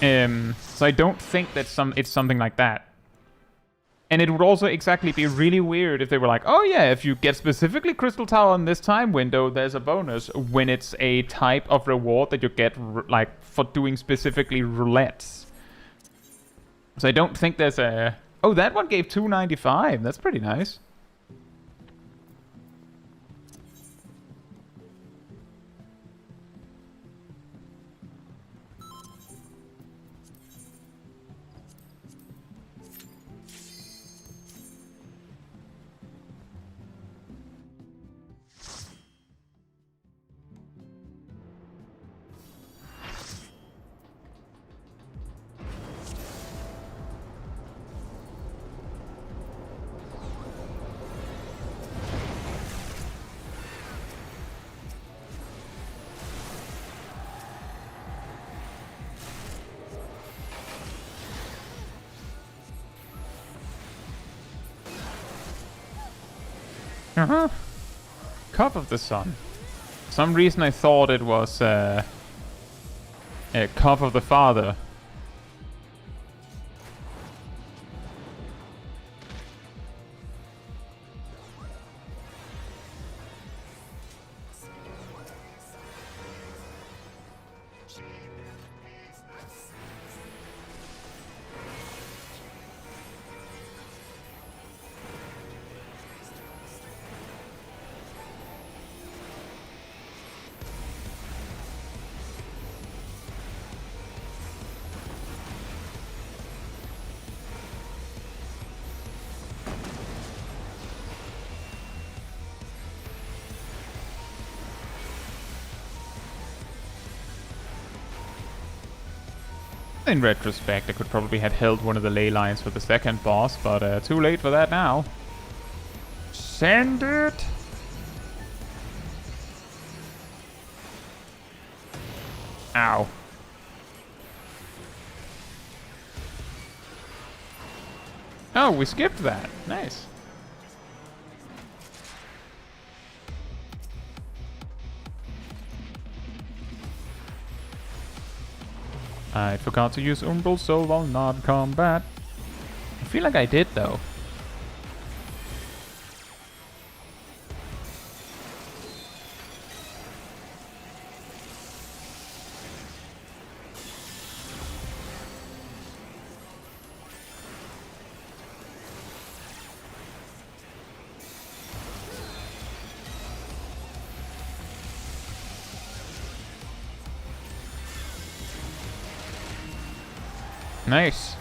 So I don't think that it's something like that. And it would also exactly be really weird if they were like, oh yeah, if you get specifically Crystal Tower in this time window, there's a bonus, when it's a type of reward that you get, like, for doing specifically roulettes. So I don't think there's a... Oh, that one gave 295. That's pretty nice. Cup of the Sun. For some reason I thought it was Cup of the Father. In retrospect, I could probably have held one of the ley lines for the second boss, but too late for that now. Send it! Ow. Oh, we skipped that. Nice. I forgot to use Umbral Soul while not combat. I feel like I did, though. Nice.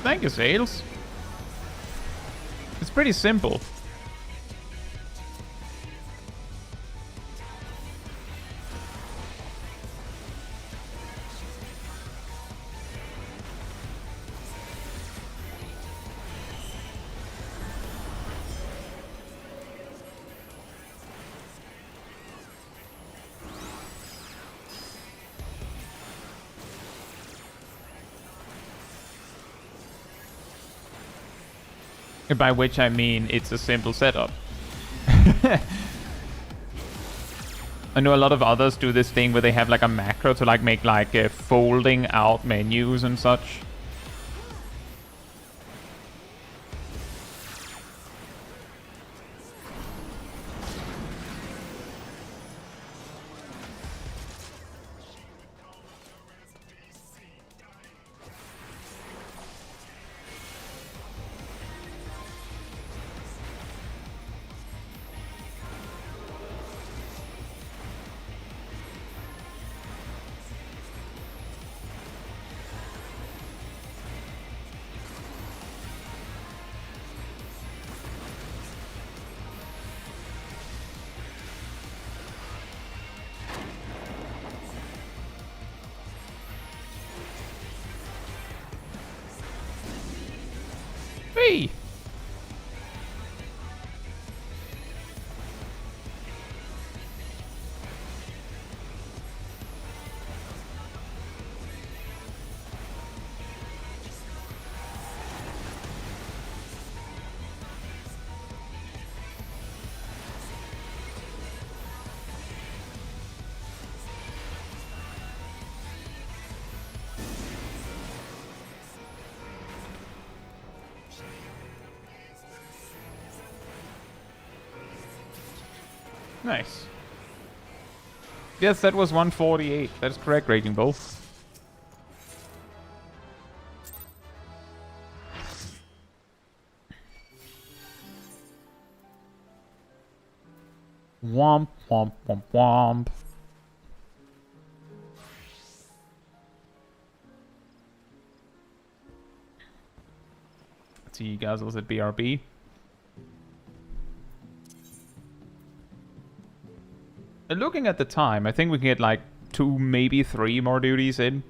Thank you, Sales. It's pretty simple. By which I mean it's a simple setup. I know a lot of others do this thing where they have like a macro to like make like folding out menus and such. Hey! Nice. Yes, that was 148. That's correct, Raging Bull. Womp, womp, womp, womp. Let's see you guys was at BRB. And looking at the time, I think we can get like 2, maybe 3 more duties in.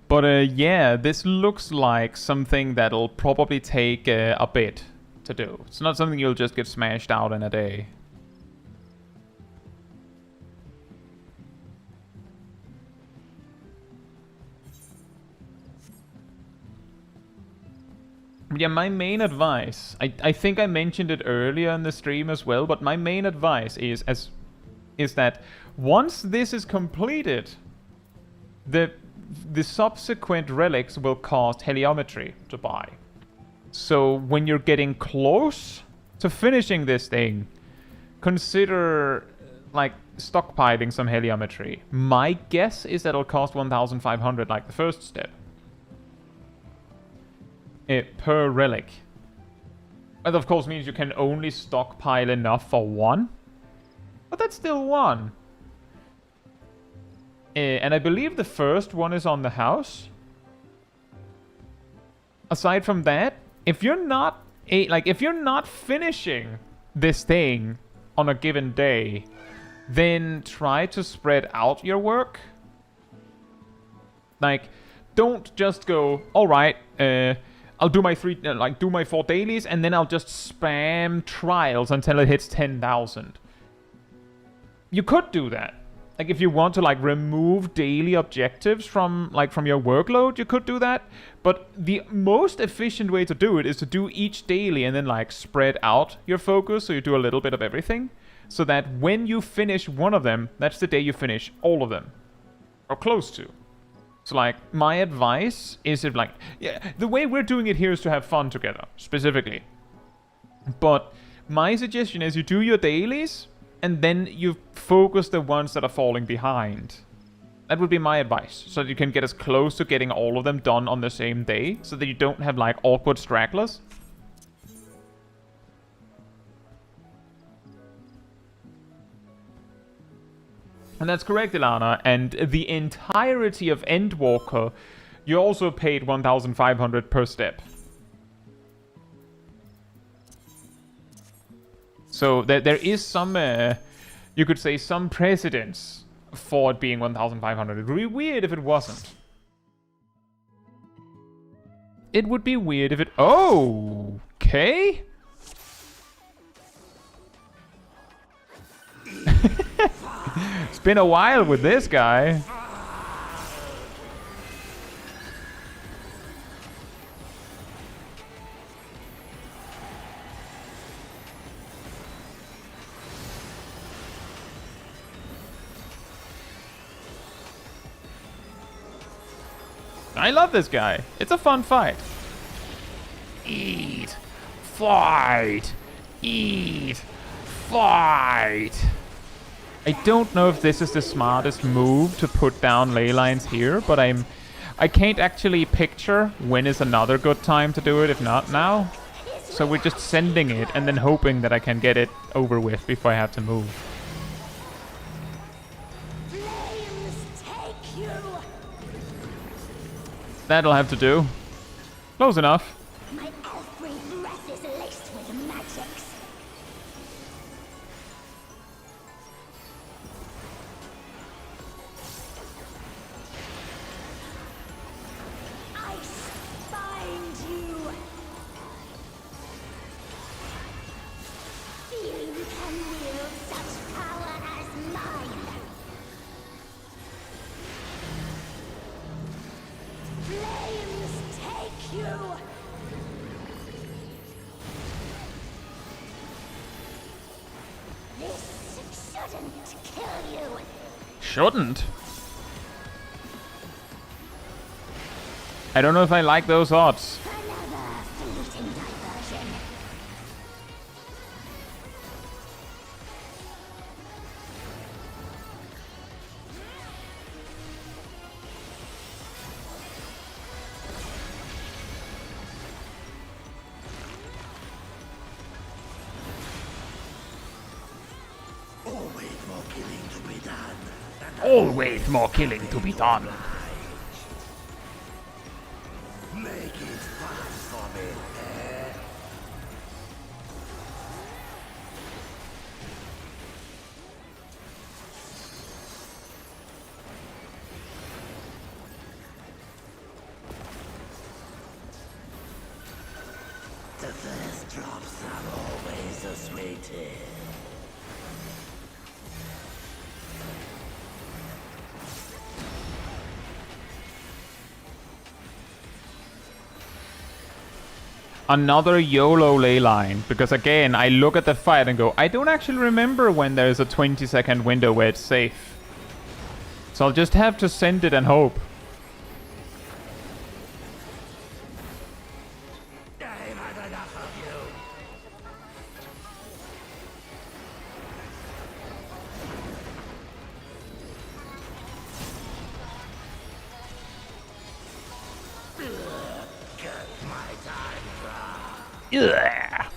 But yeah, this looks like something that'll probably take a bit to do. It's not something you'll just get smashed out in a day. Yeah, my main advice, I think I mentioned it earlier in the stream as well, but my main advice is that once this is completed, the subsequent relics will cost heliometry to buy. So when you're getting close to finishing this thing, consider like stockpiling some heliometry. My guess is that it'll cost 1,500 like the first step. Per relic. That of course means you can only stockpile enough for one. But that's still one. And I believe the first one is on the house. Aside from that, if you're not if you're not finishing this thing on a given day, then try to spread out your work. Like, don't just go, alright, I'll do my 4 dailies, and then I'll just spam trials until it hits 10,000. You could do that. Like, if you want to, like, remove daily objectives from your workload, you could do that. But the most efficient way to do it is to do each daily and then, like, spread out your focus, so you do a little bit of everything. So that when you finish one of them, that's the day you finish all of them. Or close to. So, like, my advice is if, like, yeah, the way we're doing it here is to have fun together, specifically. But my suggestion is you do your dailies, and then you focus the ones that are falling behind. That would be my advice, so that you can get as close to getting all of them done on the same day, so that you don't have, like, awkward stragglers. And that's correct, Ilana. And the entirety of Endwalker, you also paid 1,500 per step. So there is some, you could say, some precedence for it being 1,500. It would be weird if it wasn't. It would be weird if it... Oh! Okay? It's been a while with this guy. I love this guy. It's a fun fight. Eat. Fight. Eat. Fight. I don't know if this is the smartest move to put down ley lines here, but I can't actually picture when is another good time to do it, if not now. So we're just sending it and then hoping that I can get it over with before I have to move. That'll have to do. Close enough. My every breath is laced with magics. I find you. You can wield such power as mine. Flames take you! This shouldn't kill you. Shouldn't? I don't know if I like those odds. Another fleeting diversion. Always more killing to be done. Make it fast for me. The first drops are always the sweetest. Another YOLO ley line, because again, I look at the fight and go, I don't actually remember when there's a 20-second window where it's safe. So I'll just have to send it and hope. I've had enough of you. Yeah.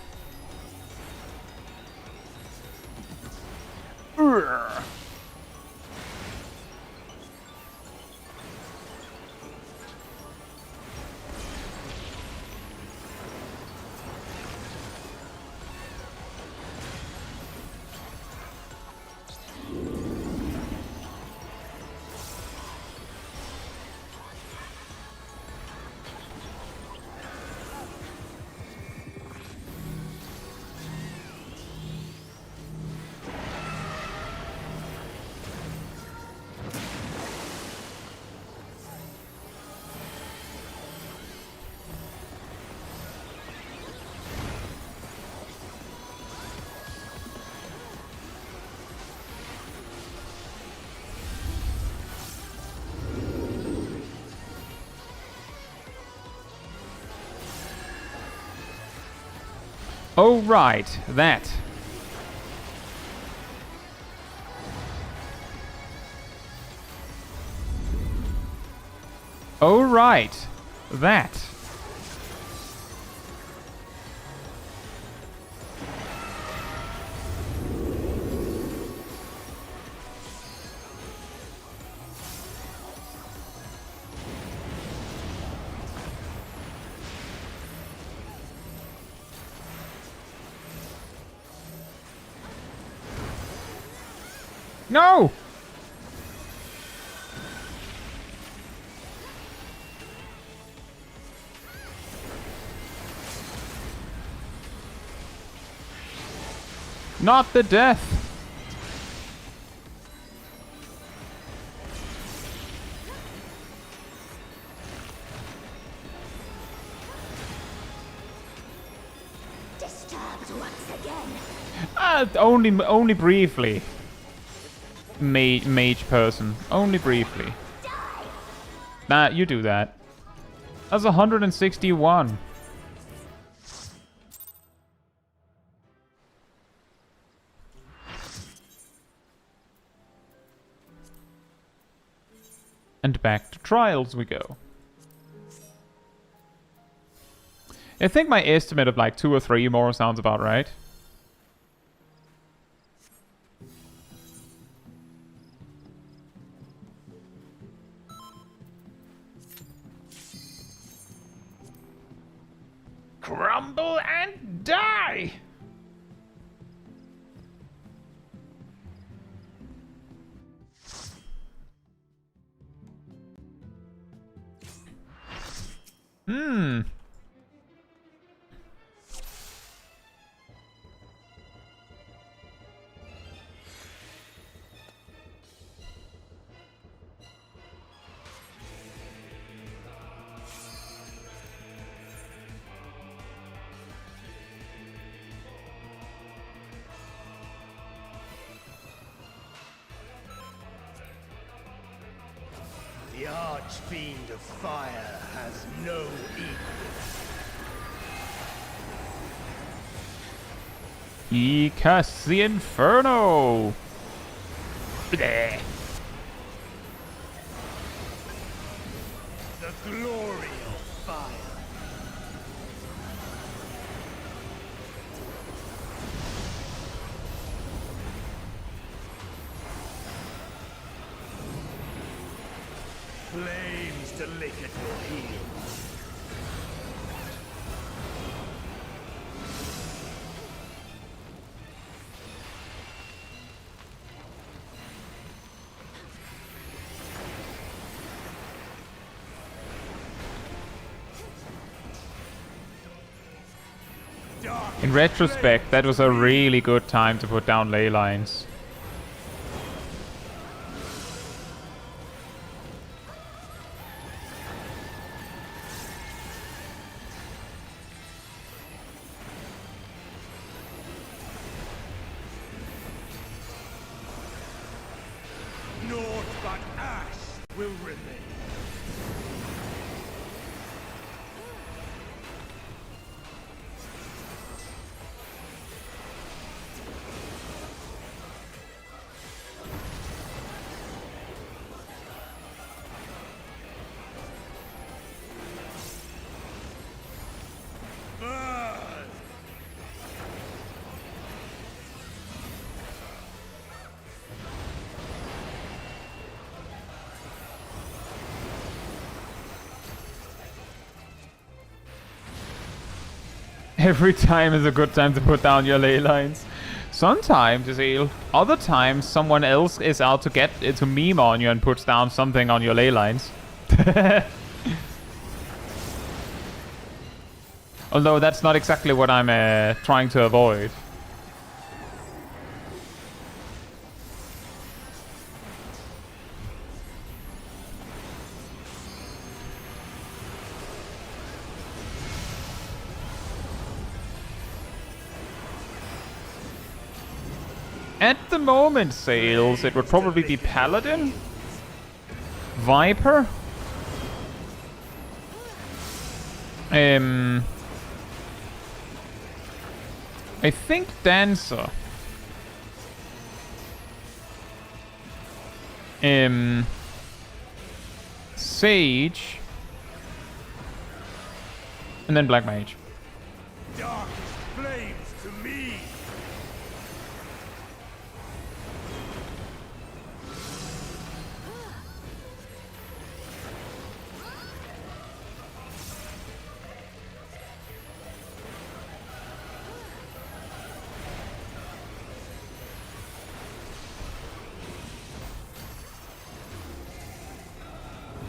Oh, right, that. Oh, right. That. No! Not the death! Disturbed once again. Only briefly. Mage person. Only briefly. Nah, you do that. That's 161. And back to trials we go. I think my estimate of like 2 or 3 more sounds about right. Crumble and die! The Archfiend of Fire has no equal. He casts the Inferno! Bleh. The glory of fire. Flames to lick at your heels. In retrospect, that was a really good time to put down ley lines. Naught but ash will remain. Burn! Every time is a good time to put down your ley lines. Sometimes, Azil. Other times, someone else is out to get to meme on you and puts down something on your ley lines. Although that's not exactly what I'm trying to avoid. At the moment, Sales, it would probably be Paladin? Viper? I think Dancer. Sage. And then Black Mage. Darkest flames to me.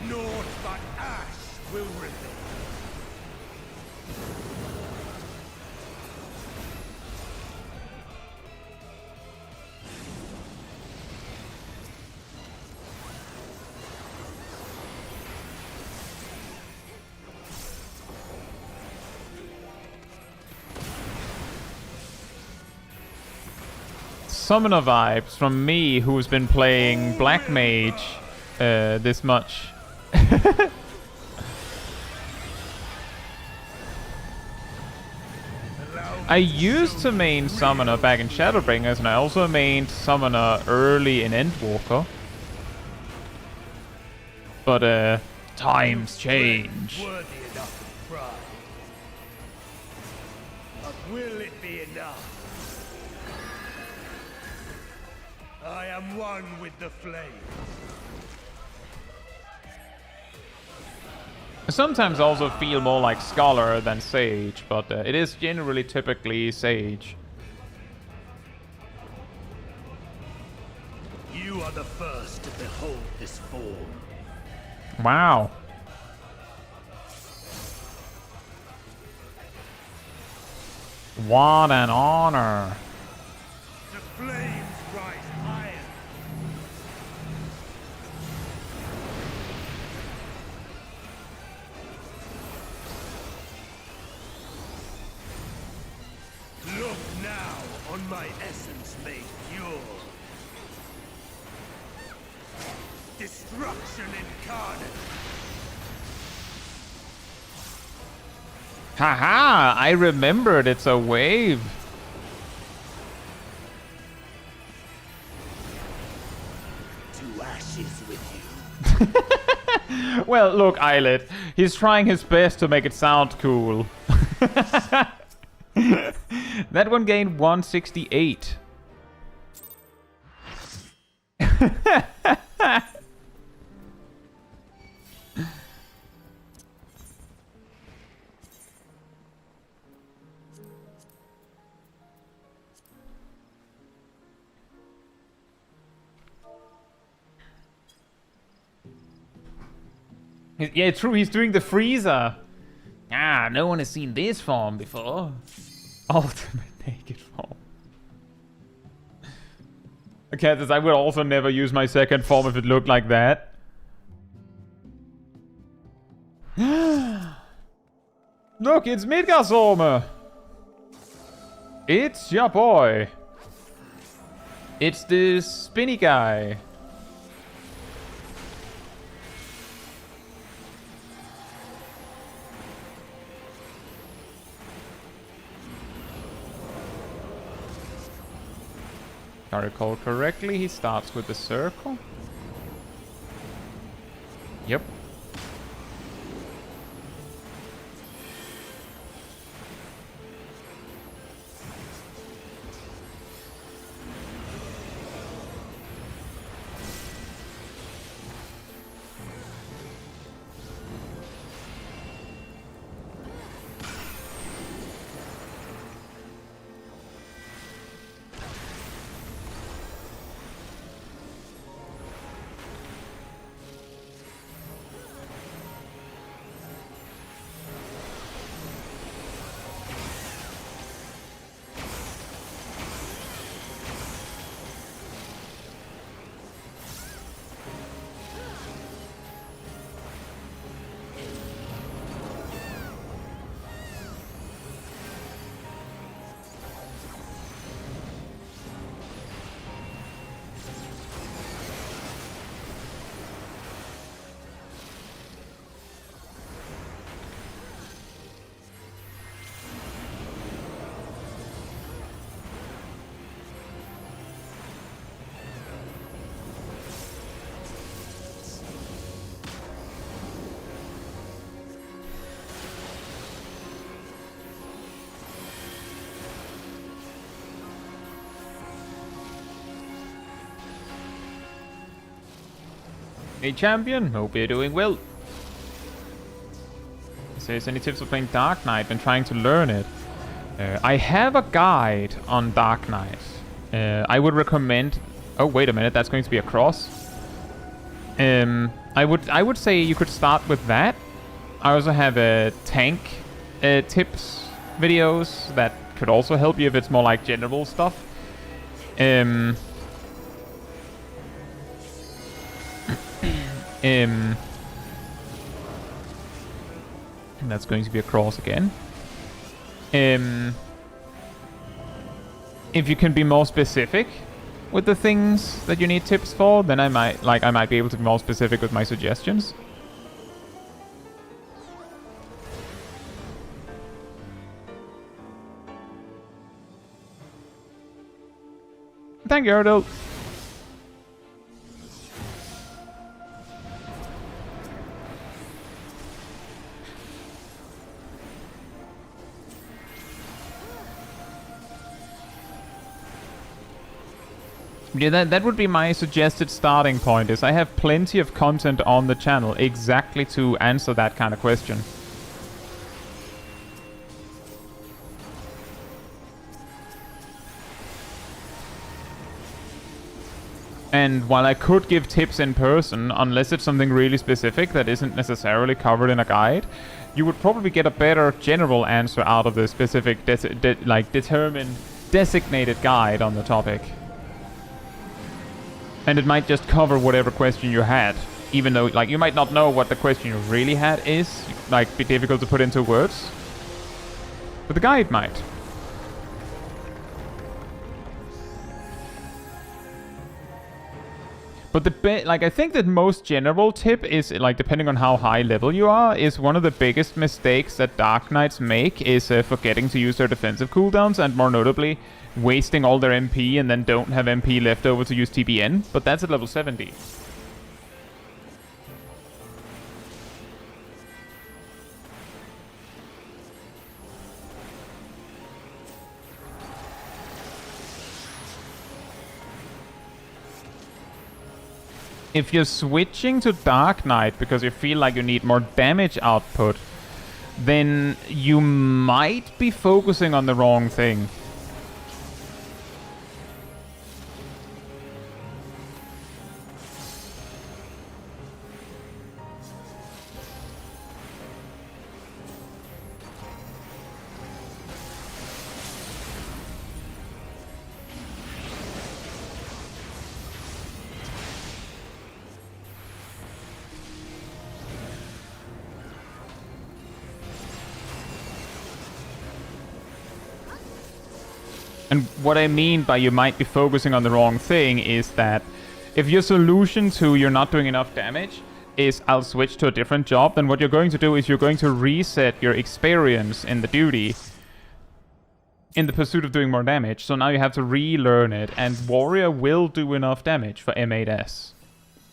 Naught but ash will remain. Summoner vibes from me, who's been playing Black Mage this much. I used to main Summoner back in Shadowbringers, and I also mained Summoner early in Endwalker. But times change. Worthy enough of pride. But will it be enough? I am one with the flame. I sometimes also feel more like Scholar than Sage, but it is generally typically Sage. You are the first to behold this form. Wow. What an honor. The flames rise higher. Look now on my essence made pure. Destruction incarnate. Haha, I remembered, it's a wave. To ashes with you. Well, look, Eyelet, he's trying his best to make it sound cool. That one gained 168. Yeah, true, he's doing the freezer. Ah, no one has seen this form before. Ultimate naked form. Okay, I would also never use my second form if it looked like that. Look, it's Midgardsormr. It's your boy. It's this spinny guy. If I recall correctly, he starts with the circle. Yep. Hey champion, hope you're doing well. Says any tips for playing Dark Knight when trying to learn it? I have a guide on Dark Knight. I would recommend. Oh wait a minute, that's going to be a cross. I would say you could start with that. I also have a tank tips videos that could also help you if it's more like general stuff. That's going to be a cross again. If you can be more specific with the things that you need tips for, then I might be able to be more specific with my suggestions. Thank you, Erdl. Yeah, that would be my suggested starting point, is I have plenty of content on the channel exactly to answer that kind of question. And while I could give tips in person, unless it's something really specific that isn't necessarily covered in a guide, you would probably get a better general answer out of the specific, determined, designated guide on the topic. And it might just cover whatever question you had, even though, like, you might not know what the question you really had is, like, be difficult to put into words. But the guide might. But I think that most general tip is, like, depending on how high level you are, is one of the biggest mistakes that Dark Knights make is forgetting to use their defensive cooldowns, and more notably, wasting all their MP and then don't have MP left over to use TBN, but that's at level 70. If you're switching to Dark Knight because you feel like you need more damage output, then you might be focusing on the wrong thing. And what I mean by you might be focusing on the wrong thing is that if your solution to you're not doing enough damage is I'll switch to a different job, then what you're going to do is you're going to reset your experience in the duty in the pursuit of doing more damage. So now you have to relearn it, and Warrior will do enough damage for M8S.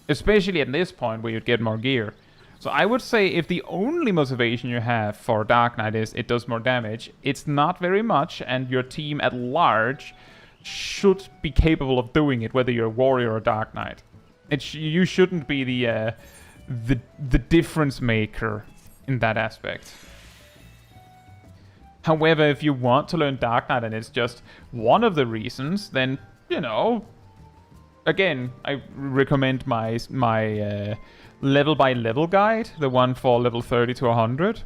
Especially at this point where you'd get more gear. So I would say if the only motivation you have for Dark Knight is it does more damage, it's not very much, and your team at large should be capable of doing it, whether you're a Warrior or Dark Knight. You shouldn't be the difference maker in that aspect. However, if you want to learn Dark Knight and it's just one of the reasons, then, you know, again, I recommend my level by level guide, the one for level 30 to 100.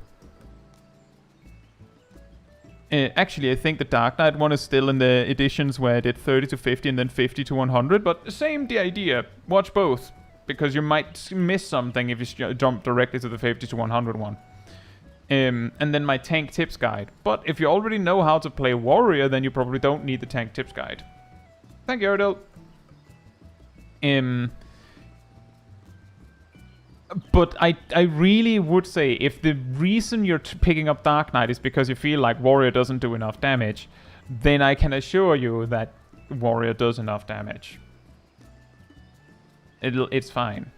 Actually, I think the Dark Knight one is still in the editions where I did 30 to 50 and then 50 to 100, but same the idea. Watch both, because you might miss something if you jump directly to the 50 to 100 one. And then my tank tips guide. But if you already know how to play Warrior, then you probably don't need the tank tips guide. Thank you, Erdl. But I really would say if the reason you're picking up Dark Knight is because you feel like Warrior doesn't do enough damage, then I can assure you that Warrior does enough damage. It's fine.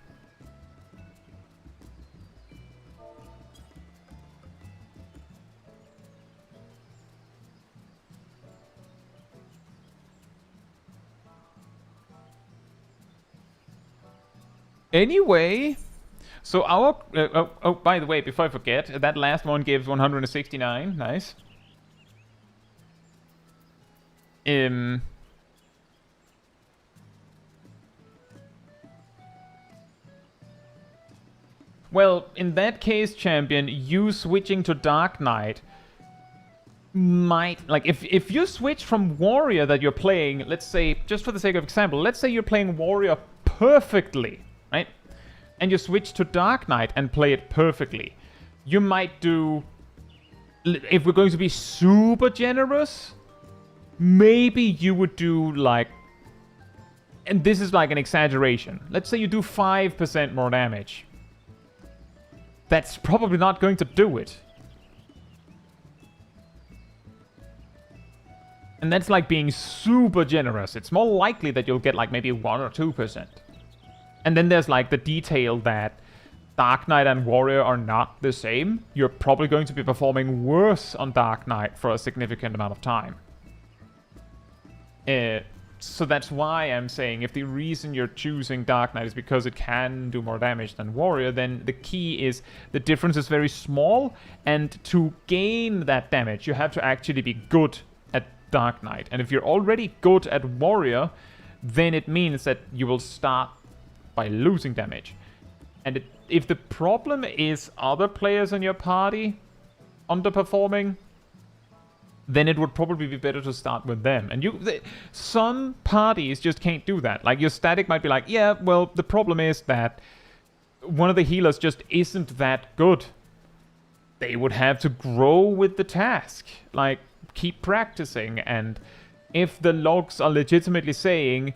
Anyway, so our... oh, by the way, before I forget, that last one gives 169. Nice. Well, in that case, champion, you switching to Dark Knight might... Like, if you switch from Warrior that you're playing, let's say, just for the sake of example, let's say you're playing Warrior perfectly, right? And you switch to Dark Knight and play it perfectly. You might do... If we're going to be super generous, maybe you would do, like... And this is like an exaggeration. Let's say you do 5% more damage. That's probably not going to do it. And that's like being super generous. It's more likely that you'll get like maybe 1 or 2%. And then there's like the detail that Dark Knight and Warrior are not the same. You're probably going to be performing worse on Dark Knight for a significant amount of time. So that's why I'm saying if the reason you're choosing Dark Knight is because it can do more damage than Warrior, then the key is the difference is very small, and to gain that damage, you have to actually be good at Dark Knight. And if you're already good at Warrior, then it means that you will start by losing damage. And if the problem is other players in your party underperforming, then it would probably be better to start with them. And some parties just can't do that. Like, your static might be like, yeah, well, the problem is that one of the healers just isn't that good. They would have to grow with the task. Like, keep practicing. And if the logs are legitimately saying,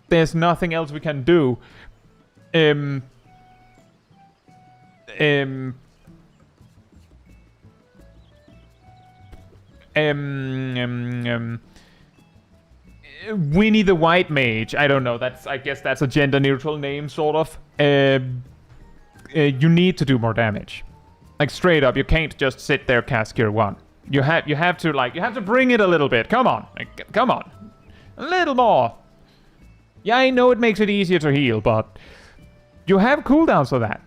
there's nothing else we can do, Winnie the White Mage. I don't know. I guess that's a gender-neutral name, sort of. You need to do more damage. Like, straight up, you can't just sit there cast Cure 1. You have to bring it a little bit. Come on. Like, come on. A little more. Yeah, I know it makes it easier to heal, but you have cooldowns for that.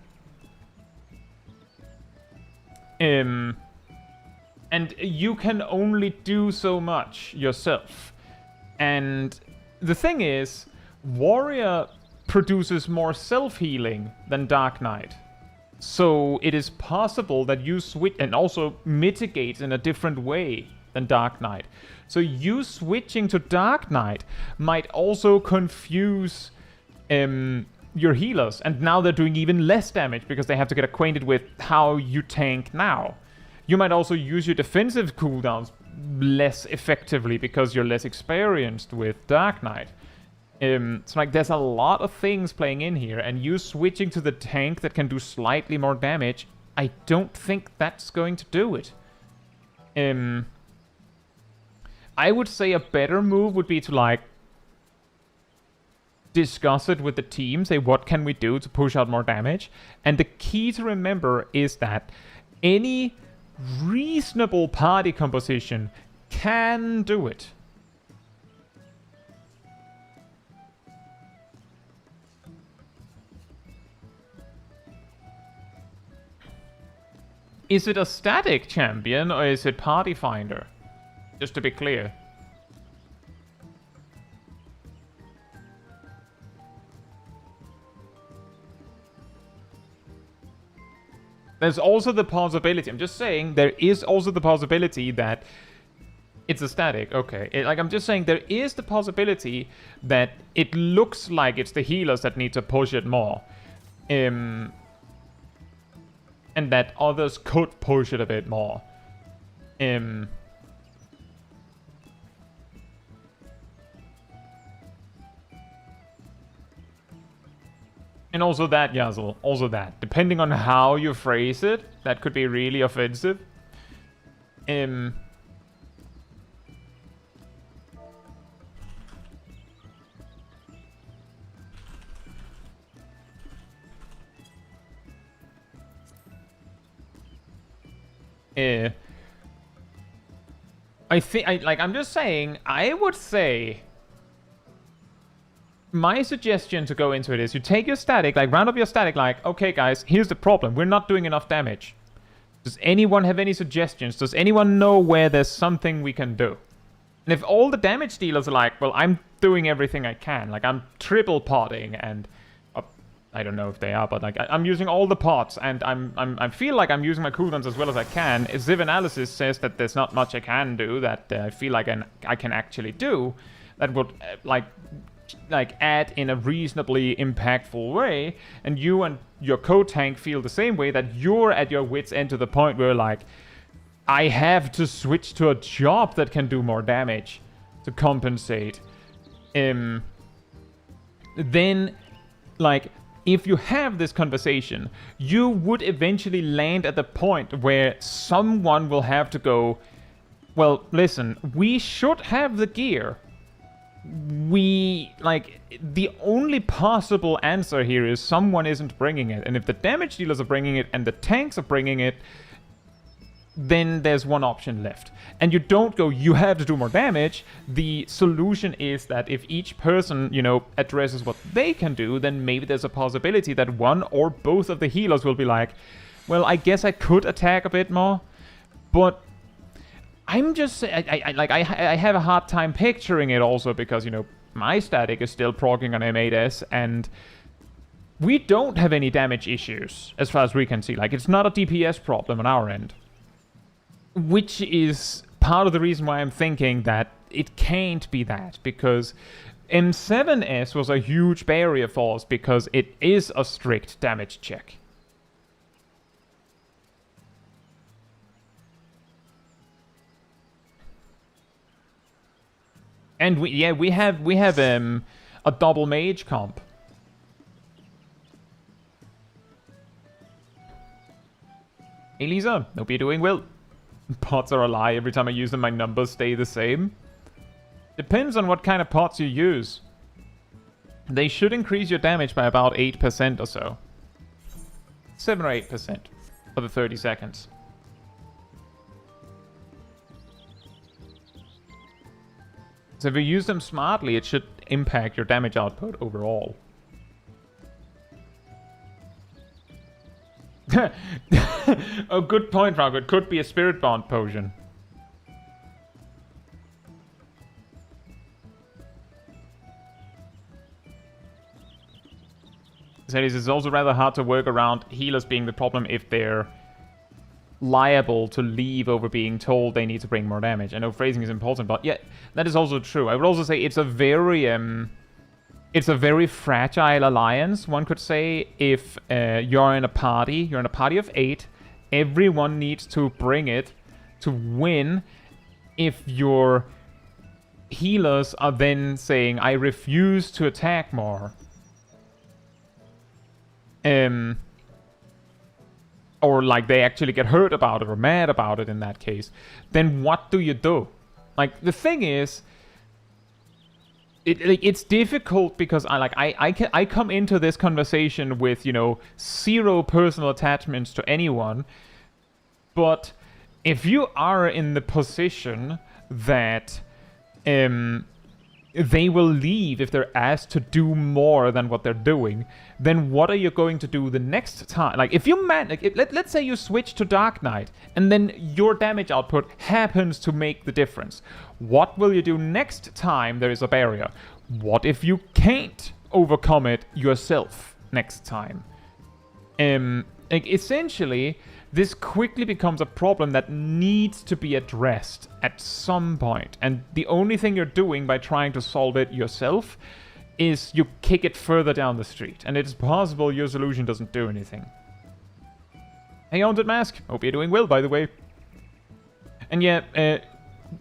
And you can only do so much yourself. And the thing is, Warrior produces more self-healing than Dark Knight. So it is possible that you switch, and also mitigates in a different way than Dark Knight. So you switching to Dark Knight might also confuse your healers. And now they're doing even less damage because they have to get acquainted with how you tank now. You might also use your defensive cooldowns less effectively because you're less experienced with Dark Knight. It's like there's a lot of things playing in here, and you switching to the tank that can do slightly more damage, I don't think that's going to do it. I would say a better move would be to, like, discuss it with the team, say what can we do to push out more damage. And the key to remember is that any reasonable party composition can do it. Is it a static champion or is it party finder? Just to be clear. There's also the possibility, I'm just saying, there is also the possibility that it's a static, okay. I'm just saying there is the possibility that it looks like it's the healers that need to push it more. And that others could push it a bit more. And also that, Yazzle, also that. Depending on how you phrase it, that could be really offensive. I think, I'm just saying, I would say My suggestion to go into it is you take your static, like round up your static, like, okay guys, here's the problem. We're not doing enough damage. Does anyone have any suggestions? Does anyone know where there's something we can do? And if all the damage dealers are like, well, I'm doing everything I can, like I'm triple potting and I don't know if they are, but like I'm using all the pots and I feel like I'm using my cooldowns as well as I can. If Ziv analysis says that there's not much I can do that I feel like I can actually do, that would like add in a reasonably impactful way, and you and your co-tank feel the same way, that you're at your wits end to the point where like I have to switch to a job that can do more damage to compensate. Then like if you have this conversation, you would eventually land at the point where someone will have to go, well, listen, we should have the gear. The only possible answer here is someone isn't bringing it. And if the damage dealers are bringing it and the tanks are bringing it, then there's one option left. And you don't go, you have to do more damage. The solution is that if each person, you know, addresses what they can do, then maybe there's a possibility that one or both of the healers will be like, well, I guess I could attack a bit more, but I'm just, I have a hard time picturing it also because, you know, my static is still proccing on M8S and we don't have any damage issues as far as we can see. Like, it's not a DPS problem on our end. Which is part of the reason why I'm thinking that it can't be that, because M7S was a huge barrier for us because it is a strict damage check. And we have a double mage comp. Hey Lisa, hope you're doing well. Pots are a lie. Every time I use them, my numbers stay the same. Depends on what kind of pots you use. They should increase your damage by about 8% or so. 7 or 8% for the 30 seconds. So if you use them smartly, it should impact your damage output overall. Oh, good point, Rocco. It could be a Spirit Bond potion. Sadis, it's also rather hard to work around healers being the problem if they're liable to leave over being told they need to bring more damage. I know phrasing is important, but yeah, that is also true. I would also say it's a very fragile alliance, one could say. If you're in a party of 8, everyone needs to bring it to win. If your healers are then saying, I refuse to attack more, or like they actually get hurt about it or mad about it in that case, then what do you do? Like, the thing is, it's difficult because I come into this conversation with, you know, 0 personal attachments to anyone, but if you are in the position that they will leave if they're asked to do more than what they're doing, then what are you going to do the next time? Like, if you let's say you switch to Dark Knight and then your damage output happens to make the difference. What will you do next time there is a barrier? What if you can't overcome it yourself next time? Essentially, this quickly becomes a problem that needs to be addressed at some point. And the only thing you're doing by trying to solve it yourself is you kick it further down the street. And it's possible your solution doesn't do anything. Hey, Haunted Mask. Hope you're doing well, by the way. And yeah,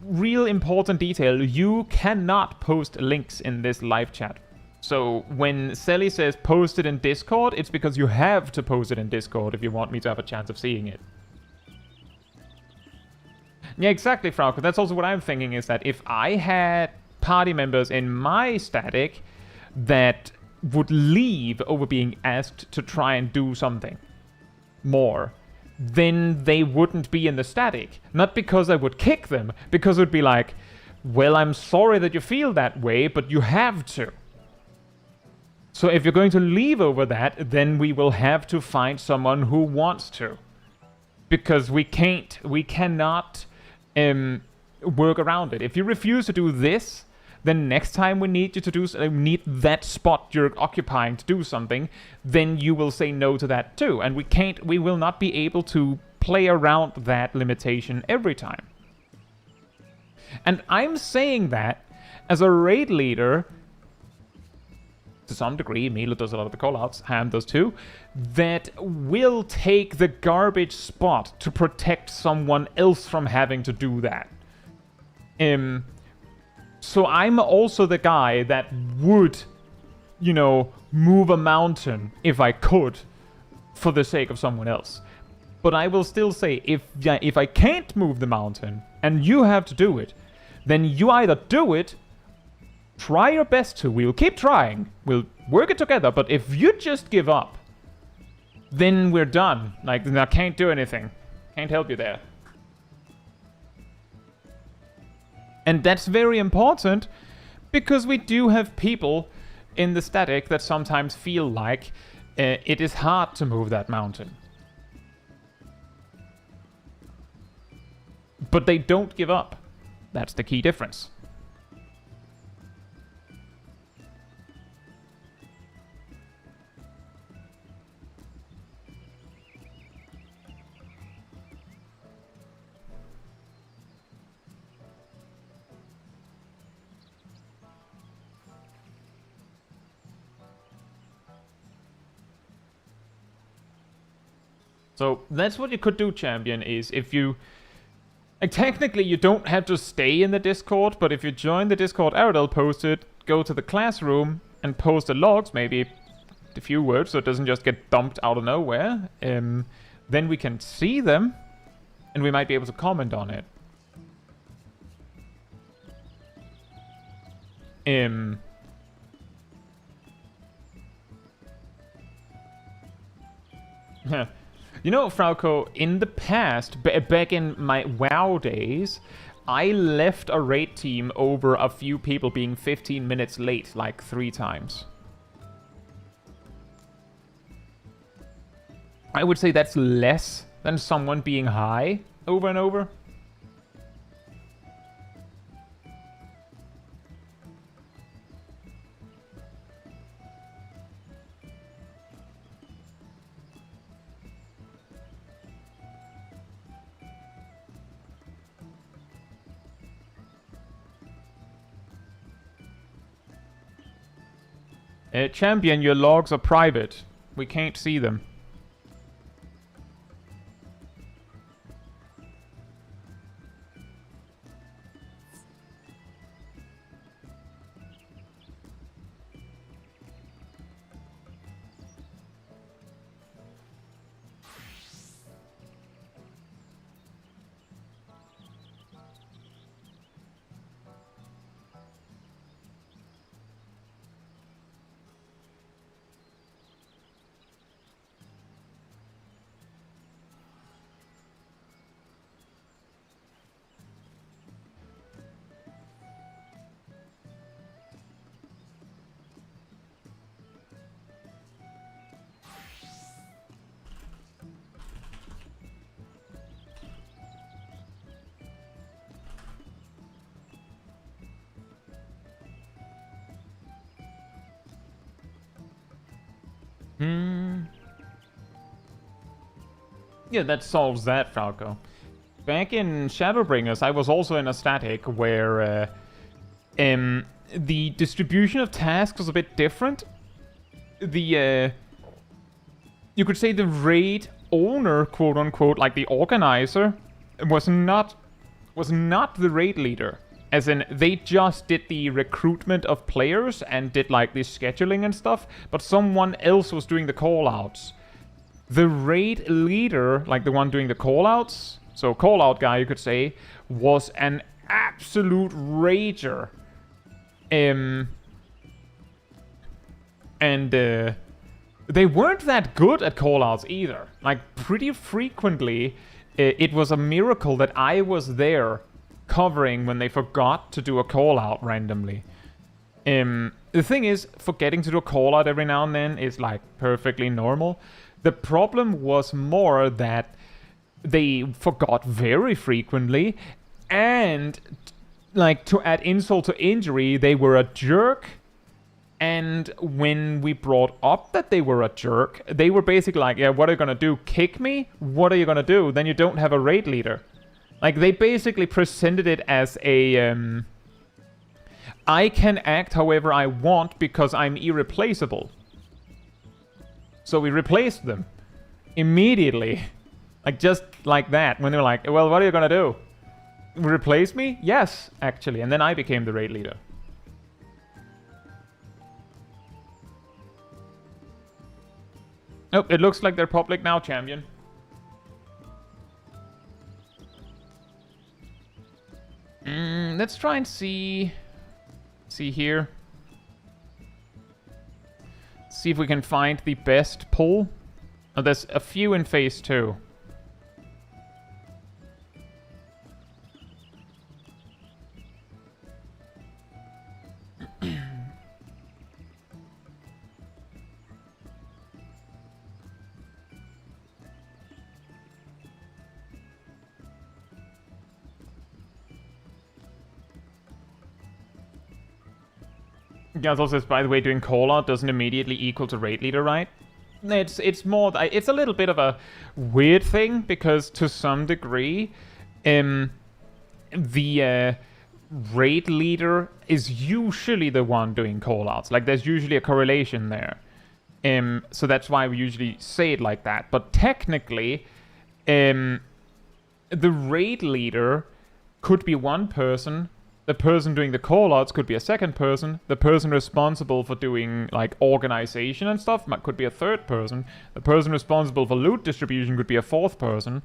real important detail. You cannot post links in this live chat. So when Sally says post it in Discord, it's because you have to post it in Discord if you want me to have a chance of seeing it. Yeah, exactly, Frauke. That's also what I'm thinking, is that if I had party members in my static that would leave over being asked to try and do something more, then they wouldn't be in the static. Not because I would kick them, because it would be like, well, I'm sorry that you feel that way, but you have to. So if you're going to leave over that, then we will have to find someone who wants to. Because we cannot work around it. If you refuse to do this, then next time we need you to do, need that spot you're occupying to do something, then you will say no to that too. And we will not be able to play around that limitation every time. And I'm saying that as a raid leader, to some degree, Milo does a lot of the callouts, Ham does too, that will take the garbage spot to protect someone else from having to do that. So I'm also the guy that would, you know, move a mountain if I could for the sake of someone else. But I will still say, if I can't move the mountain and you have to do it, then you either do it, try your best to, we'll keep trying, we'll work it together, but if you just give up, then we're done. Like, I can't do anything. Can't help you there. And that's very important, because we do have people in the static that sometimes feel like it is hard to move that mountain. But they don't give up. That's the key difference. So that's what you could do, champion, is if you... Like, technically you don't have to stay in the Discord, but if you join the Discord Aradel posted, go to the classroom and post the logs, maybe a few words so it doesn't just get dumped out of nowhere, then we can see them and we might be able to comment on it. You know, Frauko, in the past, back in my WoW days, I left a raid team over a few people being 15 minutes late, like 3 times. I would say that's less than someone being high over and over. Champion, your logs are private. We can't see them. Yeah, that solves that, Falco. Back in Shadowbringers, I was also in a static where the distribution of tasks was a bit different. You could say the raid owner, quote unquote, like the organizer, was not the raid leader. As in, they just did the recruitment of players and did like the scheduling and stuff, but someone else was doing the callouts. The raid leader, like the one doing the callouts, so callout guy you could say, was an absolute rager. And they weren't that good at callouts either. Like, pretty frequently, it was a miracle that I was there covering when they forgot to do a callout randomly. the thing is, forgetting to do a call out every now and then is like perfectly normal. The problem was more that they forgot very frequently, and like to add insult to injury, they were a jerk. And when we brought up that they were a jerk, they were basically like, yeah, what are you gonna do? Kick me? What are you gonna do? Then you don't have a raid leader. Like, they basically presented it as a, I can act however I want because I'm irreplaceable. So we replaced them. Immediately. Like, just like that. When they were like, well, what are you gonna do? Replace me? Yes, actually. And then I became the raid leader. Oh, it looks like they're public now, champion. Let's try and see here. See if we can find the best pull. Oh, there's a few in phase 2. Gaz also says, by the way, doing call-out doesn't immediately equal to raid leader, right? It's more... It's a little bit of a weird thing, because to some degree, the raid leader is usually the one doing call-outs. Like, there's usually a correlation there. So that's why we usually say it like that. But technically, the raid leader could be one person. The person doing the call-outs could be a second person. The person responsible for doing, like, organization and stuff could be a third person. The person responsible for loot distribution could be a fourth person.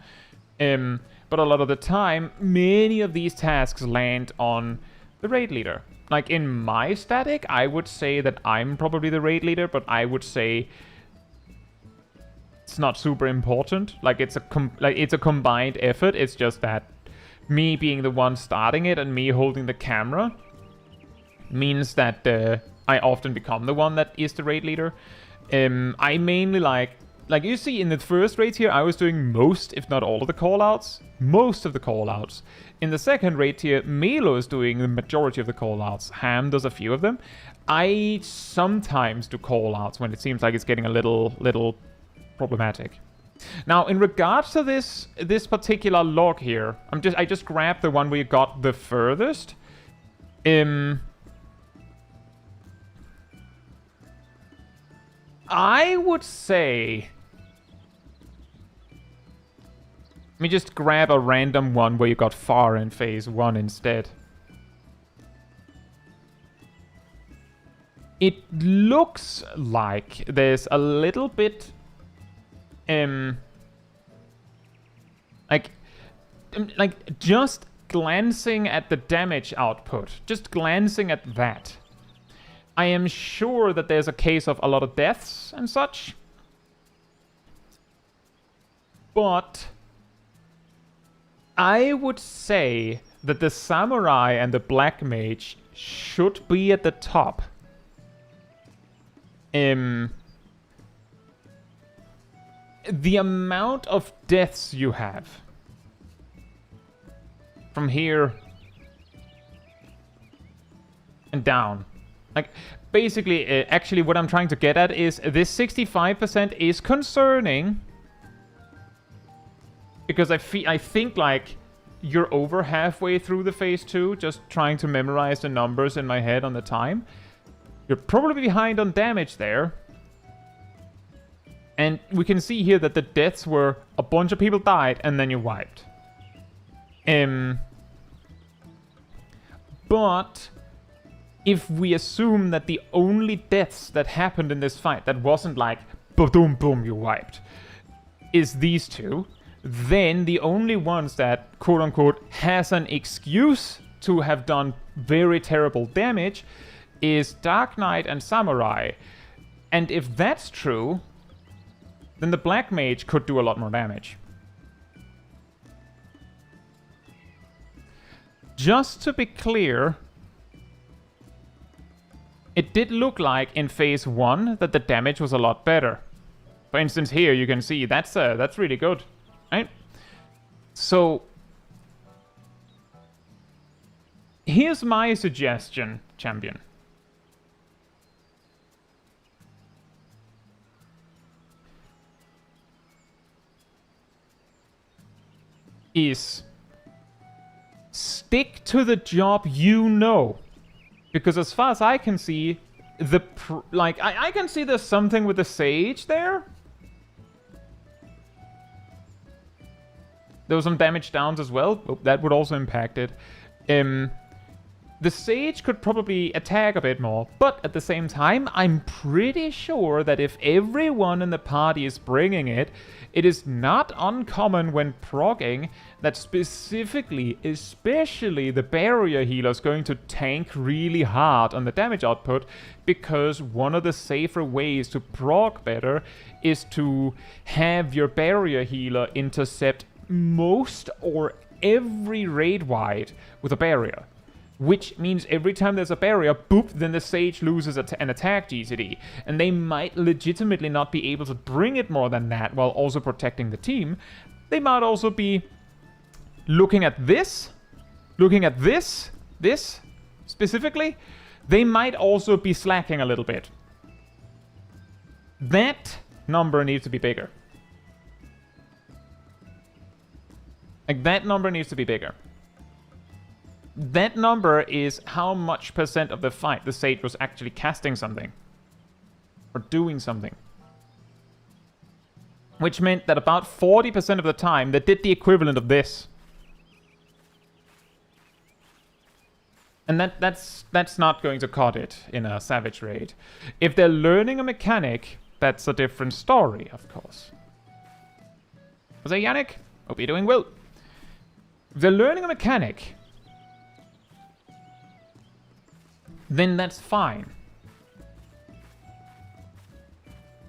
But a lot of the time, many of these tasks land on the raid leader. Like, in my static, I would say that I'm probably the raid leader, but I would say it's not super important. Like, it's a combined effort. It's just that me being the one starting it and me holding the camera means that I often become the one that is the raid leader. I mainly like you see in the first raid tier, I was doing most, if not all of the callouts. Most of the callouts. In the second raid tier, Melo is doing the majority of the callouts. Ham does a few of them. I sometimes do callouts when it seems like it's getting a little problematic. Now, in regards to this particular log here, I just grabbed the one where you got the furthest. I would say, let me just grab a random one where you got far in phase 1 instead. It looks like there's a little bit like just glancing at the damage output, just glancing at that, I am sure that there's a case of a lot of deaths and such. But I would say that the samurai and the black mage should be at the top. The amount of deaths you have from here and down. Like, basically, actually what I'm trying to get at is this 65% is concerning. Because I think, like, you're over halfway through the phase 2, just trying to memorize the numbers in my head on the time. You're probably behind on damage there. And we can see here that the deaths were a bunch of people died and then you wiped. But if we assume that the only deaths that happened in this fight, that wasn't like boom boom you wiped, is these two, then the only ones that quote unquote has an excuse to have done very terrible damage is Dark Knight and Samurai. And if that's true, then the Black Mage could do a lot more damage. Just to be clear, it did look like in phase 1 that the damage was a lot better. For instance, here you can see that's really good, right? So here's my suggestion, champion. Is stick to the job you know. Because as far as I can see, I can see there's something with the Sage there. There was some damage downs as well. Oh, that would also impact it. The Sage could probably attack a bit more, but at the same time, I'm pretty sure that if everyone in the party is bringing it, it is not uncommon when progging that specifically, especially the barrier healer is going to tank really hard on the damage output, because one of the safer ways to prog better is to have your barrier healer intercept most or every raid wide with a barrier. Which means every time there's a barrier, boop, then the Sage loses an attack GCD. And they might legitimately not be able to bring it more than that while also protecting the team. They might also be looking at this specifically. They might also be slacking a little bit. That number needs to be bigger. Like, that number needs to be bigger. That number is how much percent of the fight the Sage was actually casting something. Or doing something. Which meant that about 40% of the time they did the equivalent of this. And that's not going to cut it in a Savage raid. If they're learning a mechanic, that's a different story, of course. Was that Yannick? Hope you're doing well. If they're learning a mechanic, then that's fine.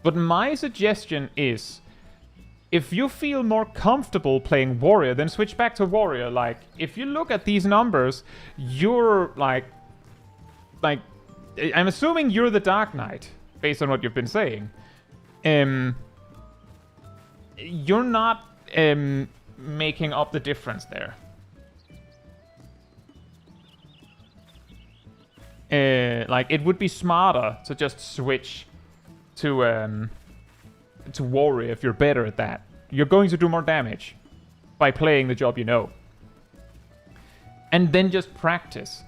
But my suggestion is, if you feel more comfortable playing Warrior, then switch back to Warrior. Like, if you look at these numbers, you're like, I'm assuming you're the Dark Knight, based on what you've been saying. You're not making up the difference there. Like, it would be smarter to just switch to Warrior if you're better at that. You're going to do more damage by playing the job you know. And then just practice.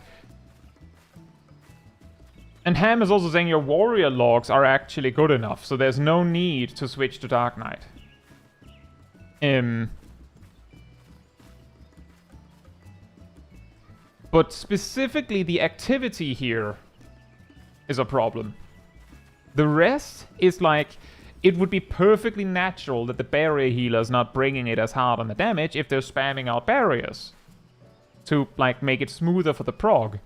And Ham is also saying your Warrior logs are actually good enough, so there's no need to switch to Dark Knight. But specifically, the activity here is a problem. The rest is like, it would be perfectly natural that the barrier healer is not bringing it as hard on the damage if they're spamming out barriers to, like, make it smoother for the prog.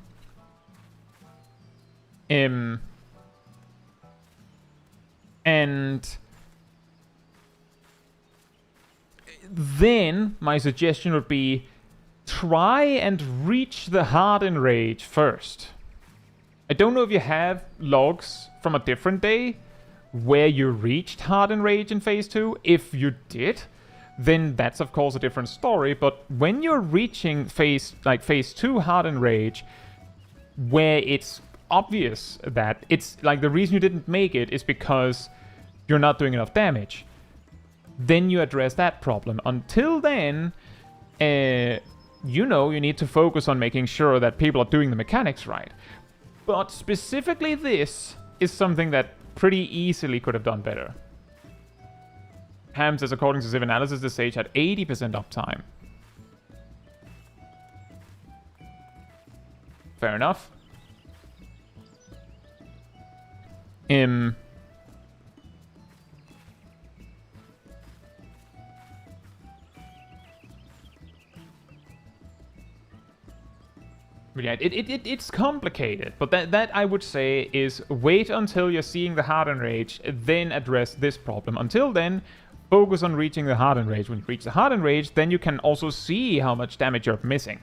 And then my suggestion would be, try and reach the Hardened Rage first. I don't know if you have logs from a different day where you reached Hardened Rage in Phase 2. If you did, then that's of course a different story. But when you're reaching Phase 2 Hardened Rage, where it's obvious that it's like the reason you didn't make it is because you're not doing enough damage, then you address that problem. Until then, you know, you need to focus on making sure that people are doing the mechanics right. But specifically this is something that pretty easily could have done better. Ham says, according to Civ Analysis, the Sage had 80% uptime. Fair enough. Yeah, it's complicated, but that I would say is wait until you're seeing the Hardened Rage, then address this problem. Until then, focus on reaching the Hardened Rage. When you reach the Hardened Rage, then you can also see how much damage you're missing.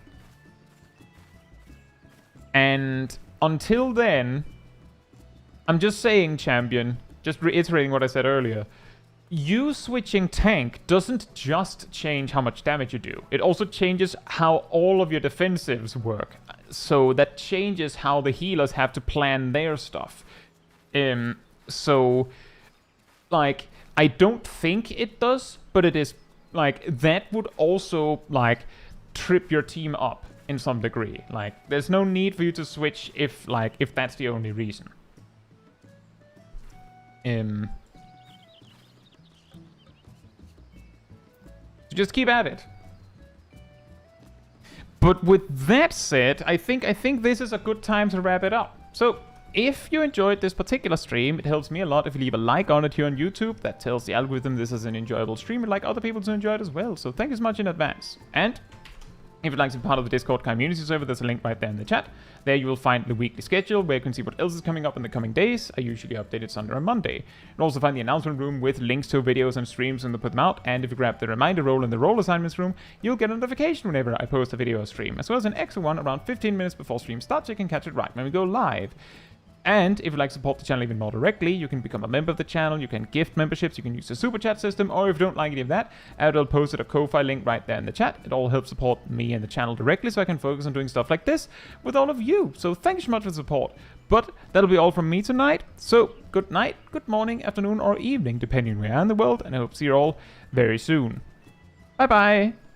And until then, I'm just saying, champion, just reiterating what I said earlier. You switching tank doesn't just change how much damage you do. It also changes how all of your defensives work. So that changes how the healers have to plan their stuff. So, like, I don't think it does, but it is, like, that would also, like, trip your team up in some degree. Like, there's no need for you to switch if that's the only reason. Just keep at it. But with that said, I think this is a good time to wrap it up. So, if you enjoyed this particular stream, it helps me a lot if you leave a like on it here on YouTube. That tells the algorithm this is an enjoyable stream and like other people to enjoy it as well. So thank you so much in advance. And if you'd like to be part of the Discord community server, there's a link right there in the chat. There you will find the weekly schedule where you can see what else is coming up in the coming days. I usually update it Sunday or Monday. You'll also find the announcement room with links to videos and streams when they put them out. And if you grab the reminder roll in the role assignments room, you'll get a notification whenever I post a video or stream, as well as an extra one around 15 minutes before stream starts so you can catch it right when we go live. And if you'd like to support the channel even more directly, you can become a member of the channel, you can gift memberships, you can use the super chat system, or if you don't like any of that, I'll post a Ko-Fi link right there in the chat. It all helps support me and the channel directly so I can focus on doing stuff like this with all of you. So thank you so much for the support. But that'll be all from me tonight. So good night, good morning, afternoon, or evening, depending on where you are in the world, and I hope to see you all very soon. Bye bye!